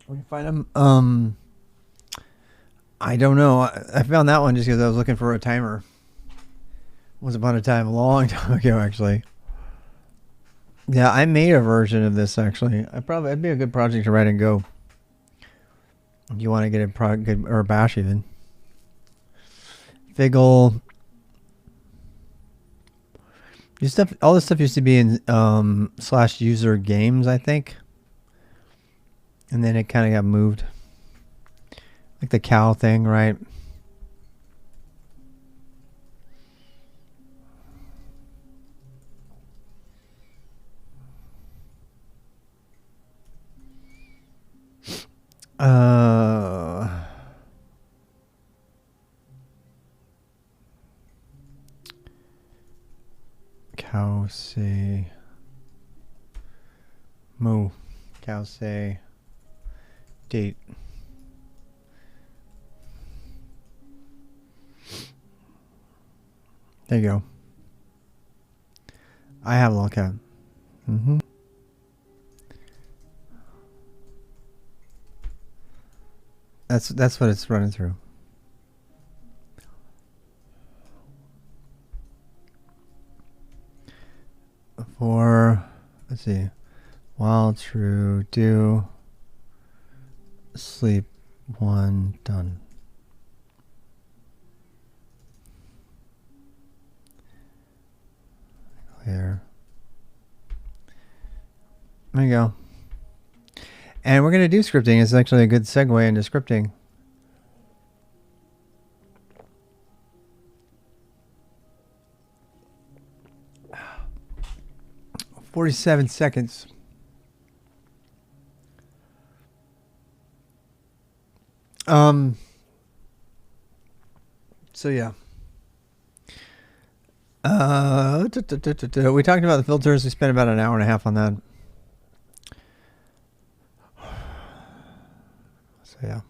Where do you find them? I don't know. I found that one just because I was looking for a timer. Once upon a time, a long time ago, actually. Yeah, I made a version of this actually. It'd be a good project to write and go. If you want to get a good or bash even. Figgle. All this stuff used to be in /user games, I think. And then it kind of got moved. Like the cow thing, right? Cow say moo. Cow say date. There you go. I have a lolcat. That's what it's running through. For, let's see, while true, do, sleep, one, done. Clear. There you go. And we're going to do scripting. It's actually a good segue into scripting. "47 seconds. So yeah. We talked about the filters. We spent about an hour and a half on that. So yeah.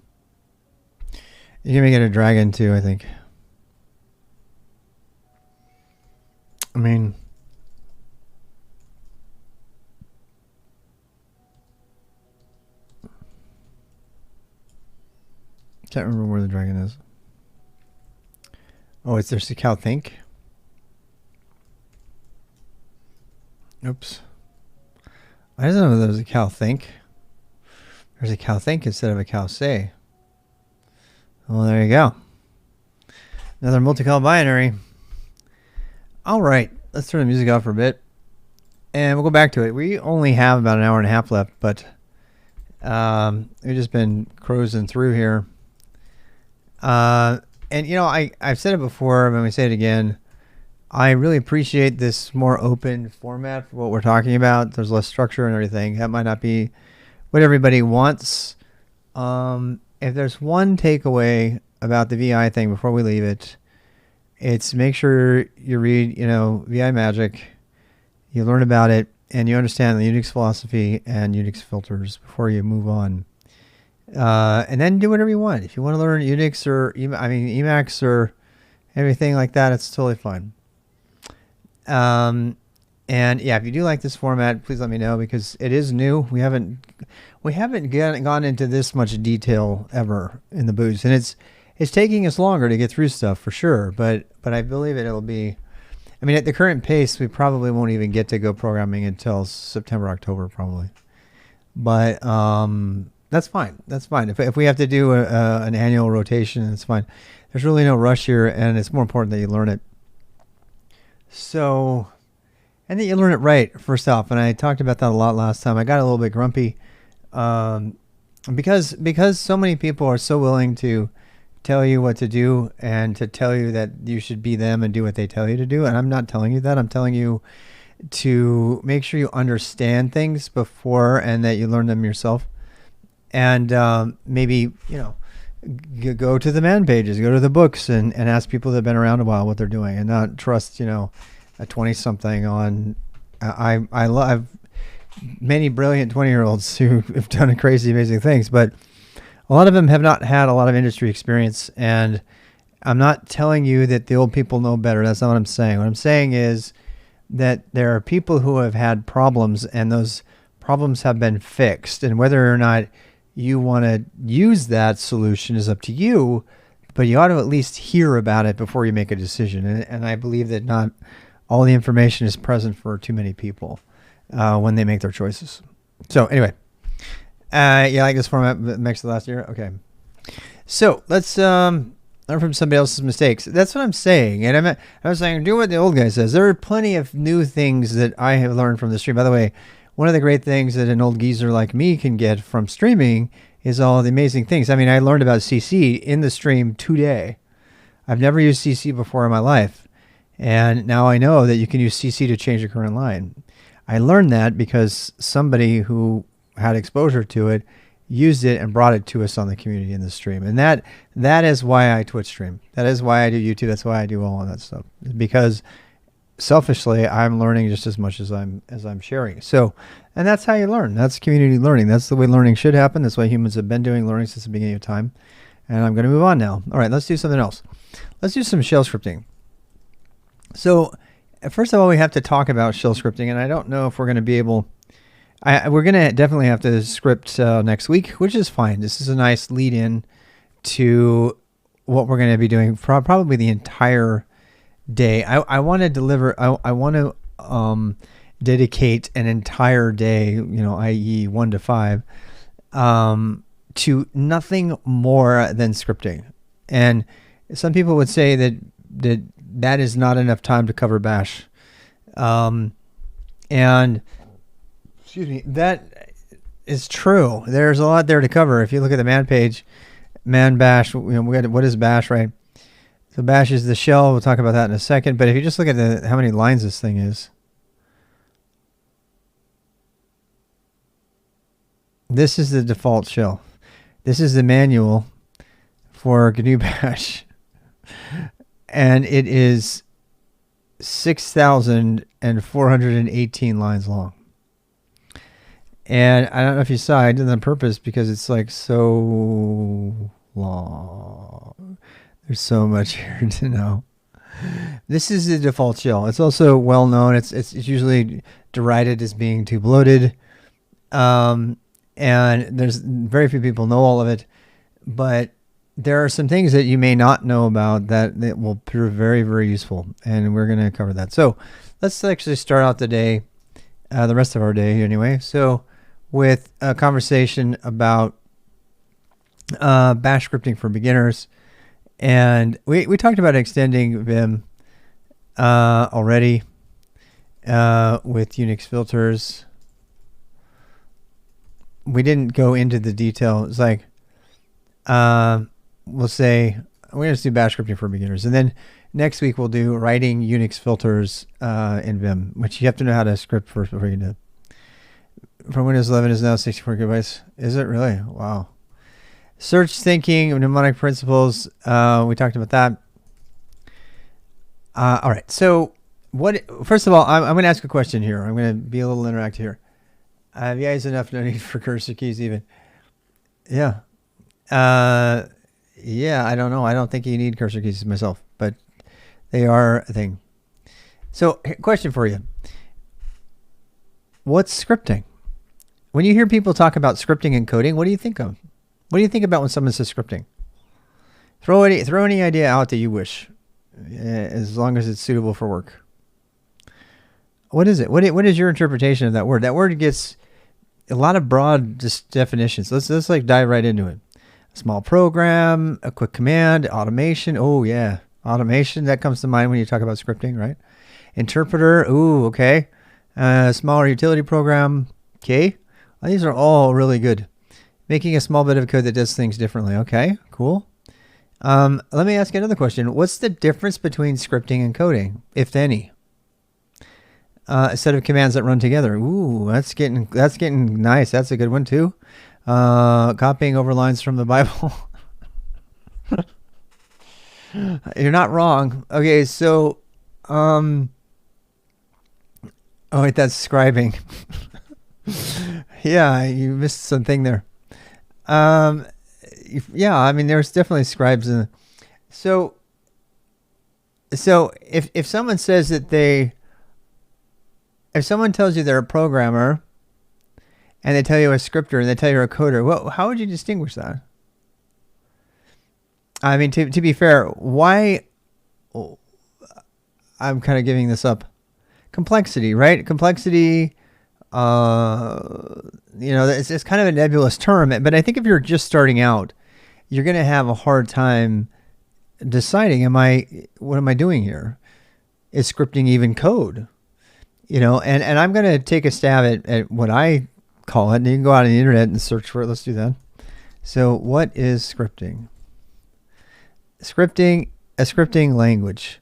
You can make it a dragon too, I think. I mean, can't remember where the dragon is. Oh, it's there's a cow think. Oops. I don't know if there's a cow think. There's a cow think instead of a cow say. Well, there you go. Another multicol binary. All right, let's turn the music off for a bit, and we'll go back to it. We only have about an hour and a half left, but we've just been cruising through here. And you know, I've said it before, but I'm gonna say it again. I really appreciate this more open format for what we're talking about. There's less structure and everything. That might not be what everybody wants. If there's one takeaway about the VI thing before we leave it, it's make sure you read, you know, VI Magic, you learn about it, and you understand the Unix philosophy and Unix filters before you move on. And then do whatever you want. If you want to learn Unix or Emacs or everything like that, it's totally fine. And yeah, if you do like this format, please let me know, because it is new. We haven't gone into this much detail ever in the boots, and it's taking us longer to get through stuff for sure. But I believe it'll be. I mean, at the current pace, we probably won't even get to go programming until September, October, probably. But that's fine. That's fine. If we have to do an annual rotation, it's fine. There's really no rush here, and it's more important that you learn it. So, and that you learn it right, first off. And I talked about that a lot last time. I got a little bit grumpy because so many people are so willing to tell you what to do and to tell you that you should be them and do what they tell you to do. And I'm not telling you that. I'm telling you to make sure you understand things before and that you learn them yourself. And maybe, you know, go to the man pages, go to the books, and ask people that have been around a while what they're doing, and not trust, you know, a 20-something on. I love many brilliant 20-year-olds who have done crazy, amazing things, but a lot of them have not had a lot of industry experience. And I'm not telling you that the old people know better. That's not what I'm saying. What I'm saying is that there are people who have had problems, and those problems have been fixed. And whether or not you want to use that solution is up to you, but you ought to at least hear about it before you make a decision. And I believe that not all the information is present for too many people when they make their choices. So anyway, you like this format that makes the last year? Okay. So let's learn from somebody else's mistakes. That's what I'm saying. And I was saying, do what the old guy says. There are plenty of new things that I have learned from the stream. By the way, one of the great things that an old geezer like me can get from streaming is all the amazing things. I mean, I learned about CC in the stream today. I've never used CC before in my life. And now I know that you can use CC to change a current line. I learned that because somebody who had exposure to it used it and brought it to us on the community in the stream. And that is why I Twitch stream. That is why I do YouTube. That's why I do all of that stuff. Because selfishly, I'm learning just as much as I'm sharing. So, and that's how you learn. That's community learning. That's the way learning should happen. That's what humans have been doing, learning since the beginning of time. And I'm going to move on now. All right, let's do something else. Let's do some shell scripting. So, first of all, we have to talk about shell scripting, and I don't know if we're going to be able. We're going to definitely have to script next week, which is fine. This is a nice lead in to what we're going to be doing for probably the entire day. I want to deliver. I want to dedicate an entire day, i.e. 1 to 5, to nothing more than scripting. And some people would say that is not enough time to cover Bash. And excuse me, that is true. There's a lot there to cover. If you look at the man page, man bash, what is Bash, right? So Bash is the shell. We'll talk about that in a second. But if you just look at how many lines this thing is, this is the default shell. This is the manual for GNU Bash, and it is 6,418 lines long. And I don't know if you saw, I did it on purpose because it's like so long. There's so much here to know. This is the default shell. It's also well known. It's usually derided as being too bloated. And there's very few people know all of it. But there are some things that you may not know about that will prove very, very useful. And we're going to cover that. So let's actually start out the day, the rest of our day anyway. So with a conversation about Bash scripting for beginners. And we talked about extending Vim already with Unix filters. We didn't go into the detail. It's like, we'll say, we're going to do Bash scripting for beginners. And then next week we'll do writing Unix filters in Vim, which you have to know how to script first before you do it. From Windows 11 is now 64 gigabytes. Is it really? Wow. Search thinking, mnemonic principles. We talked about that. All right. So first of all, I'm going to ask a question here. I'm going to be a little interactive here. Have you guys enough no need for cursor keys even? Yeah. Yeah, I don't know. I don't think you need cursor keys myself, but they are a thing. So question for you. What's scripting? When you hear people talk about scripting and coding, what do you think of? What do you think about when someone says scripting? Throw any idea out that you wish, as long as it's suitable for work. What is it? What is your interpretation of that word? That word gets a lot of broad definitions. Let's like dive right into it. A small program, a quick command, automation. Oh yeah, automation. That comes to mind when you talk about scripting, right? Interpreter. Ooh, okay. Smaller utility program. Okay. These are all really good. Making a small bit of code that does things differently. Okay, cool. Let me ask you another question. What's the difference between scripting and coding, if any? A set of commands that run together. Ooh, that's getting nice. That's a good one too. Copying over lines from the Bible. You're not wrong. Okay, so oh wait, that's scribing. Yeah, you missed something there. Yeah, I mean, there's definitely scribes in. So if someone says that if someone tells you they're a programmer and they tell you a scripter and they tell you a coder. Well, how would you distinguish that? I mean, to be fair, why? I'm kind of giving this up. Complexity, right? Complexity, it's kind of a nebulous term, but I think if you're just starting out, you're going to have a hard time deciding, what am I doing here? Is scripting even code? And I'm going to take a stab at what I call it, and you can go out on the internet and search for it. Let's do that. So what is scripting? A scripting language.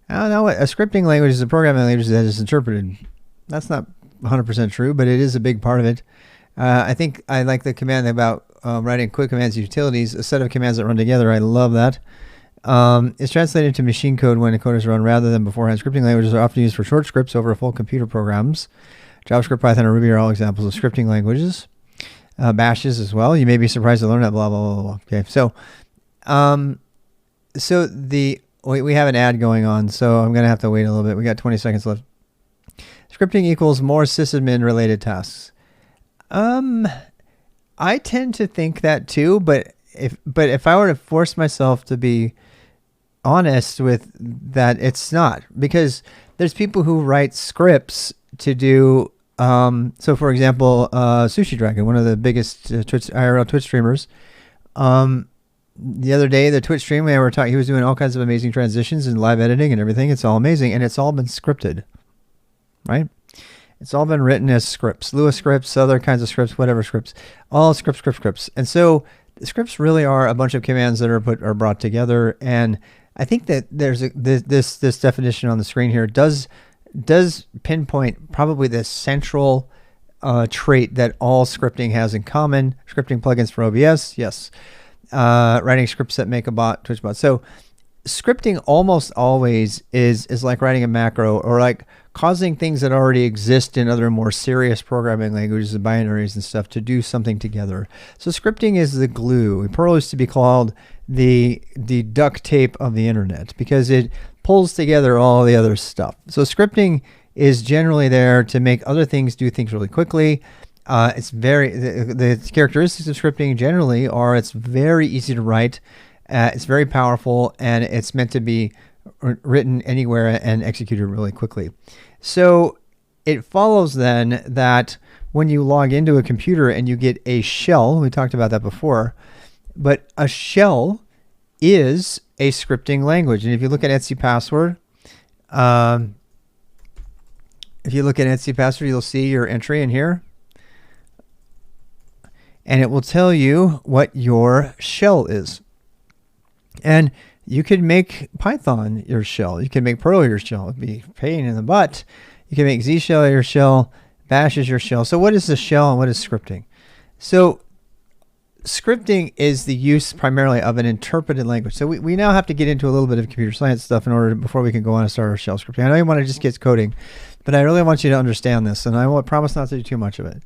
I don't know. A scripting language is a programming language that is interpreted. That's not 100% true, but it is a big part of it. I think I like the command about writing quick commands utilities, a set of commands that run together. I love that. It's translated to machine code when the code is run rather than beforehand. Scripting languages are often used for short scripts over full computer programs. JavaScript, Python, and Ruby are all examples of scripting languages. Bashes as well. You may be surprised to learn that. Blah blah blah blah. Okay, so we have an ad going on, so I'm gonna have to wait a little bit. We got 20 seconds left. Scripting equals more sysadmin related tasks. I tend to think that too, but if I were to force myself to be honest with that, it's not, because there's people who write scripts to do. So for example, Sushi Dragon, one of the biggest IRL Twitch streamers, the other day, the Twitch stream, he was doing all kinds of amazing transitions and live editing and everything. It's all amazing, and it's all been scripted, right? It's all been written as scripts, Lua scripts, other kinds of scripts, whatever scripts, all scripts. And so the scripts really are a bunch of commands that are brought together. And I think that there's this definition on the screen here does pinpoint probably the central trait that all scripting has in common. Scripting plugins for OBS, yes. Writing scripts that make a bot, Twitch bot. So scripting almost always is like writing a macro, or like causing things that already exist in other more serious programming languages and binaries and stuff to do something together. So scripting is the glue. Perl used to be called the duct tape of the internet because it pulls together all the other stuff. So scripting is generally there to make other things do things really quickly. The characteristics of scripting generally are it's very easy to write, it's very powerful, and it's meant to be written anywhere and executed really quickly. So it follows then that when you log into a computer and you get a shell, we talked about that before, but a shell is a scripting language. And if you look at Etsy password, you'll see your entry in here. And it will tell you what your shell is. And you could make Python your shell. You can make Perl your shell. It'd be a pain in the butt. You can make Z shell your shell. Bash is your shell. So what is the shell and what is scripting? So scripting is the use primarily of an interpreted language. So we now have to get into a little bit of computer science stuff before we can go on and start our shell scripting. I know you want to just get coding, but I really want you to understand this, and I will promise not to do too much of it.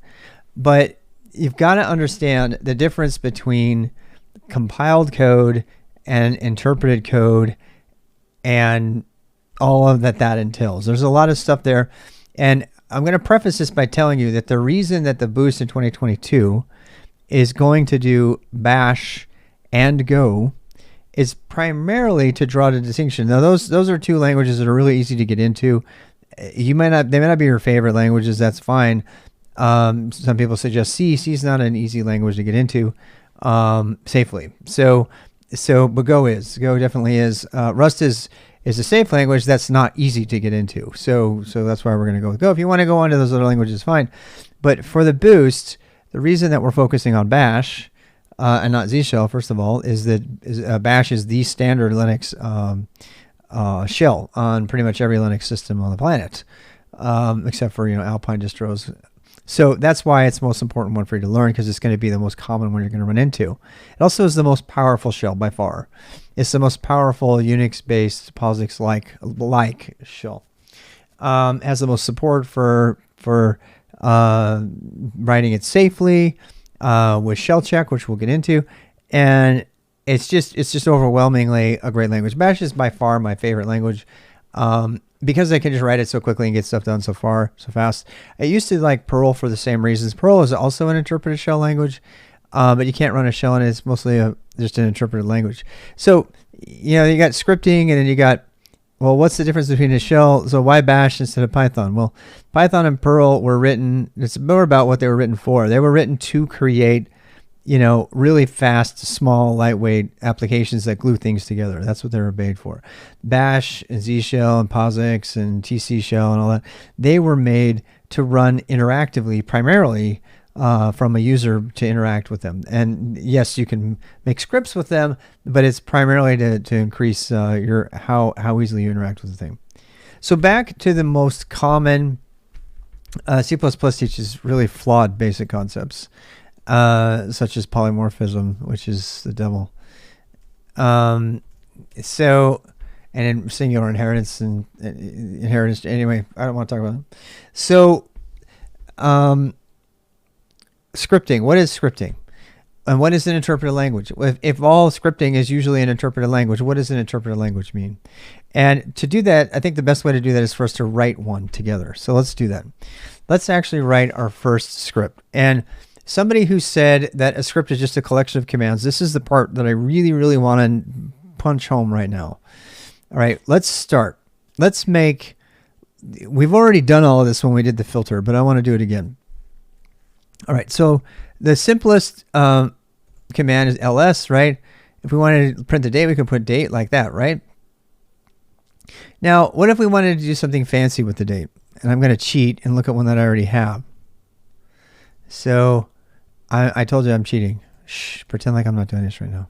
But you've got to understand the difference between compiled code and interpreted code and all of that entails. There's a lot of stuff there. And I'm going to preface this by telling you that the reason that the boost in 2022 is going to do Bash and Go is primarily to draw the distinction. Now, those are two languages that are really easy to get into. They may not be your favorite languages. That's fine. Some people suggest C. C is not an easy language to get into safely. But Go definitely is. Rust is a safe language that's not easy to get into. So that's why we're going to go with Go. If you want to go on to those other languages, fine. But for the boost, the reason that we're focusing on Bash and not Z shell, first of all, is that Bash is the standard Linux shell on pretty much every Linux system on the planet, except for Alpine distros. So that's why it's the most important one for you to learn, because it's going to be the most common one you're going to run into. It also is the most powerful shell by far. It's the most powerful Unix-based POSIX-like shell. Has the most support for writing it safely with shell check, which we'll get into, and it's just overwhelmingly a great language. Bash is by far my favorite language. because I can just write it so quickly and get stuff done so fast. I used to like Perl for the same reasons. Perl is also an interpreted shell language, but you can't run a shell in it. It's mostly just an interpreted language. So, you know, you got scripting, and then you got, well, what's the difference between a shell? So why Bash instead of Python? Well, Python and Perl were written, it's more about what they were written for. They were written to create, you know, really fast, small, lightweight applications that glue things together. That's what they were made for. Bash and Z Shell and POSIX and TC Shell and all that, they were made to run interactively, primarily from a user to interact with them. And yes, you can make scripts with them, but it's primarily to increase your how easily you interact with the thing. So back to the most common C++ teaches really flawed basic concepts. Such as polymorphism, which is the devil. So, and in singular inheritance and inheritance. Anyway, I don't want to talk about it. So, scripting. What is scripting? And what is an interpreted language? If all scripting is usually an interpreted language, what does an interpreted language mean? And to do that, I think the best way to do that is for us to write one together. So let's do that. Let's actually write our first script. And somebody who said that a script is just a collection of commands, this is the part that I really, really want to punch home right now. All right, let's start. Let's make, we've already done all of this when we did the filter, but I want to do it again. All right, so the simplest command is ls, right? If we wanted to print the date, we could put date like that, right? Now, what if we wanted to do something fancy with the date? And I'm going to cheat and look at one that I already have. So I told you I'm cheating. Shh, pretend like I'm not doing this right now.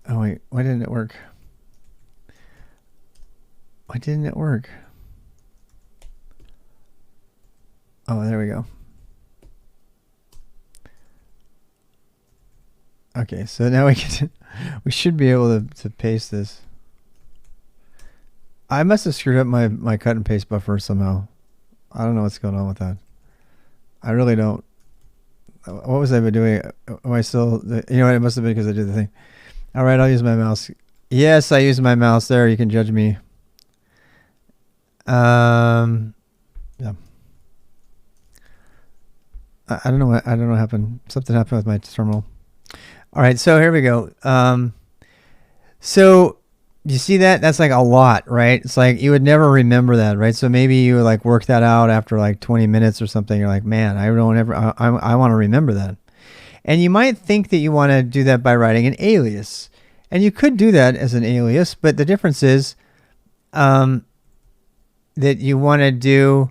Oh wait, why didn't it work? Why didn't it work? Oh, there we go. Okay, so now we should be able to paste this. I must have screwed up my cut and paste buffer somehow. I don't know what's going on with that. I really don't. What was I doing? Am I still, you know what, it must have been because I did the thing. All right, I'll use my mouse. Yes, I use my mouse there. You can judge me. Yeah. I don't know what happened. Something happened with my terminal. All right, so here we go. So you see that? That's like a lot, right? It's like you would never remember that, right? So maybe you would like work that out after like 20 minutes or something. You're like, man, I want to remember that. And you might think that you want to do that by writing an alias. And you could do that as an alias, but the difference is that you want to do,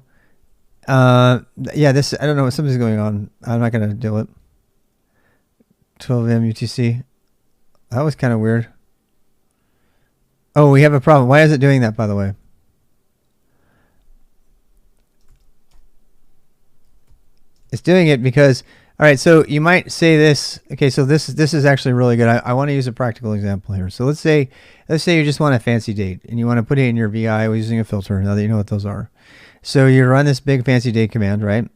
yeah, this, I don't know, something's going on. I'm not going to do it. 12M UTC. That was kind of weird. Oh, we have a problem. Why is it doing that, by the way? It's doing it because, all right, so you might say this. Okay, so this is actually really good. I want to use a practical example here. So let's say you just want a fancy date and you want to put it in your VI using a filter, now that you know what those are. So you run this big fancy date command, right?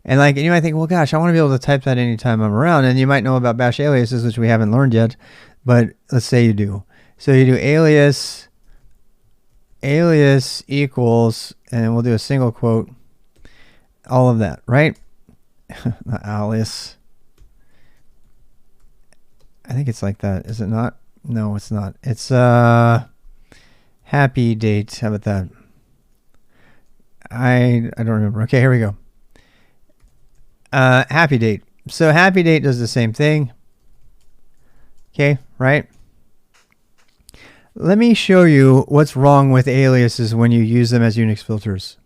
And like, and you might think, well, gosh, I want to be able to type that anytime I'm around. And you might know about bash aliases, which we haven't learned yet, but let's say you do. So you do alias equals, and we'll do a single quote, all of that, right? Alias. I think it's like that. Is it not? No, it's not. It's happy date. How about that? I don't remember. Okay, here we go. Happy date. So happy date does the same thing. Okay, right? Let me show you what's wrong with aliases when you use them as Unix filters.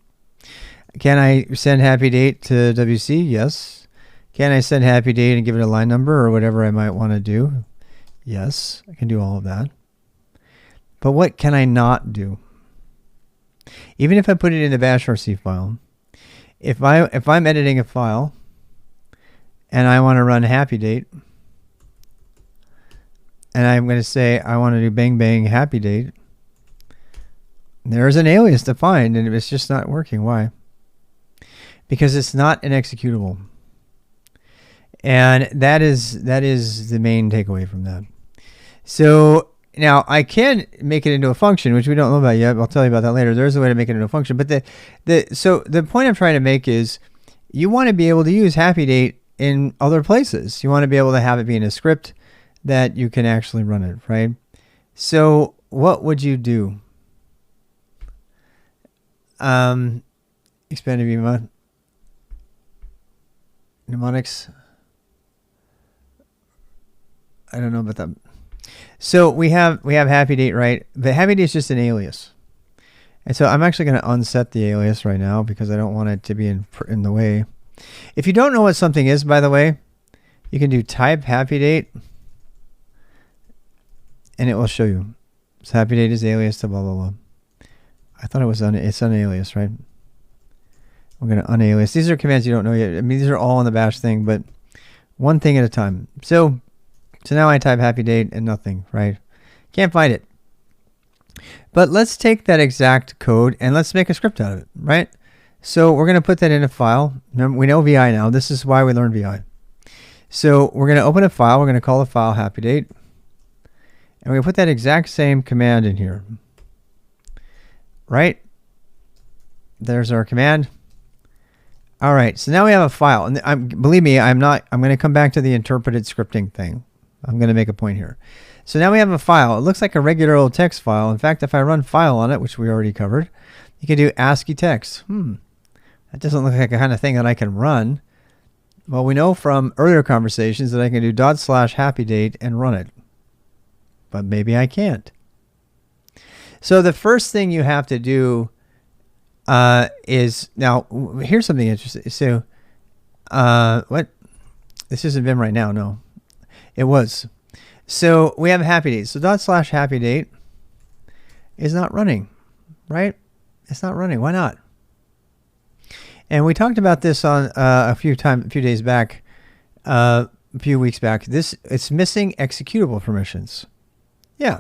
Can I send happy date to WC? Yes. Can I send happy date and give it a line number or whatever I might want to do? Yes, I can do all of that. But what can I not do? Even if I put it in the bashrc file, if I'm editing a file and I want to run happy date, and I'm going to say I want to do bang bang happy date, there's an alias defined and it's just not working. Why? Because it's not an executable. And that is the main takeaway from that. So now I can make it into a function, which we don't know about yet. I'll tell you about that later. There's a way to make it into a function. But so the point I'm trying to make is you want to be able to use happy date in other places. You want to be able to have it be in a script that you can actually run it, right? So what would you do? Expanded view mnemonics. I don't know about that. So we have happy date, right? The happy date is just an alias. And so I'm actually going to unset the alias right now because I don't want it to be in the way. If you don't know what something is, by the way, you can do type happy date and it will show you. So happy date is alias to blah, blah, blah. I thought it was it's unalias, right? We're going to unalias. These are commands you don't know yet. I mean, these are all in the bash thing, but one thing at a time. So now I type happy date and nothing, right? Can't find it. But let's take that exact code and let's make a script out of it, right? So we're going to put that in a file. Remember, we know VI now. This is why we learned VI. So we're going to open a file. We're going to call the file happy date. And we're going to put that exact same command in here. Right? There's our command. All right. So now we have a file. And believe me, I'm going to come back to the interpreted scripting thing. I'm going to make a point here. So now we have a file. It looks like a regular old text file. In fact, if I run file on it, which we already covered, you can do ASCII text. That doesn't look like the kind of thing that I can run. Well, we know from earlier conversations that I can do /happydate and run it. But maybe I can't. So the first thing you have to do is, now, here's something interesting. So, what? This isn't Vim right now, no. It was. So we have happy date. So /happydate is not running, right? It's not running. Why not? And we talked about this on a few days back, a few weeks back. It's missing executable permissions. Yeah.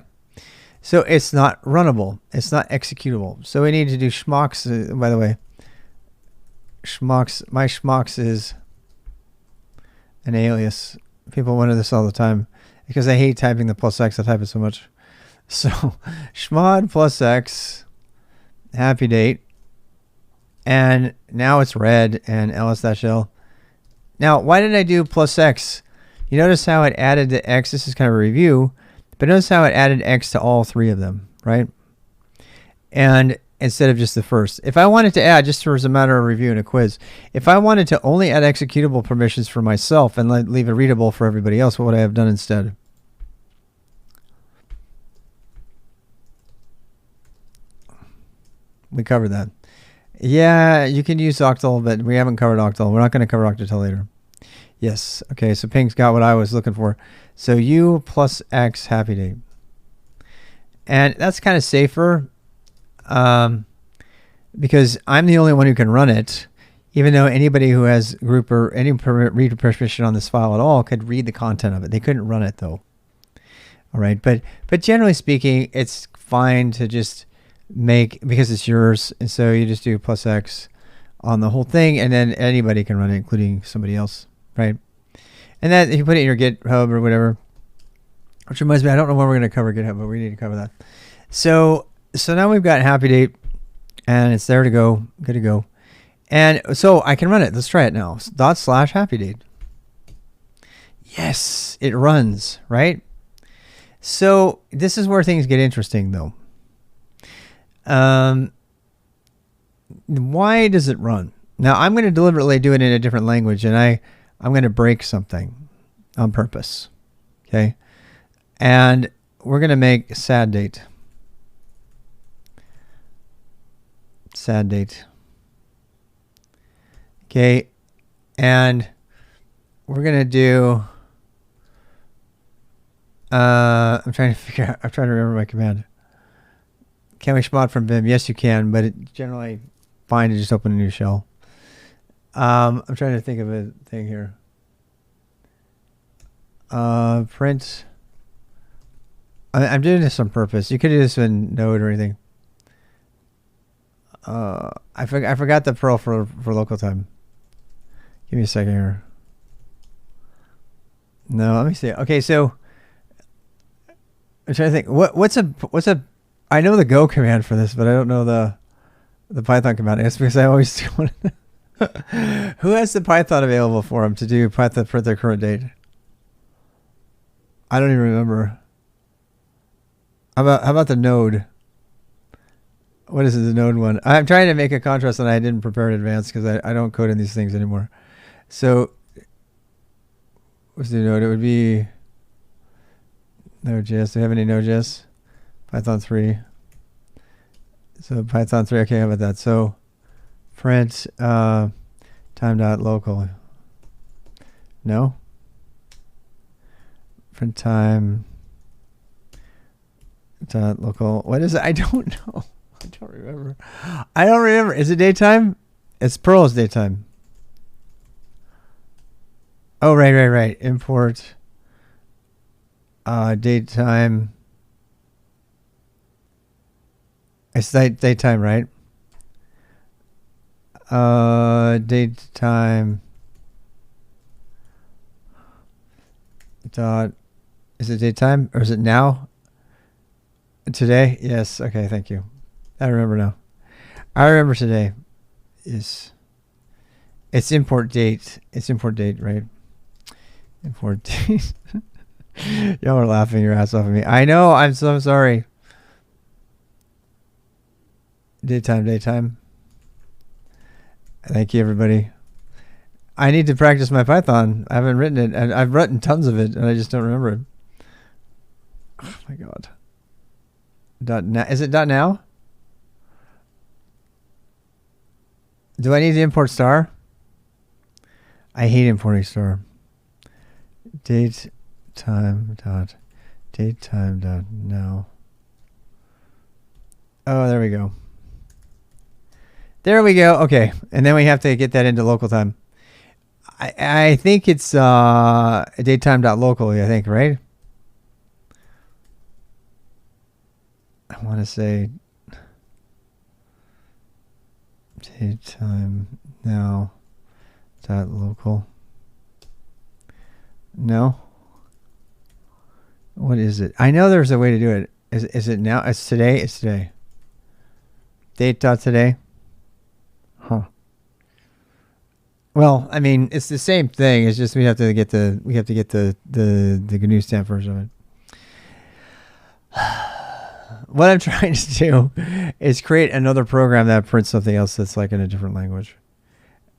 So it's not runnable. It's not executable. So we need to do schmocks. By the way, schmocks. My schmocks is an alias. People wonder this all the time because I hate typing the +x. I type it so much. So schmod +x, happy date, and now it's red and ls-l. Now, why did I do +x? You notice how it added the x. This is kind of a review, but notice how it added x to all three of them, right? And instead of just the first. If I wanted to add, just as a matter of review and a quiz, if I wanted to only add executable permissions for myself and leave it readable for everybody else, what would I have done instead? We covered that. Yeah, you can use octal, but we haven't covered octal. We're not going to cover octal till later. Yes. Okay, so Pink's got what I was looking for. So U + X happy date. And that's kind of safer because I'm the only one who can run it, even though anybody who has group or any read permission on this file at all could read the content of it. They couldn't run it though. All right, but generally speaking, it's fine to just make, because it's yours, and so you just do +x on the whole thing, and then anybody can run it, including somebody else, right? And that, if you put it in your GitHub or whatever, which reminds me, I don't know when we're going to cover GitHub, but we need to cover that. So now we've got happy date, and it's there to go, good to go. And so I can run it. Let's try it now. /happydate. Yes, it runs, right? So this is where things get interesting, though. Why does it run? Now, I'm going to deliberately do it in a different language, and I'm going to break something on purpose, okay? And we're going to make sad date. Sad date. Okay, and we're going to do... I'm trying to remember my command. Can we schmod from Vim? Yes, you can, but it's generally fine to just open a new shell. I'm trying to think of a thing here. Print. I'm doing this on purpose. You could do this in Node or anything. I forgot the Perl for local time. Give me a second here. No, let me see. Okay, so I'm trying to think. What's a I know the Go command for this, but I don't know the Python command. It's because I always do one. Who has the Python available for him to do Python for their current date? I don't even remember. How about the node? What is it, the node one? I'm trying to make a contrast and I didn't prepare in advance because I don't code in these things anymore. So what's the node? It would be Node.js. Do you have any Node.js? Python 3. So Python 3. Okay, how about that? So print time.local. No? Print time dot local. What is it? I don't know. I don't remember. Is it datetime? It's Perl's datetime. Oh, right. Import datetime. It's datetime, right? Datetime dot. Is it datetime or is it now? Today? Yes. Okay. Thank you. I remember now. I remember today is it's import date. It's import date, right? Import date. Y'all are laughing your ass off at me. I know. I'm so sorry. Daytime. Thank you, everybody. I need to practice my Python. I haven't written it, and I've written tons of it, and I just don't remember it. Oh my god. Now. Is it .now? Do I need to import star? I hate importing star. Datetime dot now. Oh, there we go. There we go. Okay, and then we have to get that into local time. I think it's datetime.locally, I think, right? I want to say datetime now dot local. No. What is it? I know there's a way to do it. Is it now? It's today. It's today. Date dot today. Huh. Well, I mean, it's the same thing. It's just we have to get the GNU stamp version of it. What I'm trying to do is create another program that prints something else that's like in a different language.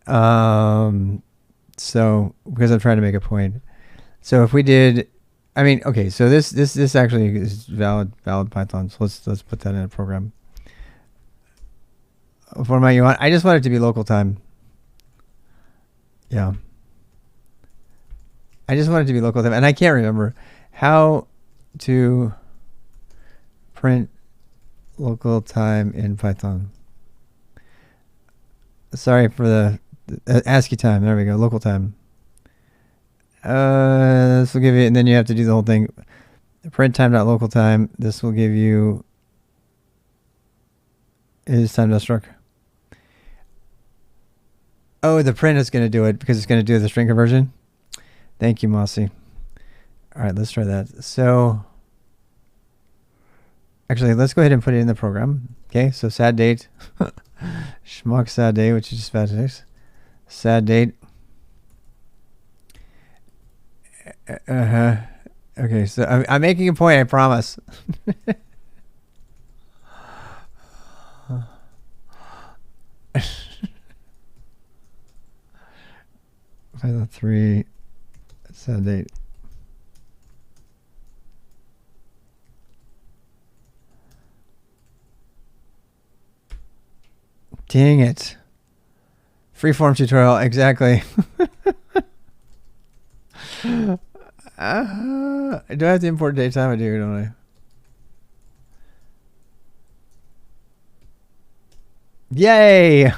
So because I'm trying to make a point. So if we did, I mean, okay, so this actually is valid Python. So let's put that in a program. What format you want? I just want it to be local time. Yeah. I just want it to be local time, and I can't remember how to print local time in Python. Sorry for the ASCII time. There we go. Local time. This will give you, and then you have to do the whole thing. Print time.local time. This will give you is time.struct. Oh, the print is going to do it because it's going to do the string conversion. Thank you, Mossy. All right, let's try that. So actually, let's go ahead and put it in the program. Okay, so sad date. Schmuck sad date, which is just bad dates. Sad date. Okay, so I'm making a point, I promise. 503 sad date. Dang it. Freeform tutorial, exactly. Do I have to import datetime? I do, don't I? Yay!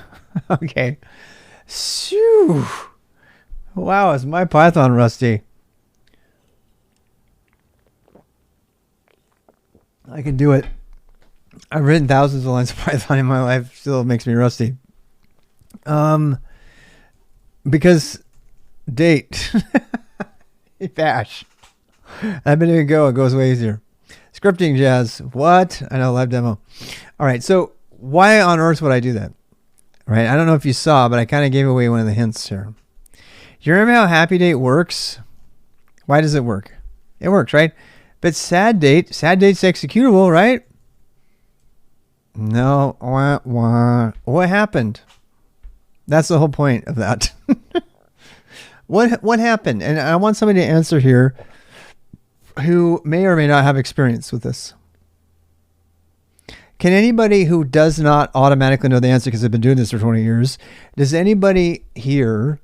Okay. Shoo! Wow, is my Python rusty? I can do it. I've written thousands of lines of Python in my life. Still makes me rusty. Because date bash. I've been doing Go. It goes way easier. Scripting jazz. What? I know, live demo. All right, so why on earth would I do that? Right? I don't know if you saw, but I kind of gave away one of the hints here. You remember how happy date works? Why does it work? It works, right? But sad date's executable, right? No. What happened? That's the whole point of that. What happened? And I want somebody to answer here who may or may not have experience with this. Can anybody who does not automatically know the answer because they've been doing this for 20 years, does anybody here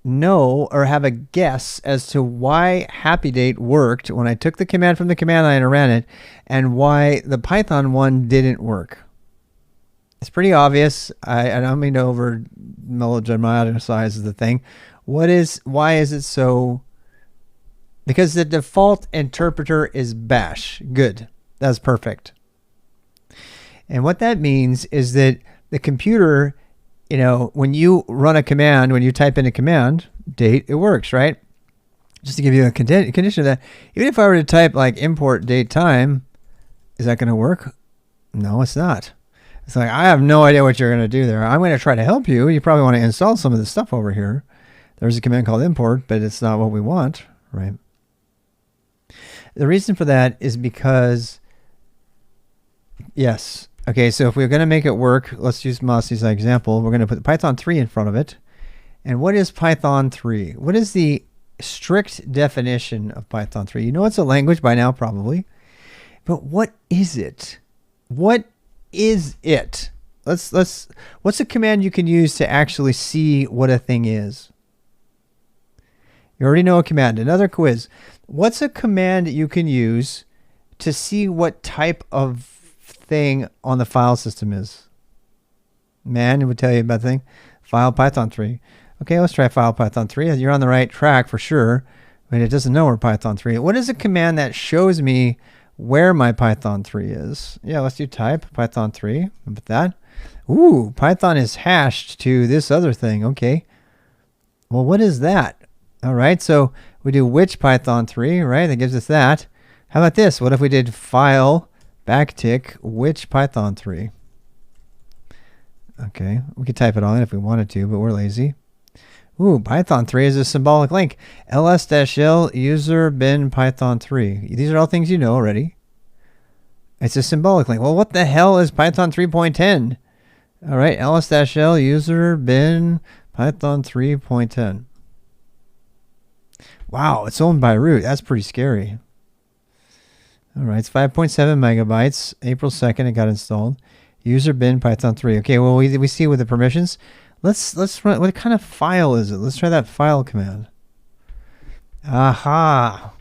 know or have a guess as to why Happy Date worked when I took the command from the command line and ran it, and why the Python one didn't work? It's pretty obvious. I don't mean to over melodramatize the thing. Why is it so? Because the default interpreter is bash. Good. That's perfect. And what that means is that the computer, when you run a command, when you type in a command, date, it works, right? Just to give you a condition of that, even if I were to type like import date time, is that going to work? No, it's not. It's like, I have no idea what you're going to do there. I'm going to try to help you. You probably want to install some of the stuff over here. There's a command called import, but it's not what we want, right? The reason for that is because, yes. Okay, so if we're going to make it work, let's use Mossy as an example. We're going to put Python 3 in front of it. And what is Python 3? What is the strict definition of Python 3? You know it's a language by now, probably. But what is it? What is it? What's a command you can use to actually see what a thing is? You already know a command. Another quiz. What's a command you can use to see what type of thing on the file system is? Man, it would tell you about the thing. File Python 3. Okay, let's try file Python 3. You're on the right track for sure, but it doesn't know where Python 3 is. What is a command that shows me where my Python 3 is? Yeah, let's do type Python 3. Look at that. Ooh, Python is hashed to this other thing. Okay. Well, what is that? All right, so we do which Python 3, right? That gives us that. How about this? What if we did file backtick which Python 3? Okay, we could type it on if we wanted to, but we're lazy. Ooh, Python 3 is a symbolic link. ls-l user bin Python 3. These are all things you know already. It's a symbolic link. Well, what the hell is Python 3.10? All right, ls-l user bin Python 3.10. Wow, it's owned by root. That's pretty scary. All right, it's 5.7 megabytes. April 2nd, it got installed. User bin Python 3. Okay, well, we see with the permissions. Let's run. What kind of file is it? Let's try that file command. Aha.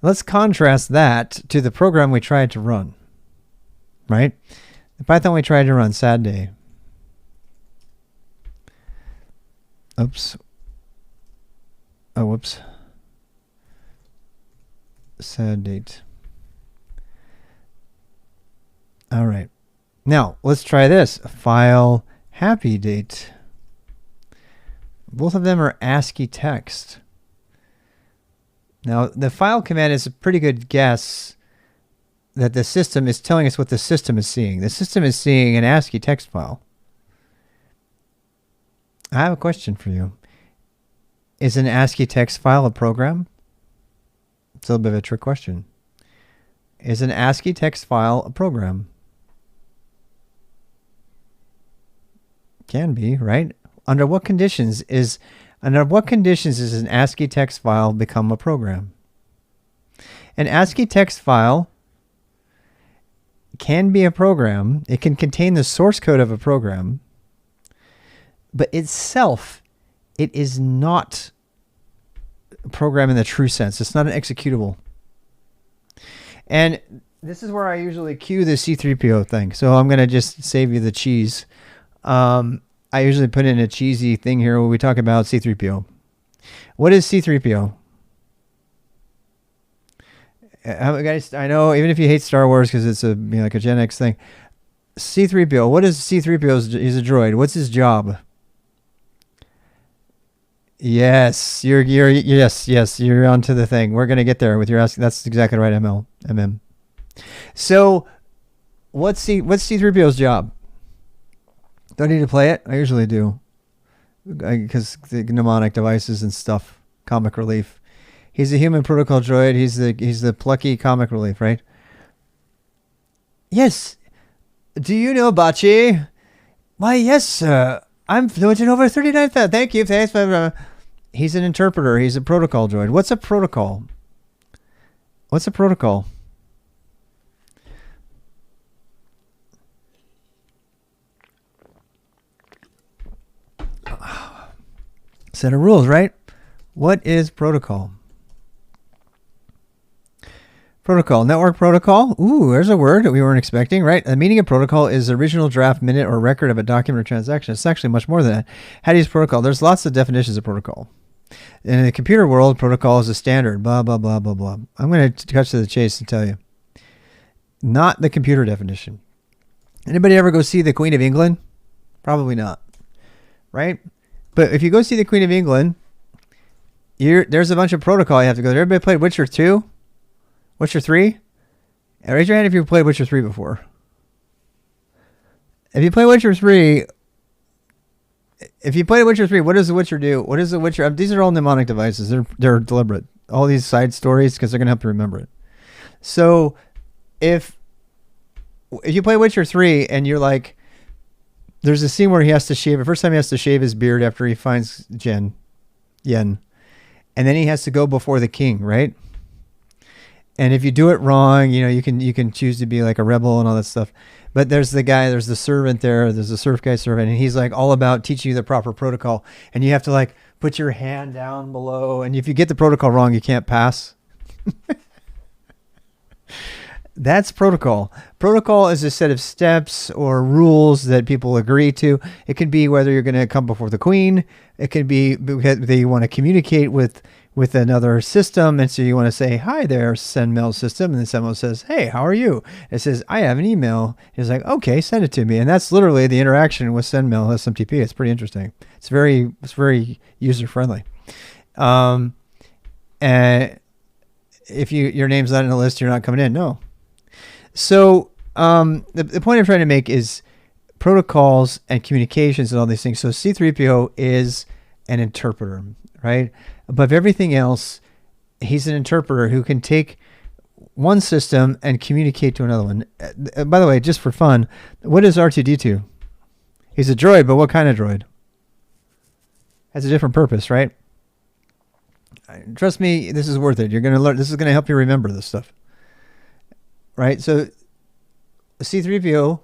Let's contrast that to the program we tried to run. Right? The Python we tried to run, sad day. Oops. Oh, whoops. Sad date. All right. Now, let's try this. File happy date. Both of them are ASCII text. Now, the file command is a pretty good guess that the system is telling us what the system is seeing. The system is seeing an ASCII text file. I have a question for you. Is an ASCII text file a program? It's a little bit of a trick question. Is an ASCII text file a program? Can be, right? Under what conditions does an ASCII text file become a program? An ASCII text file can be a program. It can contain the source code of a program, but itself, it is not a program in the true sense. It's not an executable. And this is where I usually cue the C3PO thing. So I'm going to just save you the cheese. I usually put in a cheesy thing here where we talk about C3PO. What is C3PO? Guys, I know even if you hate Star Wars because it's like a Gen X thing, C3PO. What is C3PO? He's a droid. What's his job? Yes, yes, you're onto the thing. We're gonna get there with your asking. That's exactly right, MM. So, what's C3PO's job? Do I need to play it? I usually do, because the mnemonic devices and stuff. Comic relief. He's a human protocol droid. He's the plucky comic relief, right? Yes. Do you know Bachi? Why, yes, sir. I'm fluent in over 39,000. Thank you. Thanks. He's an interpreter. He's a protocol droid. What's a protocol? What's a protocol? Set of rules, right? What is protocol? Protocol, network protocol. Ooh, there's a word that we weren't expecting, right? The meaning of protocol is the original draft, minute, or record of a document or transaction. It's actually much more than that. How do you use protocol? There's lots of definitions of protocol. In the computer world, protocol is a standard, blah, blah, blah, blah, blah. I'm going to cut to the chase and tell you. Not the computer definition. Anybody ever go see the Queen of England? Probably not, right? But if you go see the Queen of England, there's a bunch of protocol you have to go through. Everybody played Witcher 2? Witcher 3? Raise your hand if you've played Witcher 3 before. If you play Witcher 3, what does the Witcher do? What does the Witcher... These are all mnemonic devices. They're deliberate. All these side stories, because they're going to help you remember it. So, if you play Witcher 3 and you're like... There's a scene where he has to shave... The first time he has to shave his beard after he finds Yen. And then he has to go before the king, right? And if you do it wrong, you can choose to be like a rebel and all that stuff. But there's the servant there's a serf guy servant, and he's like all about teaching you the proper protocol. And you have to like put your hand down below. And if you get the protocol wrong, you can't pass. That's protocol. Protocol is a set of steps or rules that people agree to. It can be whether you're going to come before the queen. It can be because they want to communicate with another system, and so you want to say, hi there, sendmail system, and then someone says, hey, how are you? It says, I have an email. He's like, okay, send it to me. And that's literally the interaction with sendmail SMTP. It's pretty interesting. It's very user friendly. And if your name's not in the list, you're not coming in. No. So the point I'm trying to make is protocols and communications and all these things. So C3PO is an interpreter, right? Above everything else, he's an interpreter who can take one system and communicate to another one. By the way, just for fun, what is R2-D2? He's a droid, but what kind of droid? Has a different purpose, right? Trust me, this is worth it. You're going to learn. This is going to help you remember this stuff, right? So C3PO,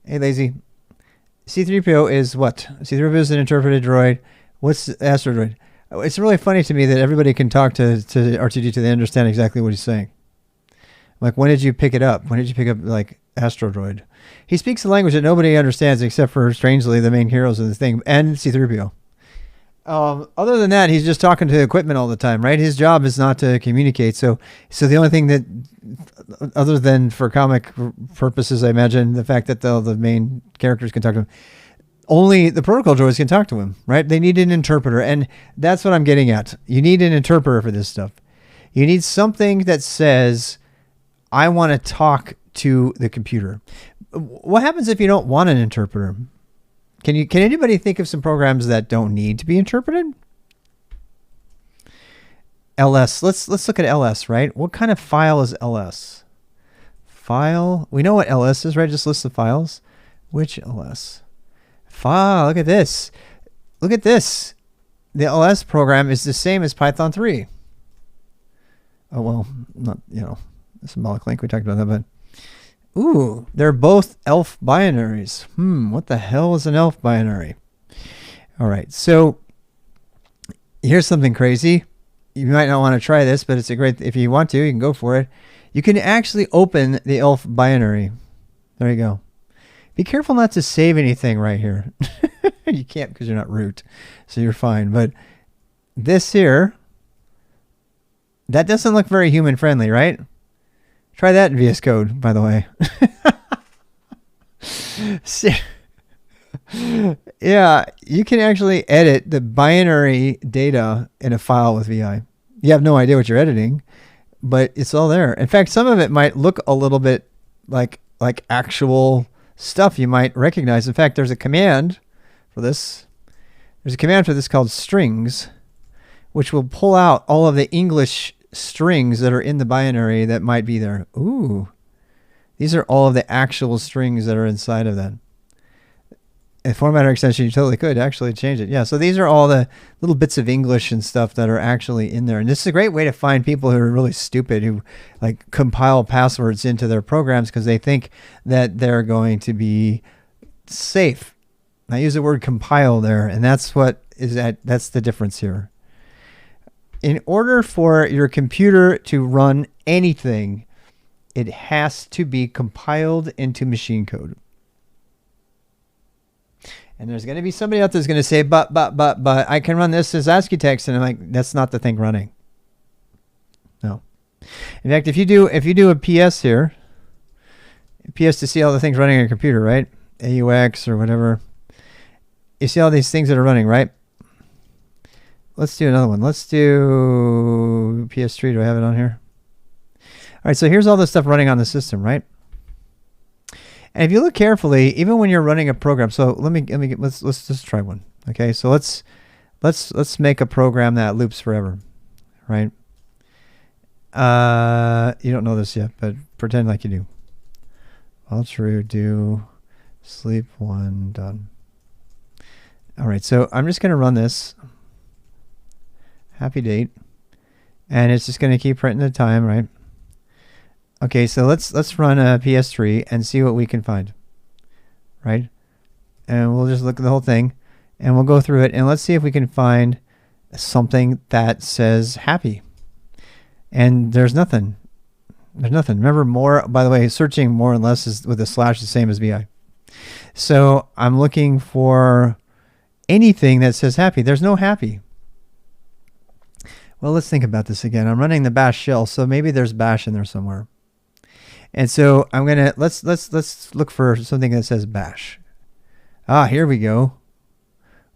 hey, lazy. C3PO is what? C3PO is an interpreted droid. What's Astro Droid? It's really funny to me that everybody can talk to R2-D2. They understand exactly what he's saying. Like, when did you pick it up? When did you pick up, like, Astro Droid? He speaks a language that nobody understands except for, strangely, the main heroes of the thing and C3PO. Other than that, he's just talking to equipment all the time, right? His job is not to communicate. So the only thing that, other than for comic purposes, I imagine, the fact that the main characters can talk to him, only the protocol droids can talk to him, right? They need an interpreter, and that's what I'm getting at. You need an interpreter for this stuff. You need something that says, I want to talk to the computer. What happens if you don't want an interpreter? Can anybody think of some programs that don't need to be interpreted? LS. Let's look at LS, right? What kind of file is LS? File. We know what LS is, right? Just list the files. Which LS? File. Look at this. Look at this. The LS program is the same as Python 3. Oh, well, not, symbolic link. We talked about that, but ooh, they're both ELF binaries. What the hell is an ELF binary? All right, so here's something crazy. You might not want to try this, but it's a great, if you want to, you can go for it. You can actually open the ELF binary. There you go. Be careful not to save anything right here. You can't because you're not root, so you're fine. But this here, that doesn't look very human friendly, right? Try that in VS Code, by the way. Yeah, you can actually edit the binary data in a file with VI. You have no idea what you're editing, but it's all there. In fact, some of it might look a little bit like actual stuff you might recognize. In fact, there's a command for this. There's a command for this called strings, which will pull out all of the English strings that are in the binary that might be there. Ooh, these are all of the actual strings that are inside of that. A formatter extension, you totally could actually change it. Yeah, so these are all the little bits of English and stuff that are actually in there. And this is a great way to find people who are really stupid, who like compile passwords into their programs because they think that they're going to be safe. I use the word compile there, and that's the difference here. In order for your computer to run anything, it has to be compiled into machine code. And there's going to be somebody out there who's going to say, but I can run this as ASCII text. And I'm like, that's not the thing running. No. In fact, if you do a PS here, PS to see all the things running on your computer, right? AUX or whatever. You see all these things that are running, right? Let's do another one. Let's do PS3. Do I have it on here? All right, so here's all the stuff running on the system, right? And if you look carefully, even when you're running a program, so let's just try one. Okay, so let's make a program that loops forever, right? You don't know this yet, but pretend like you do. All true, do, sleep one, done. All right, so I'm just going to run this. Happy date, and it's just going to keep printing the time, right? Okay, so let's run a PS3 and see what we can find, right? And we'll just look at the whole thing, and we'll go through it, and let's see if we can find something that says happy. And there's nothing. There's nothing. Remember, more, by the way, searching more and less is with a slash the same as VI. So I'm looking for anything that says happy. There's no happy. Well, let's think about this again. I'm running the bash shell, so maybe there's bash in there somewhere. And so I'm gonna let's look for something that says bash. Ah, here we go.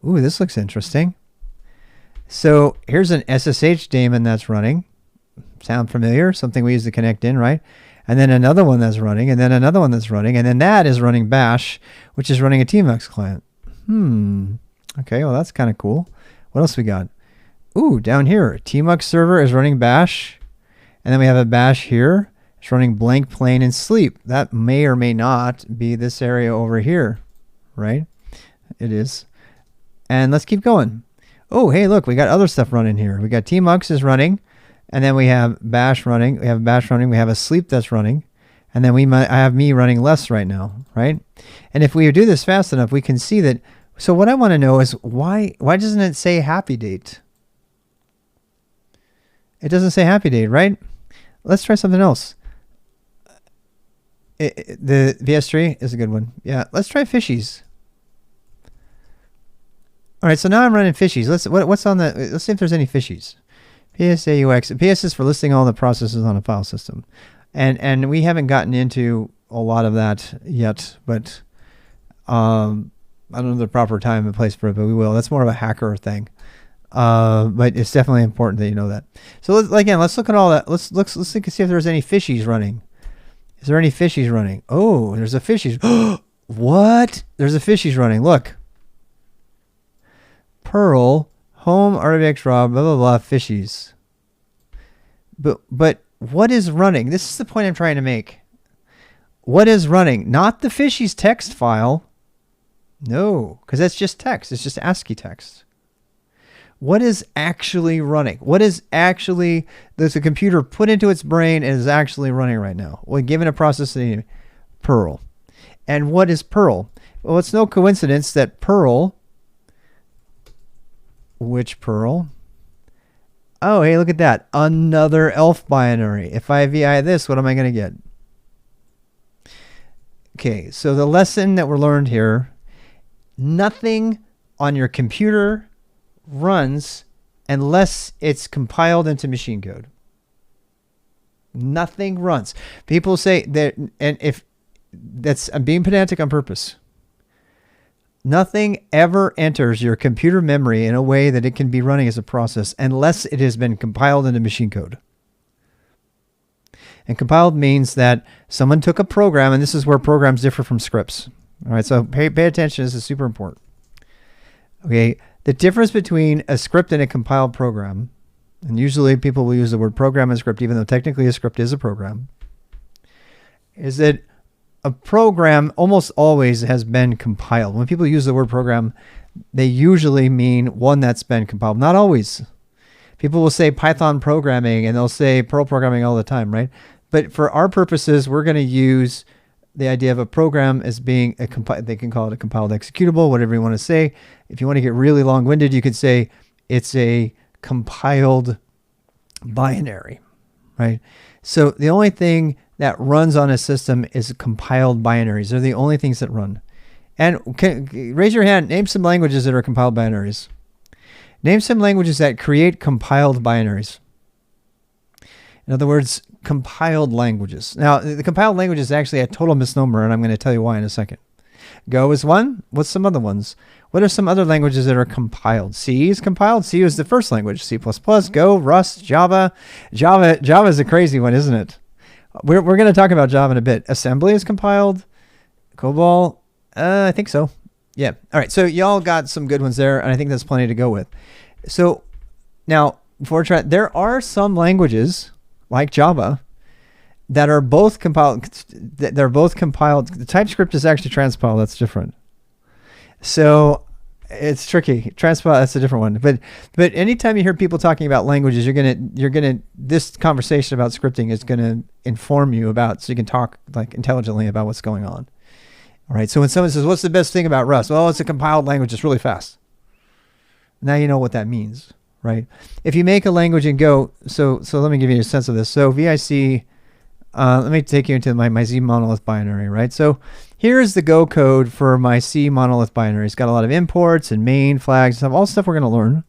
Ooh, this looks interesting. So here's an SSH daemon that's running. Sound familiar? Something we use to connect in, right? And then another one that's running, and then another one that's running, and then that is running bash, which is running a tmux client. Okay, well that's kind of cool. What else we got? Ooh, down here, tmux server is running bash, and then we have a bash here. It's running blank plain and sleep. That may or may not be this area over here, right? It is. And let's keep going. Oh, hey, look, we got other stuff running here. We got tmux is running, and then we have bash running. We have bash running. We have a sleep that's running, and then I have me running less right now, right? And if we do this fast enough, we can see that. So what I want to know is why doesn't it say happy date? It doesn't say happy date, right? Let's try something else. The VS3 is a good one. Yeah, let's try fishies. All right, so now I'm running fishies. What's on the? Let's see if there's any fishies. PSAUX. PS is for listing all the processes on a file system, and we haven't gotten into a lot of that yet, but I don't know the proper time and place for it, but we will. That's more of a hacker thing. But it's definitely important that you know that. So let's look at all that. Let's look and see if there's any fishies running. Is there any fishies running? Oh, there's a fishies. What? There's a fishies running. Look. Perl, home, RWX raw, blah, blah, blah, fishies. But what is running? This is the point I'm trying to make. What is running? Not the fishies text file. No, because that's just text. It's just ASCII text. What is actually running? What is actually the computer put into its brain and is actually running right now? Well, given a processing Perl. And what is Perl? Well, it's no coincidence that Perl, which Perl? Oh, hey, look at that. Another ELF binary. If I VI this, what am I going to get? Okay, so the lesson that we're learned here, nothing on your computer runs unless it's compiled into machine code. Nothing runs. People say that, and if that's, I'm being pedantic on purpose. Nothing ever enters your computer memory in a way that it can be running as a process unless it has been compiled into machine code. And compiled means that someone took a program, and this is where programs differ from scripts. All right, so pay attention. This is super important. Okay, the difference between a script and a compiled program, and usually people will use the word program and script, even though technically a script is a program, is that a program almost always has been compiled. When people use the word program, they usually mean one that's been compiled. Not always. People will say Python programming and they'll say Perl programming all the time, right? But for our purposes, we're going to use the idea of a program as being a they can call it a compiled executable, whatever you want to say. If you want to get really long-winded, you could say it's a compiled binary, right? So the only thing that runs on a system is compiled binaries. They're the only things that run. And raise your hand, name some languages that are compiled binaries. Name some languages that create compiled binaries. In other words, compiled languages. Now, the compiled language is actually a total misnomer, and I'm going to tell you why in a second. Go is one. What's some other ones? What are some other languages that are compiled? C is compiled. C is the first language. C++, Go, Rust, Java. Java is a crazy one, isn't it? We're going to talk about Java in a bit. Assembly is compiled. COBOL, I think so. Yeah. All right. So y'all got some good ones there, and I think that's plenty to go with. So now, there are some languages like Java that are both compiled. They're both compiled. The TypeScript is actually transpiled. That's different. So it's tricky. Transpiled, that's a different one. But anytime you hear people talking about languages, this conversation about scripting is gonna inform you about, so you can talk like intelligently about what's going on. All right. So when someone says, "What's the best thing about Rust?" Well, it's a compiled language. It's really fast. Now you know what that means, right? If you make a language in Go, so let me give you a sense of this. So VIC, let me take you into my Z monolith binary, right? So here's the Go code for my C monolith binary. It's got a lot of imports and main flags, stuff, all stuff we're going to learn.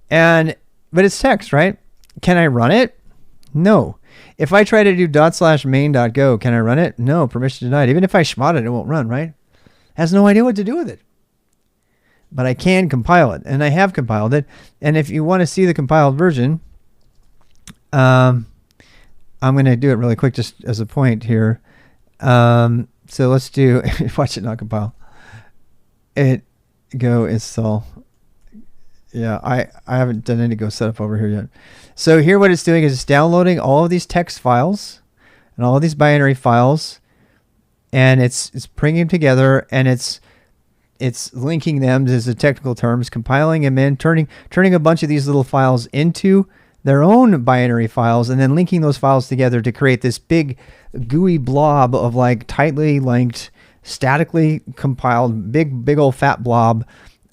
But it's text, right? Can I run it? No. If I try to do /main.go, can I run it? No, permission denied. Even if I schmod it, it won't run, right? Has no idea what to do with it. But I can compile it, and I have compiled it. And if you want to see the compiled version, I'm going to do it really quick just as a point here. So let's do, watch it not compile. Go install. Yeah, I haven't done any Go setup over here yet. So here what it's doing is it's downloading all of these text files and all of these binary files, and it's bringing them together, and it's linking them, as the technical terms, compiling them in, turning a bunch of these little files into their own binary files, and then linking those files together to create this big gooey blob of like tightly linked, statically compiled, big old fat blob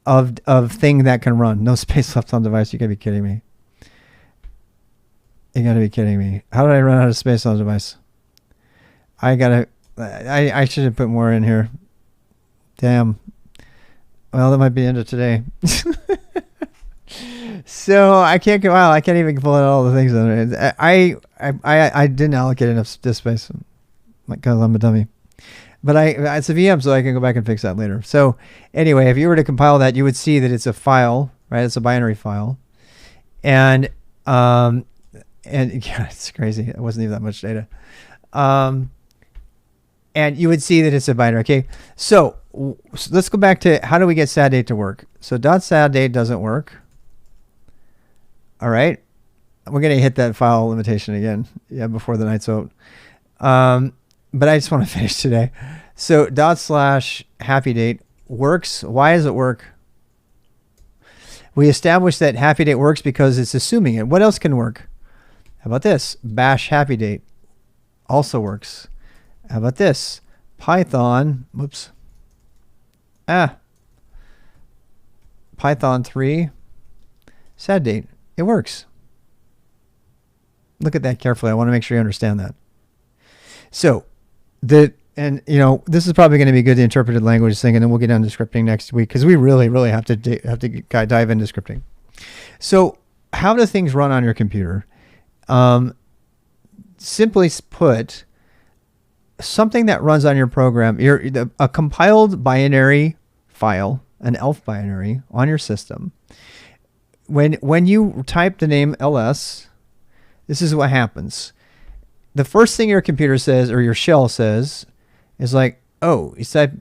of thing that can run. No space left on device. You gotta be kidding me. You gotta be kidding me. How did I run out of space on the device? I should have put more in here. Damn. Well, that might be the end of today. So I can't go out. I can't even pull out all the things on it. I didn't allocate enough disk space because I'm a dummy. But it's a VM, so I can go back and fix that later. So anyway, if you were to compile that, you would see that it's a file, right? It's a binary file, and yeah, it's crazy. It wasn't even that much data. And you would see that it's a binary. Okay, so let's go back to how do we get sad date to work? So .sad date doesn't work. All right, we're gonna hit that file limitation again. Yeah, before the night's out. But I just want to finish today. So /happy date works. Why does it work? We established that happy date works because it's assuming it. What else can work? How about this? Bash happy date also works. How about this? Python, whoops. Python 3 sad date. It works. Look at that carefully. I want to make sure you understand that. So and you know, this is probably going to be good, the interpreted language thing, and then we'll get down to scripting next week because we really have to dive into scripting. So how do things run on your computer? Simply put, something that runs on your program, a compiled binary file, an ELF binary on your system, when you type the name ls, this is what happens. The first thing your computer says, or your shell says, is like, oh,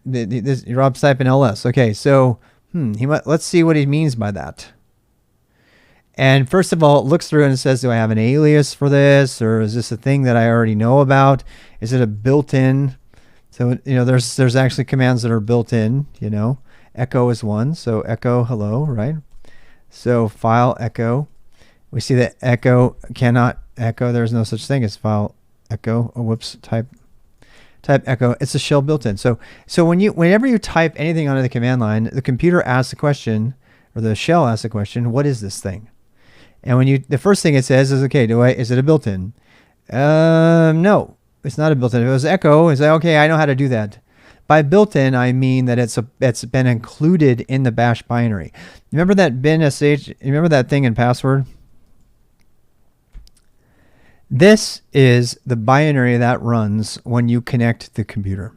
Rob's typing ls. Okay, so let's see what he means by that. And first of all, it looks through and it says, do I have an alias for this? Or is this a thing that I already know about? Is it a built-in? So, there's actually commands that are built in, Echo is one. So echo hello, right? So file echo. We see that echo cannot echo. There's no such thing as file echo. Oh, whoops, type echo. It's a shell built in. So whenever you type anything onto the command line, the computer asks the question, or the shell asks the question, what is this thing? And the first thing it says is, okay, is it a built-in? No, it's not a built-in. If it was echo, it's like, okay, I know how to do that. By built-in, I mean that it's been included in the bash binary. Remember that bin sh? Remember that thing in password? This is the binary that runs when you connect the computer.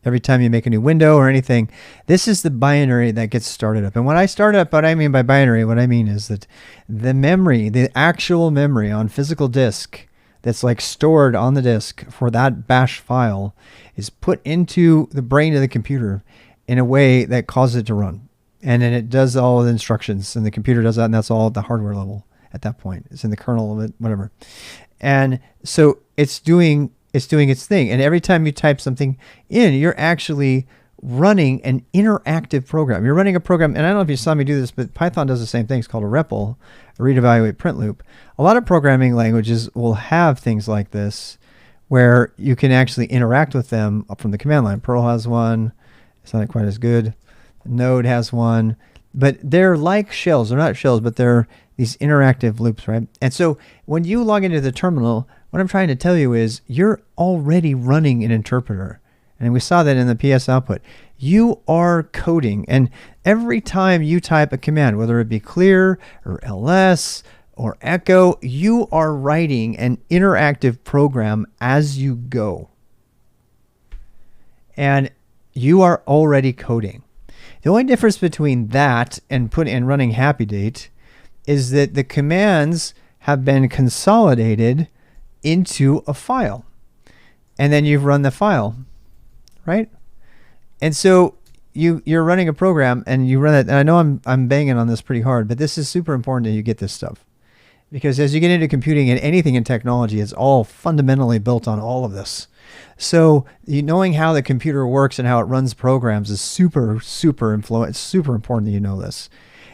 Every time you make a new window or anything, this is the binary that gets started up. And when I start up, what I mean by binary, what I mean is that the memory, the actual memory on physical disk that's like stored on the disk for that bash file is put into the brain of the computer in a way that causes it to run. And then it does all the instructions, and the computer does that, and that's all at the hardware level at that point. It's in the kernel of it, whatever. And so it's doing its thing. And every time you type something in, you're actually running an interactive program. You're running a program, and I don't know if you saw me do this, but Python does the same thing. It's called a REPL, a read, evaluate, print loop. A lot of programming languages will have things like this where you can actually interact with them up from the command line. Perl has one. It's not quite as good. Node has one. But they're like shells. They're not shells, but they're these interactive loops, right? And so when you log into the terminal, what I'm trying to tell you is you're already running an interpreter. And we saw that in the PS output. You are coding. And every time you type a command, whether it be clear or ls or echo, you are writing an interactive program as you go. And you are already coding. The only difference between that and running Happy Date is that the commands have been consolidated into a file. And then you've run the file, right? And so you're running a program and you run it. And I know I'm banging on this pretty hard, but this is super important that you get this stuff. Because as you get into computing and anything in technology, it's all fundamentally built on all of this. So knowing how the computer works and how it runs programs is super important that you know this.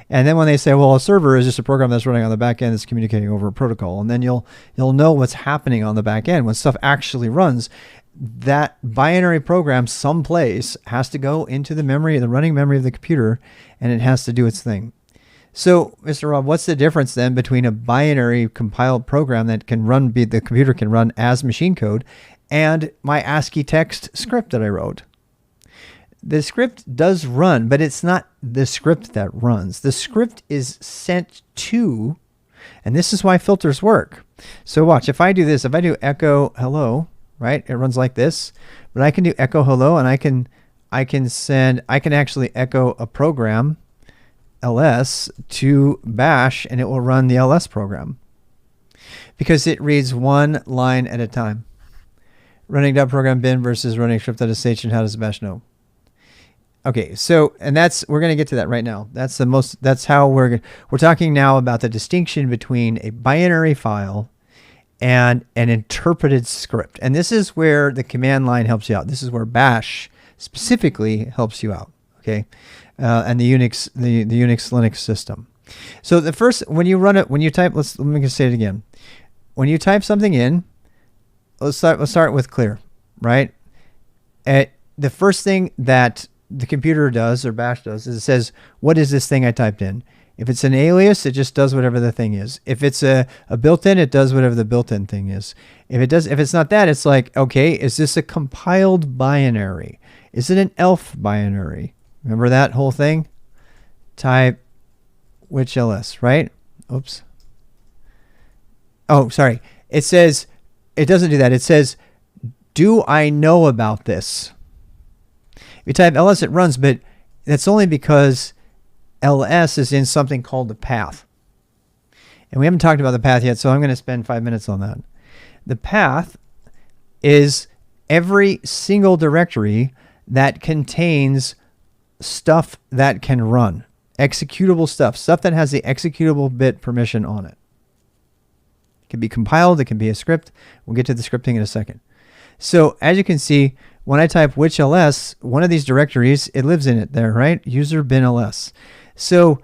And then when they say, well, a server is just a program that's running on the back end that's communicating over a protocol, and then you'll know what's happening on the back end when stuff actually runs. That binary program someplace has to go into the memory, the running memory of the computer, and it has to do its thing. So, Mr. Rob, what's the difference then between a binary compiled program that can run, the computer can run as machine code, and my ASCII text script that I wrote? The script does run, but it's not the script that runs. The script is sent to, and this is why filters work. So watch, if I do this, if I do echo hello, right? It runs like this, but I can do echo hello, and I can actually echo a program ls to bash, and it will run the ls program because it reads one line at a time. Running .program bin versus running script.sh, and how does bash know? Okay, so, and we're going to get to that right now. That's how we're talking now about the distinction between a binary file and an interpreted script. And this is where the command line helps you out. This is where bash specifically helps you out. Okay. And the Unix Linux system. So the first, when you run it, when you type, let me just say it again. When you type something in, let's start with clear, right? The first thing that the computer does, or bash does, is it says, what is this thing I typed in? If it's an alias, it just does whatever the thing is. If it's a built-in, it does whatever the built-in thing is. If it's not that, it's like, okay, is this a compiled binary? Is it an ELF binary? Remember that whole thing? Type which ls, right? Oops. Oh, sorry. It says, it doesn't do that. It says, do I know about this? If you type ls, it runs, but That's only because ls is in something called the path. And we haven't talked about the path yet, so I'm going to spend 5 minutes on that. The path is every single directory that contains stuff that can run. Executable stuff that has the executable bit permission on it. It can be compiled, it can be a script. We'll get to the scripting in a second. So as you can see, when I type which ls, one of these directories, it lives in it there, right? User bin ls. So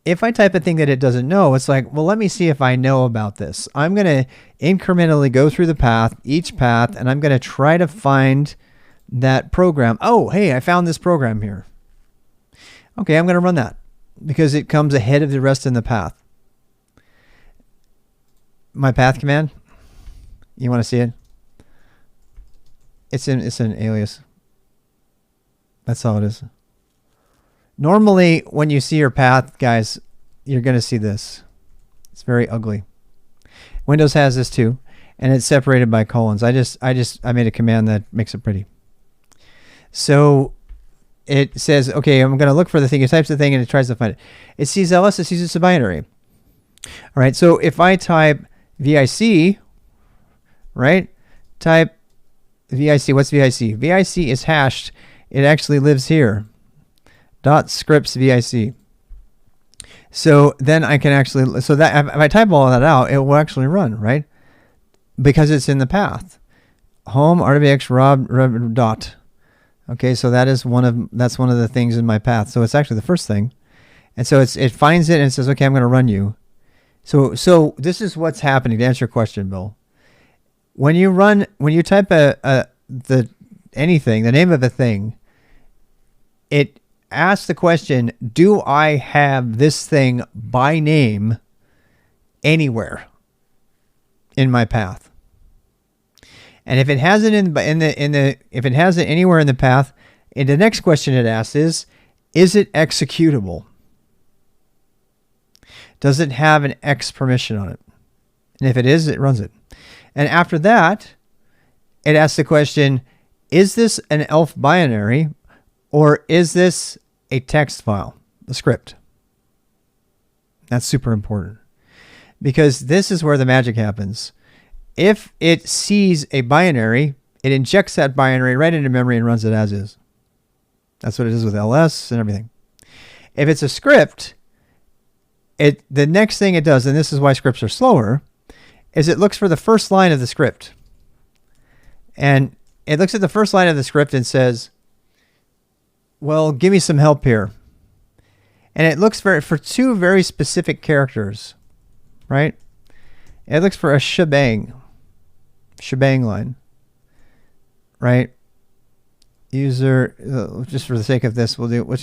if I type a thing that it doesn't know, it's like, well, let me see if I know about this. I'm going to incrementally go through the path, each path, and I'm going to try to find that program. Oh, hey, I found this program here. Okay, I'm going to run that because it comes ahead of the rest in the path. My path command, you want to see it? It's an alias. That's all it is. Normally, when you see your path, guys, you're going to see this. It's very ugly. Windows has this too, and it's separated by colons. I made a command that makes it pretty. So it says, okay, I'm going to look for the thing. It types the thing, and it tries to find it. It sees ls. It sees it's a binary. All right. So if I type VIC, right? Type VIC. What's VIC? VIC is hashed. It actually lives here. .scripts VIC. So then I can actually, so that if I type all of that out, it will actually run, right? Because it's in the path. Home RWX rob dot. Okay, so that's one of the things in my path. So it's actually the first thing. And so it finds it and it says, okay, I'm going to run you. So this is what's happening to answer your question, Bill. When you type the name of a thing, it asks the question, do I have this thing by name anywhere in my path? And if it has it if it has it anywhere in the path, the next question it asks is it executable? Does it have an X permission on it? And if it is, it runs it. And after that, it asks the question, is this an ELF binary or is this a text file, a script? That's super important because this is where the magic happens. If it sees a binary, it injects that binary right into memory and runs it as is. That's what it is with ls and everything. If it's a script, the next thing it does, and this is why scripts are slower, is it looks for the first line of the script. And it looks at the first line of the script and says, well, give me some help here. And it looks for two very specific characters, right? It looks for a shebang line, right? User, just for the sake of this, we'll do,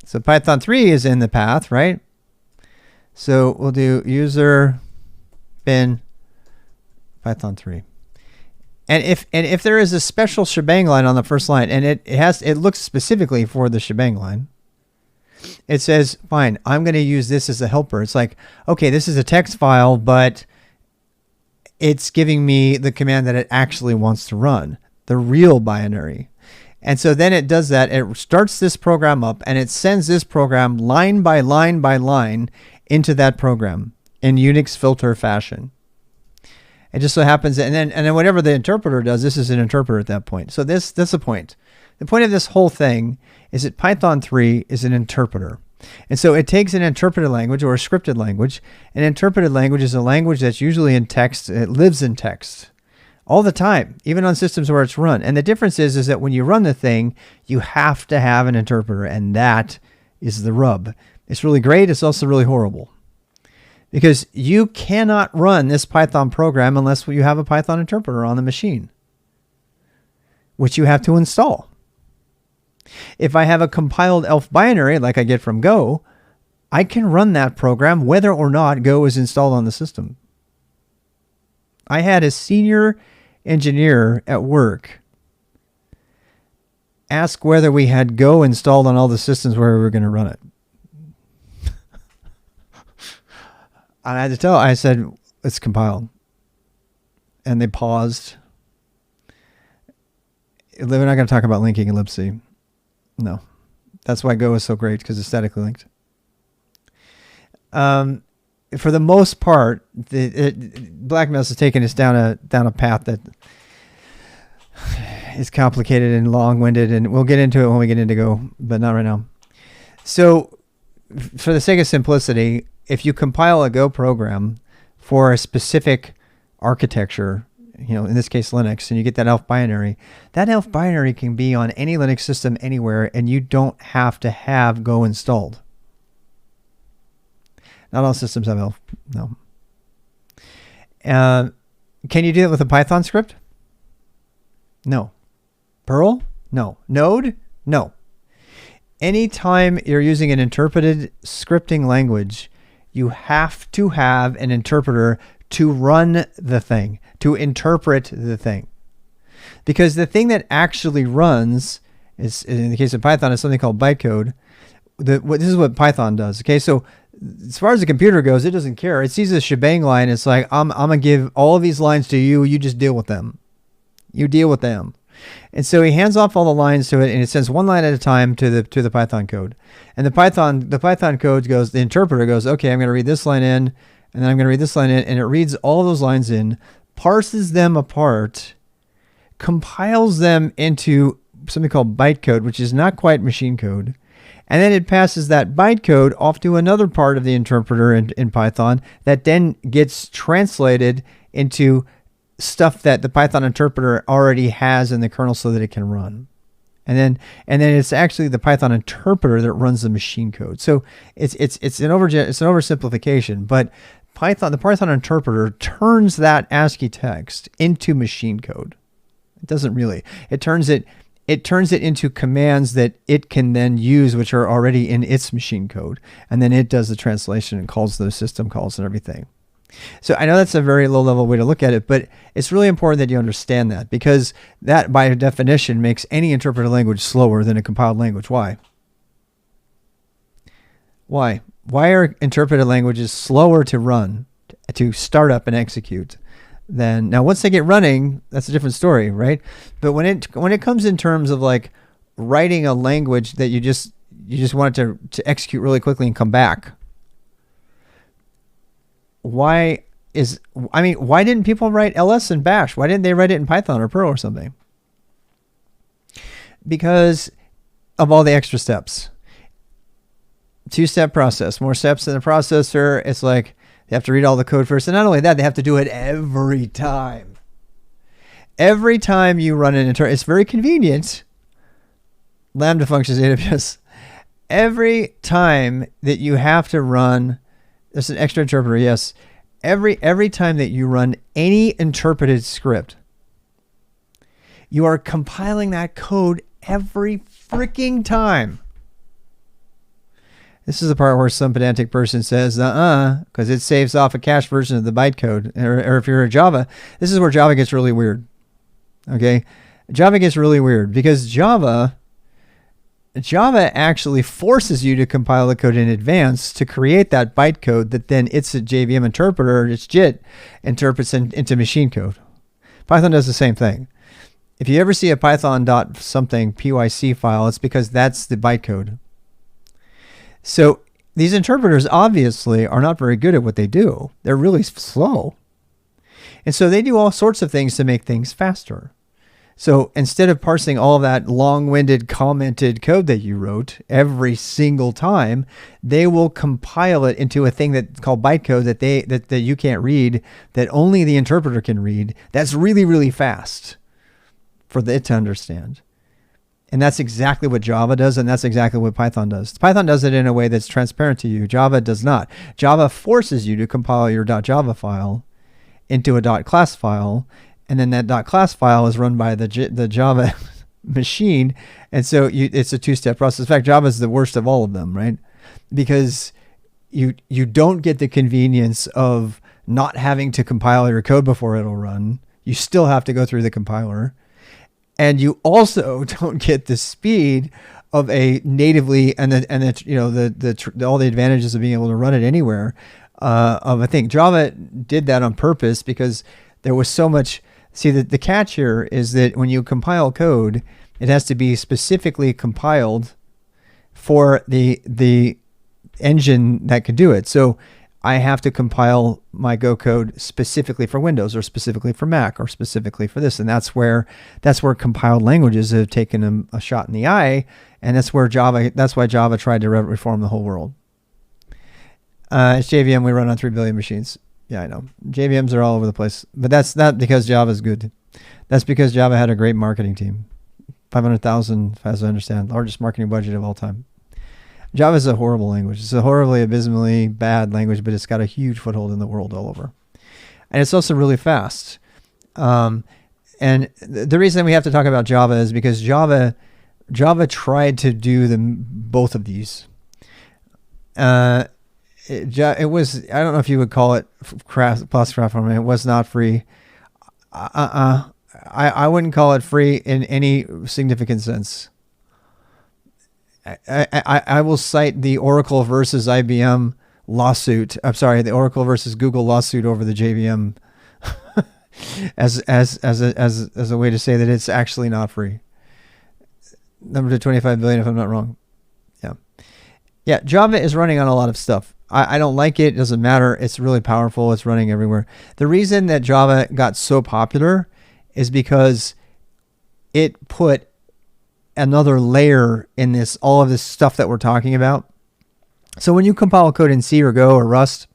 so Python 3 is in the path, right? So we'll do user bin Python 3. And if there is a special shebang line on the first line, and it looks specifically for the shebang line, it says, fine, I'm going to use this as a helper. It's like, okay, this is a text file, but it's giving me the command that it actually wants to run, the real binary. And so then it does that. It starts this program up, and it sends this program line by line by line into that program in Unix filter fashion. It just so happens that, and then whatever the interpreter does, this is an interpreter at that point. So that's the point. The point of this whole thing is that Python 3 is an interpreter. And so it takes an interpreted language or a scripted language. An interpreted language is a language that's usually in text. It lives in text all the time, even on systems where it's run. And the difference is that when you run the thing, you have to have an interpreter, and that is the rub. It's really great. It's also really horrible. Because you cannot run this Python program unless you have a Python interpreter on the machine, which you have to install. If I have a compiled ELF binary like I get from Go, I can run that program whether or not Go is installed on the system. I had a senior engineer at work ask whether we had Go installed on all the systems where we were going to run it. And I had to I said, it's compiled. And they paused. we're not going to talk about linking in libc. No, that's why Go is so great, because it's statically linked. For the most part, Blackmails has taken us down a path that is complicated and long-winded, and we'll get into it when we get into Go, but not right now. So, for the sake of simplicity, if you compile a Go program for a specific architecture, in this case Linux, and you get that ELF binary, that ELF binary can be on any Linux system anywhere, and you don't have to have Go installed. Not all systems have ELF, no. Can you do it with a Python script? No. Perl? No. Node? No. Anytime you're using an interpreted scripting language, you have to have an interpreter to run the thing, to interpret the thing. Because the thing that actually runs is, in the case of Python, is something called bytecode. This is what Python does. Okay, so as far as the computer goes, it doesn't care. It sees a shebang line. It's like, I'm going to give all of these lines to you. You just deal with them. You deal with them. And so he hands off all the lines to it, and it sends one line at a time to the Python code. And the Python code goes, the interpreter goes, okay, I'm going to read this line in, and then I'm going to read this line in, and it reads all those lines in, parses them apart, compiles them into something called bytecode, which is not quite machine code. And then it passes that bytecode off to another part of the interpreter in Python that then gets translated into stuff that the Python interpreter already has in the kernel so that it can run. And then it's actually the Python interpreter that runs the machine code. So it's an oversimplification, but the Python interpreter turns that ASCII text into machine code. It doesn't really. It turns it into commands that it can then use, which are already in its machine code. And then it does the translation and calls those system calls and everything. So I know that's a very low level way to look at it, but it's really important that you understand that, because that by definition makes any interpreted language slower than a compiled language. Why? Why are interpreted languages slower to run, to start up and execute than, now once they get running, that's a different story, right? But when it comes in terms of like writing a language that you just want it to execute really quickly and come back, why didn't people write ls in bash? Why didn't they write it in Python or Perl or something? Because of all the extra steps. Two-step process, more steps in the processor. It's like they have to read all the code first. And not only that, they have to do it every time. Every time you run an it's very convenient. Lambda functions AWS. Every time that you have to run, there's an extra interpreter, yes. Every time that you run any interpreted script, you are compiling that code every freaking time. This is the part where some pedantic person says, because it saves off a cached version of the bytecode. Or if you're a Java, this is where Java gets really weird. Okay? Java gets really weird because Java actually forces you to compile the code in advance to create that bytecode that then it's a JVM interpreter, it's JIT, interprets into machine code. Python does the same thing. If you ever see a python.something PYC file, it's because that's the bytecode. So these interpreters obviously are not very good at what they do. They're really slow. And so they do all sorts of things to make things faster. So instead of parsing all of that long-winded commented code that you wrote every single time, they will compile it into a thing that's called bytecode that you can't read, that only the interpreter can read. That's really, really fast for it to understand. And that's exactly what Java does, and that's exactly what Python does. Python does it in a way that's transparent to you. Java does not. Java forces you to compile your .java file into a .class file, and then that .class file is run by the Java machine, and so it's a two-step process. In fact, Java is the worst of all of them, right? Because you don't get the convenience of not having to compile your code before it'll run. You still have to go through the compiler. And you also don't get the speed of a natively all the advantages of being able to run it anywhere of a thing. Java did that on purpose because there was so much See, the catch here is that when you compile code, it has to be specifically compiled for the engine that could do it. So I have to compile my Go code specifically for Windows, or specifically for Mac, or specifically for this. And that's where compiled languages have taken a shot in the eye. And that's why Java tried to reform the whole world. It's JVM. We run on 3 billion machines. Yeah, I know. JVMs are all over the place. But that's not because Java is good. That's because Java had a great marketing team. 500,000, as I understand, largest marketing budget of all time. Java is a horrible language. It's a horribly, abysmally bad language, but it's got a huge foothold in the world all over. And it's also really fast. And the reason we have to talk about Java is because Java tried to do both of these. It was, I don't know if you would call it cross-platform. It was not free. I wouldn't call it free in any significant sense. I will cite the Oracle versus IBM lawsuit. I'm sorry, the Oracle versus Google lawsuit over the JVM as a way to say that it's actually not free. Number to 25 billion, if I'm not wrong. Yeah. Java is running on a lot of stuff. I don't like it. It doesn't matter. It's really powerful. It's running everywhere. The reason that Java got so popular is because it put another layer in all of this stuff that we're talking about. So when you compile code in C or Go or Rust,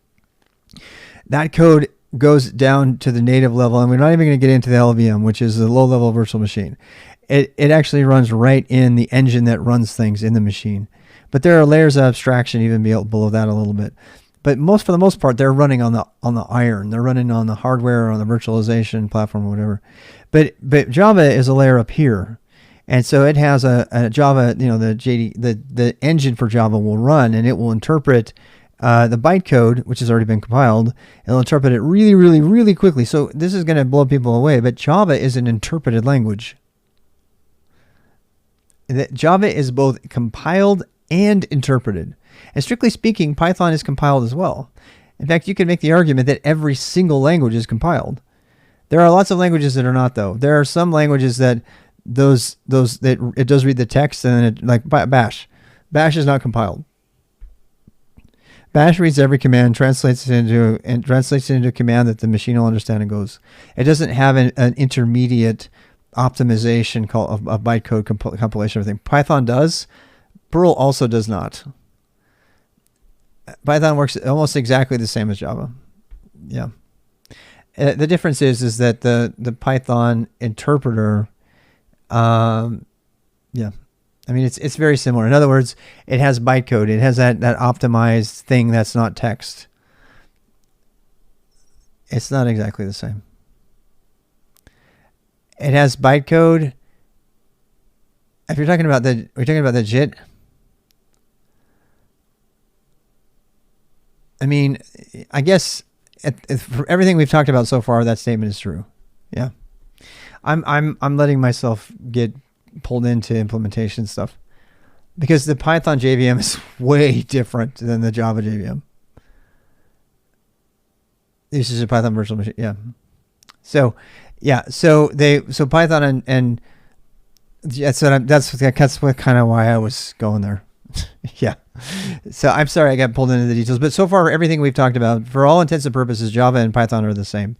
that code goes down to the native level, and we're not even going to get into the LVM, which is the low-level virtual machine. It actually runs right in the engine that runs things in the machine. But there are layers of abstraction even below that a little bit. But for the most part, they're running on the iron. They're running on the hardware, or on the virtualization platform, or whatever. But Java is a layer up here. And so it has a Java, the engine for Java will run, and it will interpret the bytecode, which has already been compiled. It'll interpret it really, really, really quickly. So this is going to blow people away, but Java is an interpreted language. Java is both compiled and interpreted. And strictly speaking, Python is compiled as well. In fact, you can make the argument that every single language is compiled. There are lots of languages that are not, though. There are some languages that that it does read the text, and then it, like Bash. Bash is not compiled. Bash reads every command, translates it into a command that the machine will understand and goes. It doesn't have an intermediate optimization of bytecode compilation or everything. Python does. Perl also does not. Python works almost exactly the same as Java. Yeah. The difference is that the Python interpreter, yeah. I mean, it's very similar. In other words, it has bytecode. It has that optimized thing that's not text. It's not exactly the same. It has bytecode. If you're talking about we're talking about the JIT. I mean, I guess for everything we've talked about so far, that statement is true. Yeah, I'm letting myself get pulled into implementation stuff because the Python JVM is way different than the Java JVM. This is a Python virtual machine. Yeah. So Python and that's what kind of why I was going there. Yeah. So I'm sorry I got pulled into the details, but so far everything we've talked about, for all intents and purposes, Java and Python are the same.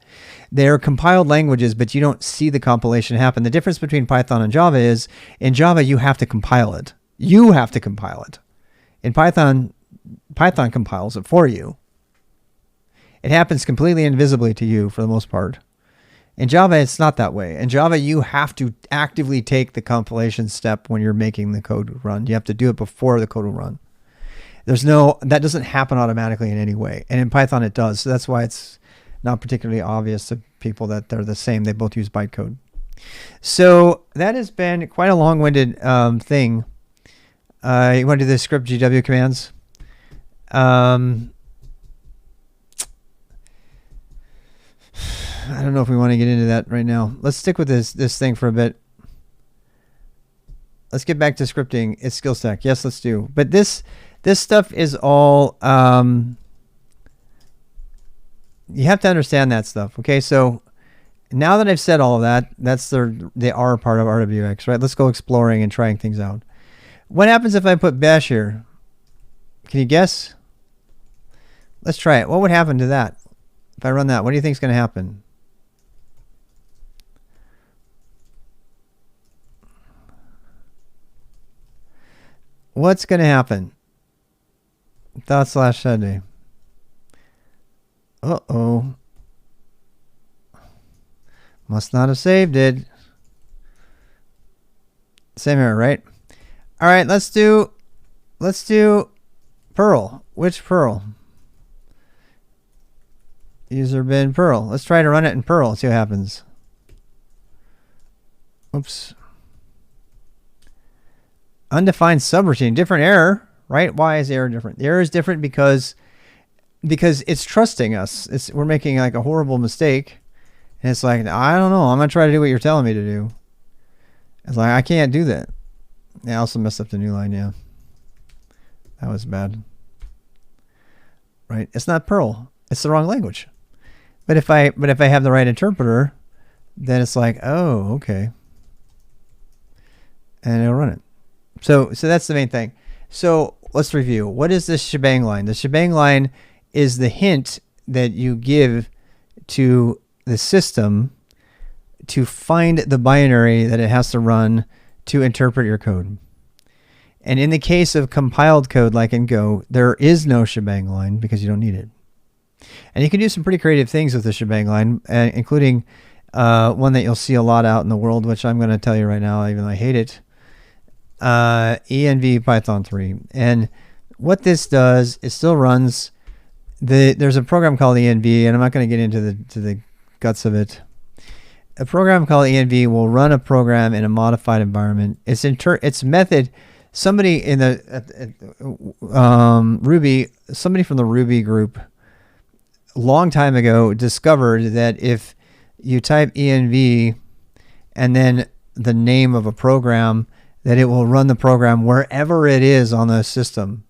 They are compiled languages, but you don't see the compilation happen. The difference between Python and Java is in Java you have to compile it. You have to compile it. In Python compiles it for you. It happens completely invisibly to you for the most part. In Java, it's not that way. In Java, you have to actively take the compilation step when you're making the code run. You have to do it before the code will run. That doesn't happen automatically in any way. And in Python, it does. So that's why it's not particularly obvious to people that they're the same. They both use bytecode. So that has been quite a long-winded thing. You want to do the script GW commands? I don't know if we want to get into that right now. Let's stick with this thing for a bit. Let's get back to scripting. It's SKILSTAK. Yes, let's do. But this stuff is all, you have to understand that stuff. Okay, so now that I've said all of that, that's the R part of RWX, right? Let's go exploring and trying things out. What happens if I put bash here? Can you guess? Let's try it. What would happen to that? If I run that, what do you think is going to happen? What's going to happen? /Sunday. Uh-oh. Must not have saved it. Same error, right? All right, let's do Perl. Which Perl? User bin Perl. Let's try to run it in Perl. See what happens. Oops. Undefined subroutine. Different error, right? Why is the error different? The error is different because it's trusting us. We're making like a horrible mistake. And it's like, I don't know. I'm going to try to do what you're telling me to do. It's like, I can't do that. Yeah, I also messed up the new line, yeah. That was bad. Right? It's not Perl. It's the wrong language. But if I have the right interpreter, then it's like, oh, okay. And it'll run it. So that's the main thing. So let's review. What is this shebang line? The shebang line is the hint that you give to the system to find the binary that it has to run to interpret your code. And in the case of compiled code like in Go, there is no shebang line because you don't need it. And you can do some pretty creative things with the shebang line, including one that you'll see a lot out in the world, which I'm going to tell you right now, even though I hate it. env Python 3. And what this does, it still runs. There's a program called env, and I'm not going to get into the guts of it. A program called env will run a program in a modified environment. Its method. Somebody in the Ruby, somebody from the Ruby group, a long time ago discovered that if you type env and then the name of a program, that it will run the program wherever it is on the system,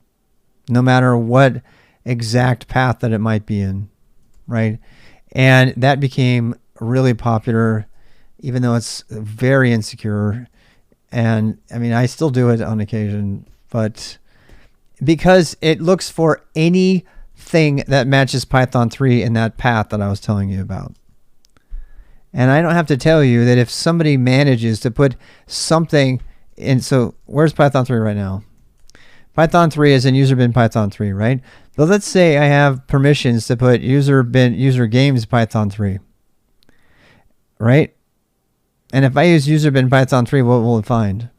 no matter what exact path that it might be in, right? And that became really popular, even though it's very insecure. And I mean, I still do it on occasion, but because it looks for anything that matches Python 3 in that path that I was telling you about. And I don't have to tell you that if somebody manages to put something in, so where's Python 3 right now? Python 3 is in user bin Python 3, right? But let's say I have permissions to put user games Python 3, right? And if I use user bin Python 3, what will it find?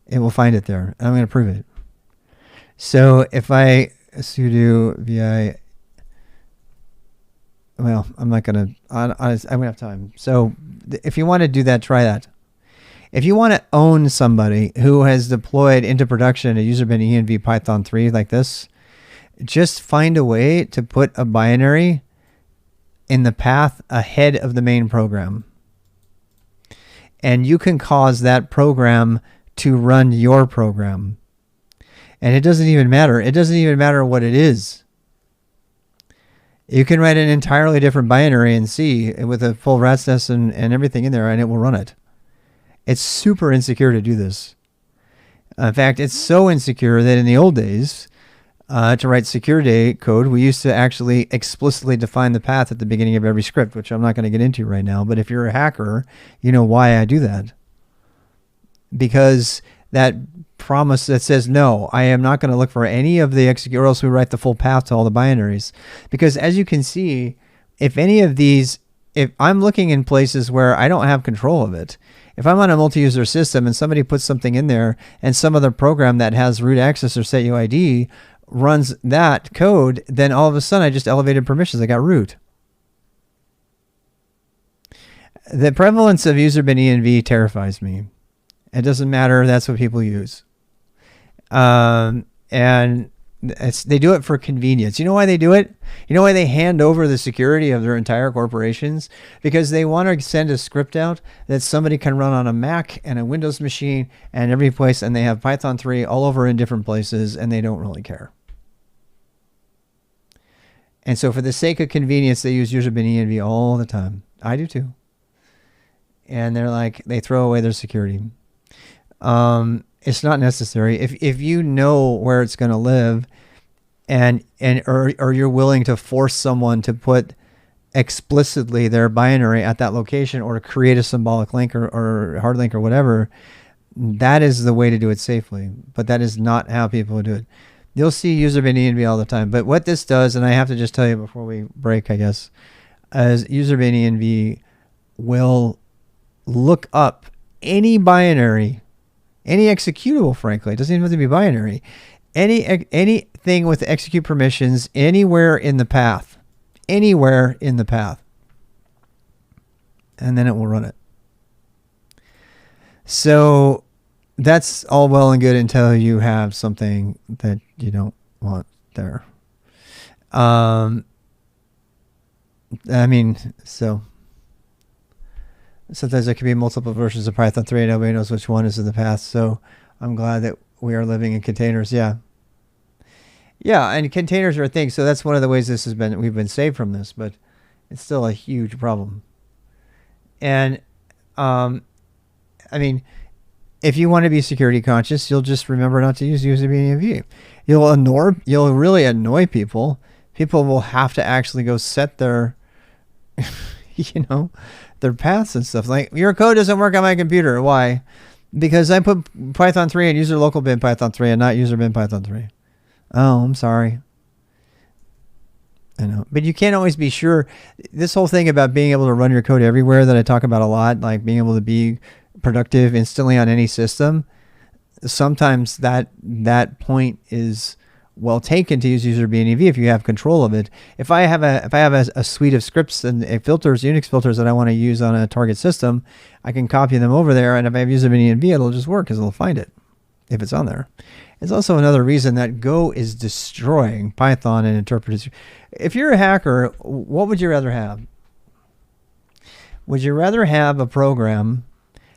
It will find it there. I'm going to prove it. So if I sudo vi, well, I'm not going to, I don't have time. So if you want to do that, try that. If you want to own somebody who has deployed into production a user bin env Python 3 like this, just find a way to put a binary in the path ahead of the main program. And you can cause that program to run your program. And it doesn't even matter. It doesn't even matter what it is. You can write an entirely different binary in C with a full rat's nest and everything in there, and it will run it. It's super insecure to do this. In fact, it's so insecure that in the old days, to write security code, we used to actually explicitly define the path at the beginning of every script, which I'm not going to get into right now. But if you're a hacker, you know why I do that. Because that promise that says, no, I am not going to look for any of the execute, or else we write the full path to all the binaries. Because as you can see, if any of these, if I'm looking in places where I don't have control of it, if I'm on a multi-user system and somebody puts something in there and some other program that has root access or setuid runs that code, then all of a sudden I just elevated permissions. I got root. The prevalence of user bin env terrifies me. It doesn't matter. That's what people use. And they do it for convenience. You know why they do it? You know why they hand over the security of their entire corporations? Because they want to send a script out that somebody can run on a Mac and a Windows machine and every place, and they have Python 3 all over in different places, and they don't really care. And so for the sake of convenience, they use user bin env all the time. I do too. And they're like, they throw away their security. It's not necessary. If you know where it's going to live, or you're willing to force someone to put explicitly their binary at that location, or to create a symbolic link or hard link or whatever, that is the way to do it safely. But that is not how people do it. You'll see user bin env all the time. But what this does, and I have to just tell you before we break, I guess, is user bin env will look up any binary, any executable, frankly. It doesn't even have to be binary. Anything with execute permissions anywhere in the path. Anywhere in the path. And then it will run it. So that's all well and good until you have something that you don't want there. I mean, so sometimes there can be multiple versions of Python 3 and nobody knows which one is in the path. So I'm glad that we are living in containers. Yeah. Yeah, and containers are a thing. So that's one of the ways we've been saved from this, but it's still a huge problem. And I mean, if you want to be security conscious, you'll just remember not to use user bin env. You'll really annoy people. People will have to actually go set their their paths and stuff. Like, your code doesn't work on my computer. Why? Because I put Python 3 and user local bin Python 3 and not user bin Python 3. Oh, I'm sorry. I know. But you can't always be sure. This whole thing about being able to run your code everywhere that I talk about a lot, like being able to be productive instantly on any system, sometimes that point is well taken to use user bin env if you have control of it. If I have a suite of scripts and filters, Unix filters that I want to use on a target system, I can copy them over there, and if I have user bin env, it'll just work because it'll find it if it's on there. It's also another reason that Go is destroying Python and interpreters. If you're a hacker, what would you rather have? Would you rather have a program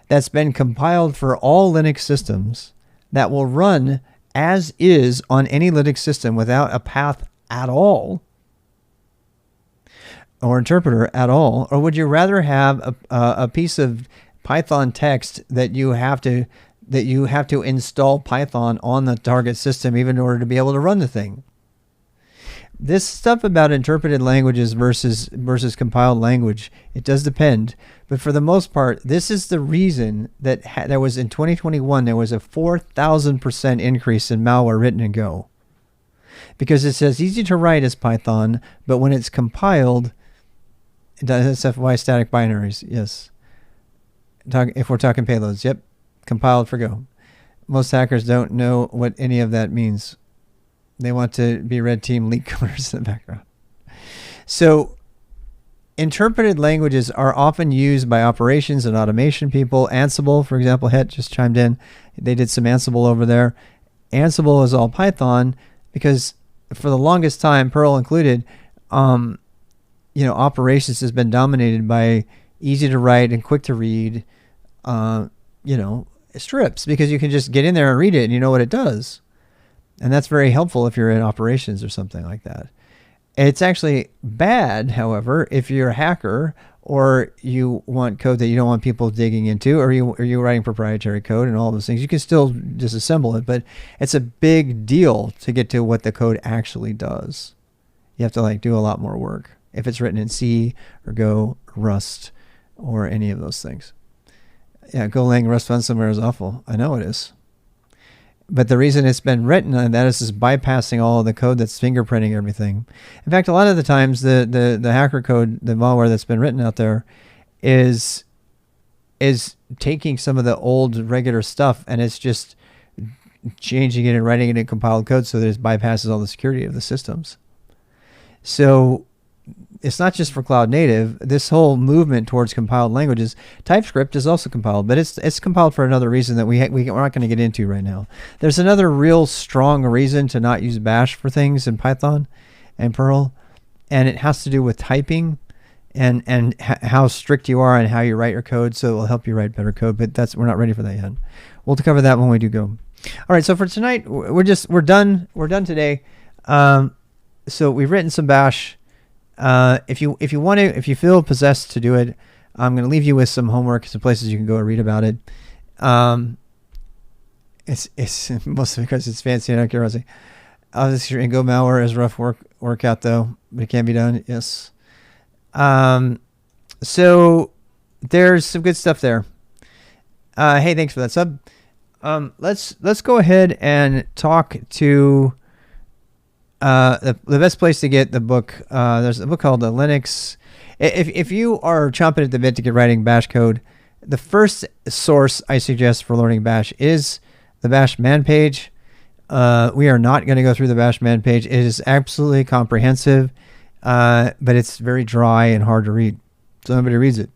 that's been compiled for all Linux systems that will run as is on any Linux system without a path at all, or interpreter at all? Or would you rather have a piece of Python text that you have to install Python on the target system even in order to be able to run the thing? This stuff about interpreted languages versus compiled language, it does depend. But for the most part, this is the reason that there was in 2021, there was a 4,000% increase in malware written in Go. Because it says easy to write as Python, but when it's compiled, it does SFY static binaries. Yes. If we're talking payloads, yep. Compiled for Go. Most hackers don't know what any of that means. They want to be red team leak coders in the background. So interpreted languages are often used by operations and automation people. Ansible, for example, Het just chimed in. They did some Ansible over there. Ansible is all Python because for the longest time, Perl included, operations has been dominated by easy to write and quick to read, strips, because you can just get in there and read it and you know what it does. And that's very helpful if you're in operations or something like that. It's actually bad, however, if you're a hacker or you want code that you don't want people digging into, or you're writing proprietary code and all those things. You can still disassemble it, but it's a big deal to get to what the code actually does. You have to do a lot more work if it's written in C or Go, or Rust, or any of those things. Yeah, Golang Rust ransomware is awful. I know it is. But the reason it's been written on that is bypassing all of the code that's fingerprinting everything. In fact, a lot of the times the hacker code, the malware that's been written out there is taking some of the old regular stuff and it's just changing it and writing it in compiled code so that it bypasses all the security of the systems. So it's not just for cloud native. This whole movement towards compiled languages, TypeScript is also compiled, but it's compiled for another reason that we're not going to get into right now. There's another real strong reason to not use Bash for things in Python and Perl, and it has to do with typing and how strict you are on how you write your code. So it will help you write better code, but we're not ready for that yet. We'll cover that when we do go. All right, so for tonight, we're done. We're done today. So we've written some Bash. If you want to, if you feel possessed to do it, I'm going to leave you with some homework, some places you can go and read about it. It's mostly because it's fancy and out of curiosity. Obviously, and go malware is rough workout though, but it can be done. Yes. So there's some good stuff there. Hey, thanks for that sub. Let's go ahead and talk to the best place to get the book. There's a book called the Linux. If you are chomping at the bit to get writing Bash code, the first source I suggest for learning Bash is the Bash man page. We are not going to go through the Bash man page. It is absolutely comprehensive, but it's very dry and hard to read, so nobody reads it.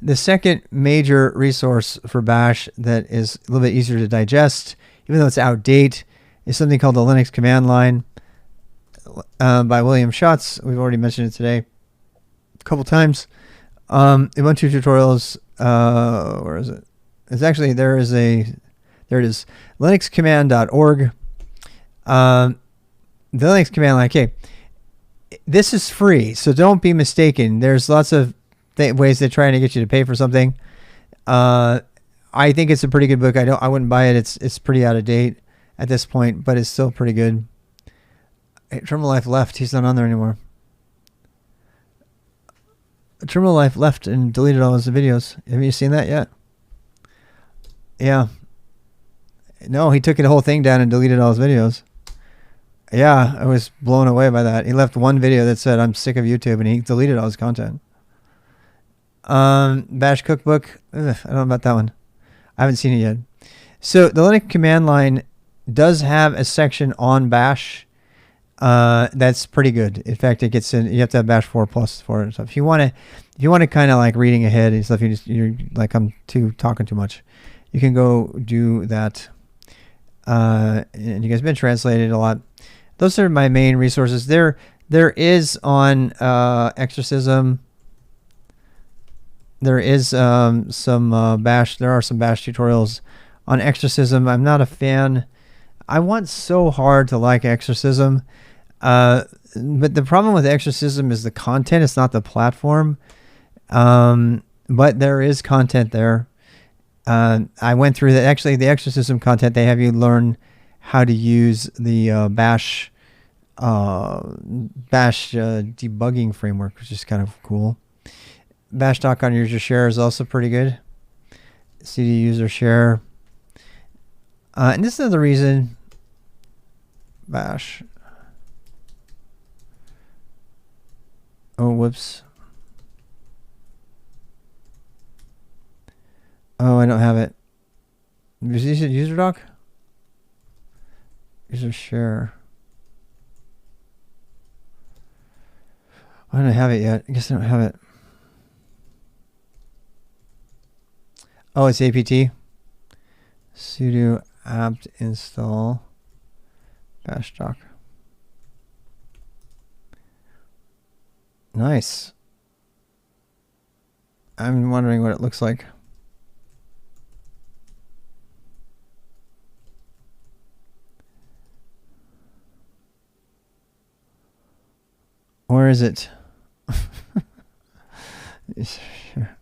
The second major resource for Bash that is a little bit easier to digest, even though it's outdated, is something called the Linux command line by William Schatz. We've already mentioned it today a couple times. Ubuntu tutorials, where is it? It's actually, there it is, linuxcommand.org. The Linux command line, okay, this is free, so don't be mistaken. There's lots of ways they're trying to get you to pay for something. I think it's a pretty good book. I wouldn't buy it. It's pretty out of date at this point, but it's still pretty good. Terminal Life left. He's not on there anymore. Terminal Life left and deleted all his videos. Have you seen that yet? Yeah. No, he took the whole thing down and deleted all his videos. Yeah, I was blown away by that. He left one video that said, "I'm sick of YouTube," and he deleted all his content. Bash Cookbook. Ugh, I don't know about that one. I haven't seen it yet. So the Linux command line does have a section on Bash. That's pretty good. In fact, it gets in. You have to have Bash 4 Plus for it and stuff. If you want to kind of like reading ahead and stuff, you're like, I'm talking too much. You can go do that. And you guys have been translated a lot. Those are my main resources. There is on Exorcism. There is some Bash. There are some Bash tutorials on Exorcism. I'm not a fan. I want so hard to like Exorcism, but the problem with Exorcism is the content. It's not the platform. But there is content there. I went through that. Actually, the Exorcism content, they have you learn how to use the Bash debugging framework, which is kind of cool. Bash doc on user share is also pretty good. CD user share. And this is another reason Bash. Oh, whoops. Oh, I don't have it. Is this a user doc? User share. I don't have it yet. I guess I don't have it. Oh, it's apt. Sudo apt install bash doc. Nice. I'm wondering what it looks like. Where is it? Sure.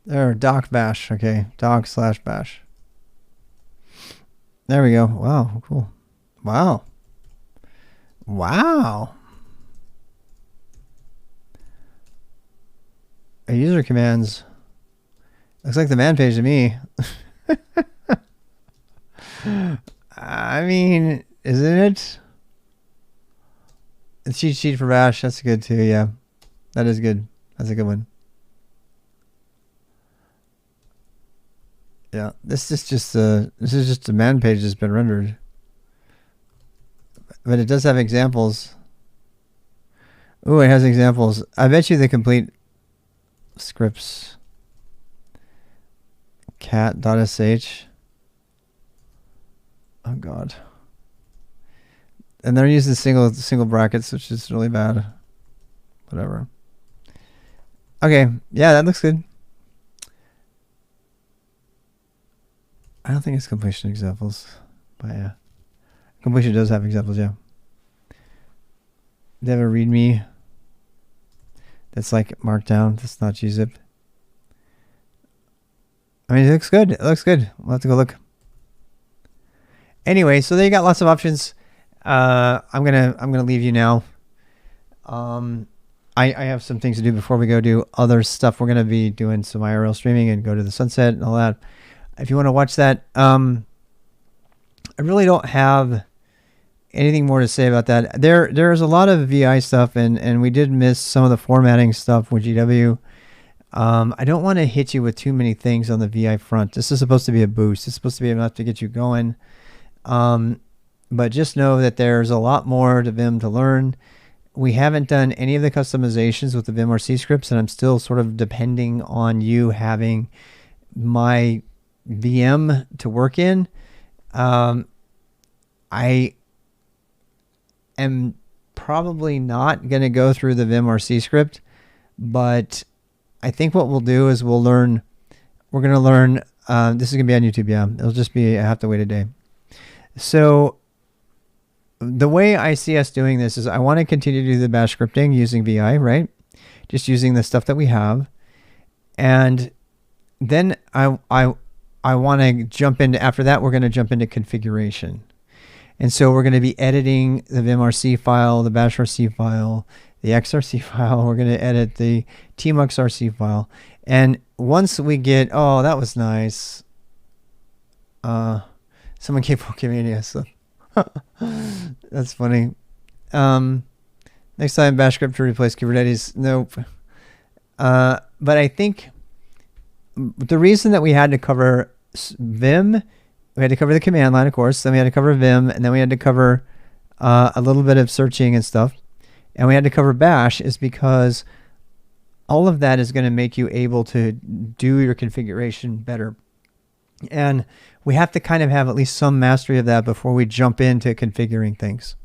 There, doc bash. Okay, doc/bash. There we go. Wow, cool. Wow. Wow. A user commands. Looks like the man page to me. I mean, isn't it? It's cheat sheet for Bash. That's good too. Yeah, that is good. That's a good one. Yeah, this is just a man page that's been rendered, but it does have examples. Oh, it has examples. I bet you the complete scripts. Cat.sh. Oh God. And they're using single brackets, which is really bad. Whatever. Okay, yeah, that looks good. I don't think it's completion examples, but yeah. Completion does have examples, yeah. They have a README that's like markdown. That's not gzip. I mean, it looks good. It looks good. We'll have to go look. Anyway, so they got lots of options. I'm gonna leave you now. I have some things to do before we go do other stuff. We're gonna be doing some IRL streaming and go to the sunset and all that. If you want to watch that, I really don't have anything more to say about that. There's a lot of VI stuff, and we did miss some of the formatting stuff with GW. I don't want to hit you with too many things on the VI front. This is supposed to be a boost. It's supposed to be enough to get you going. But just know that there's a lot more to Vim to learn. We haven't done any of the customizations with the Vim RC scripts, and I'm still sort of depending on you having my VM to work in. I am probably not going to go through the Vim RC script, but I think what we'll do is we're going to learn, this is going to be on YouTube, yeah. It'll just be, I have to wait a day. So the way I see us doing this is I want to continue to do the bash scripting using VI, right? Just using the stuff that we have. And then I want to jump into, after that, we're going to jump into configuration. And so we're going to be editing the vimrc file, the bashrc file, the xrc file. We're going to edit the tmuxrc file. And once we get, oh, that was nice. Someone gave Pokemania stuff. That's funny. Next time, bash script to replace Kubernetes. Nope. But I think the reason that we had to cover Vim, we had to cover the command line, of course. Then we had to cover Vim, and then we had to cover a little bit of searching and stuff. And we had to cover bash is because all of that is going to make you able to do your configuration better. And we have to kind of have at least some mastery of that before we jump into configuring things.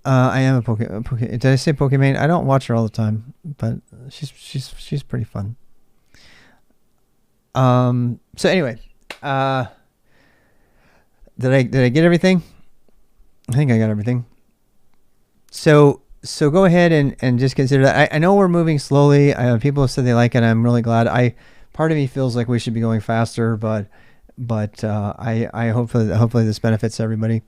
I am a did I say Pokemon? I don't watch her all the time, but she's pretty fun. So anyway, did I get everything? I think I got everything. So go ahead and just consider that. I know we're moving slowly. People have said they like it. I'm really glad. Part of me feels like we should be going faster, but I hopefully this benefits everybody.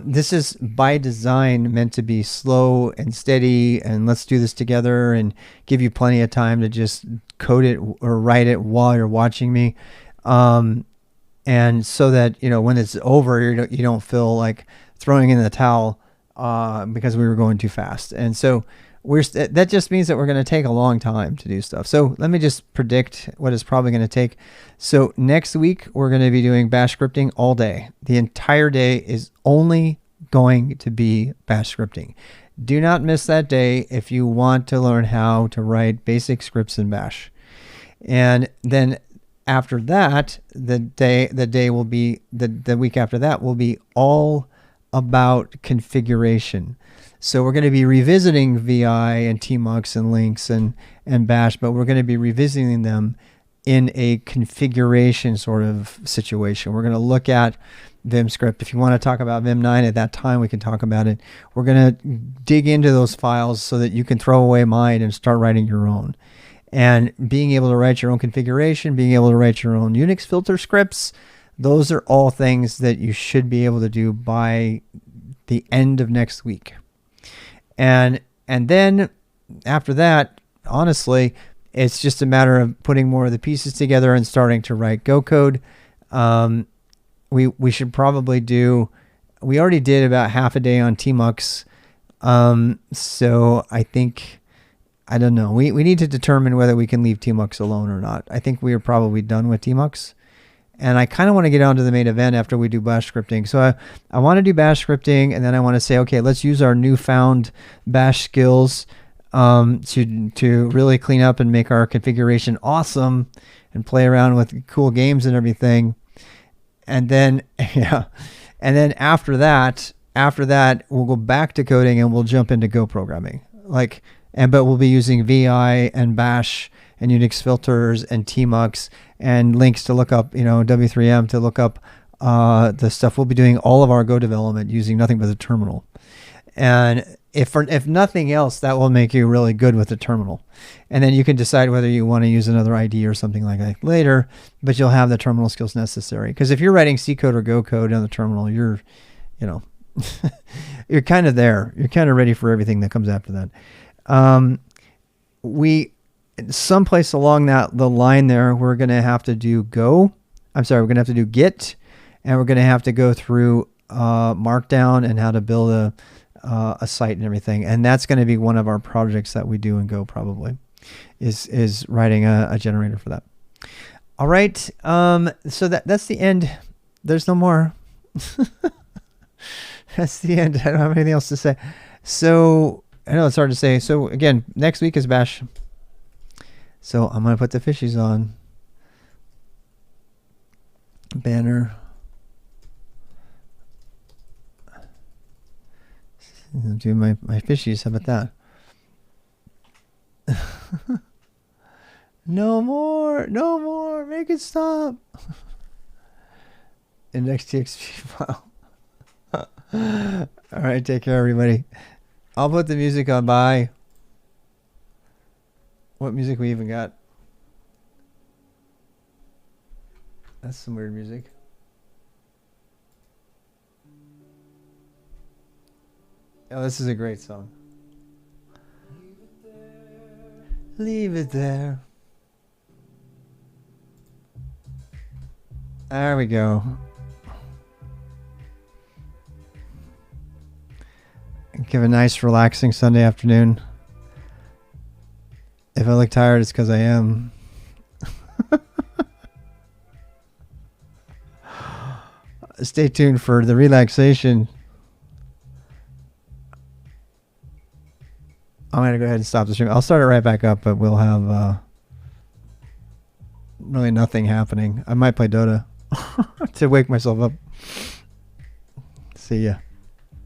This is by design meant to be slow and steady, and let's do this together and give you plenty of time to just code it or write it while you're watching me. And so that, when it's over, you don't feel like throwing in the towel because we were going too fast. And so that just means that we're going to take a long time to do stuff. So let me just predict what it's probably going to take. So next week, we're going to be doing bash scripting all day. The entire day is only going to be bash scripting. Do not miss that day if you want to learn how to write basic scripts in bash. And then after that, the week after that will be all about configuration. So we're going to be revisiting VI and tmux and links and bash, but we're going to be revisiting them in a configuration sort of situation. We're going to look at Vim script. If you want to talk about Vim 9 at that time, we can talk about it. We're going to dig into those files so that you can throw away mine and start writing your own. And being able to write your own configuration, being able to write your own Unix filter scripts, those are all things that you should be able to do by the end of next week. And then after that, honestly, it's just a matter of putting more of the pieces together and starting to write Go code. We should probably we already did about half a day on tmux. So I think, I don't know. We need to determine whether we can leave tmux alone or not. I think we are probably done with tmux. And I kind of want to get on to the main event after we do bash scripting. So I want to do bash scripting, and then I want to say, okay, let's use our newfound bash skills to really clean up and make our configuration awesome and play around with cool games and everything. And then, after that, we'll go back to coding and we'll jump into Go programming. But we'll be using VI and bash and Unix filters and tmux and links to look up, W3M to look up the stuff. We'll be doing all of our Go development using nothing but the terminal. And if nothing else, that will make you really good with the terminal. And then you can decide whether you want to use another ID or something like that later, but you'll have the terminal skills necessary. Because if you're writing C code or Go code on the terminal, you're you're kind of there. You're kind of ready for everything that comes after that. Someplace along the line there, we're going to have to do we're going to have to do Git, and we're going to have to go through Markdown and how to build a site and everything. And that's going to be one of our projects that we do in Go probably, is writing a generator for that. All right. So that's the end. There's no more. That's the end. I don't have anything else to say. So I know it's hard to say. So again, next week is Bash. So I'm going to put the fishies on. Banner. I'll do my fishies. How about that? No more. Make it stop. Index.txt file. All right, take care, everybody. I'll put the music on. Bye. What music we even got? That's some weird music. Oh, this is a great song. Leave it there. There we go. Give a nice relaxing Sunday afternoon. If I look tired, it's because I am. Stay tuned for the relaxation. I'm going to go ahead and stop the stream. I'll start it right back up, but we'll have really nothing happening. I might play Dota to wake myself up. See ya.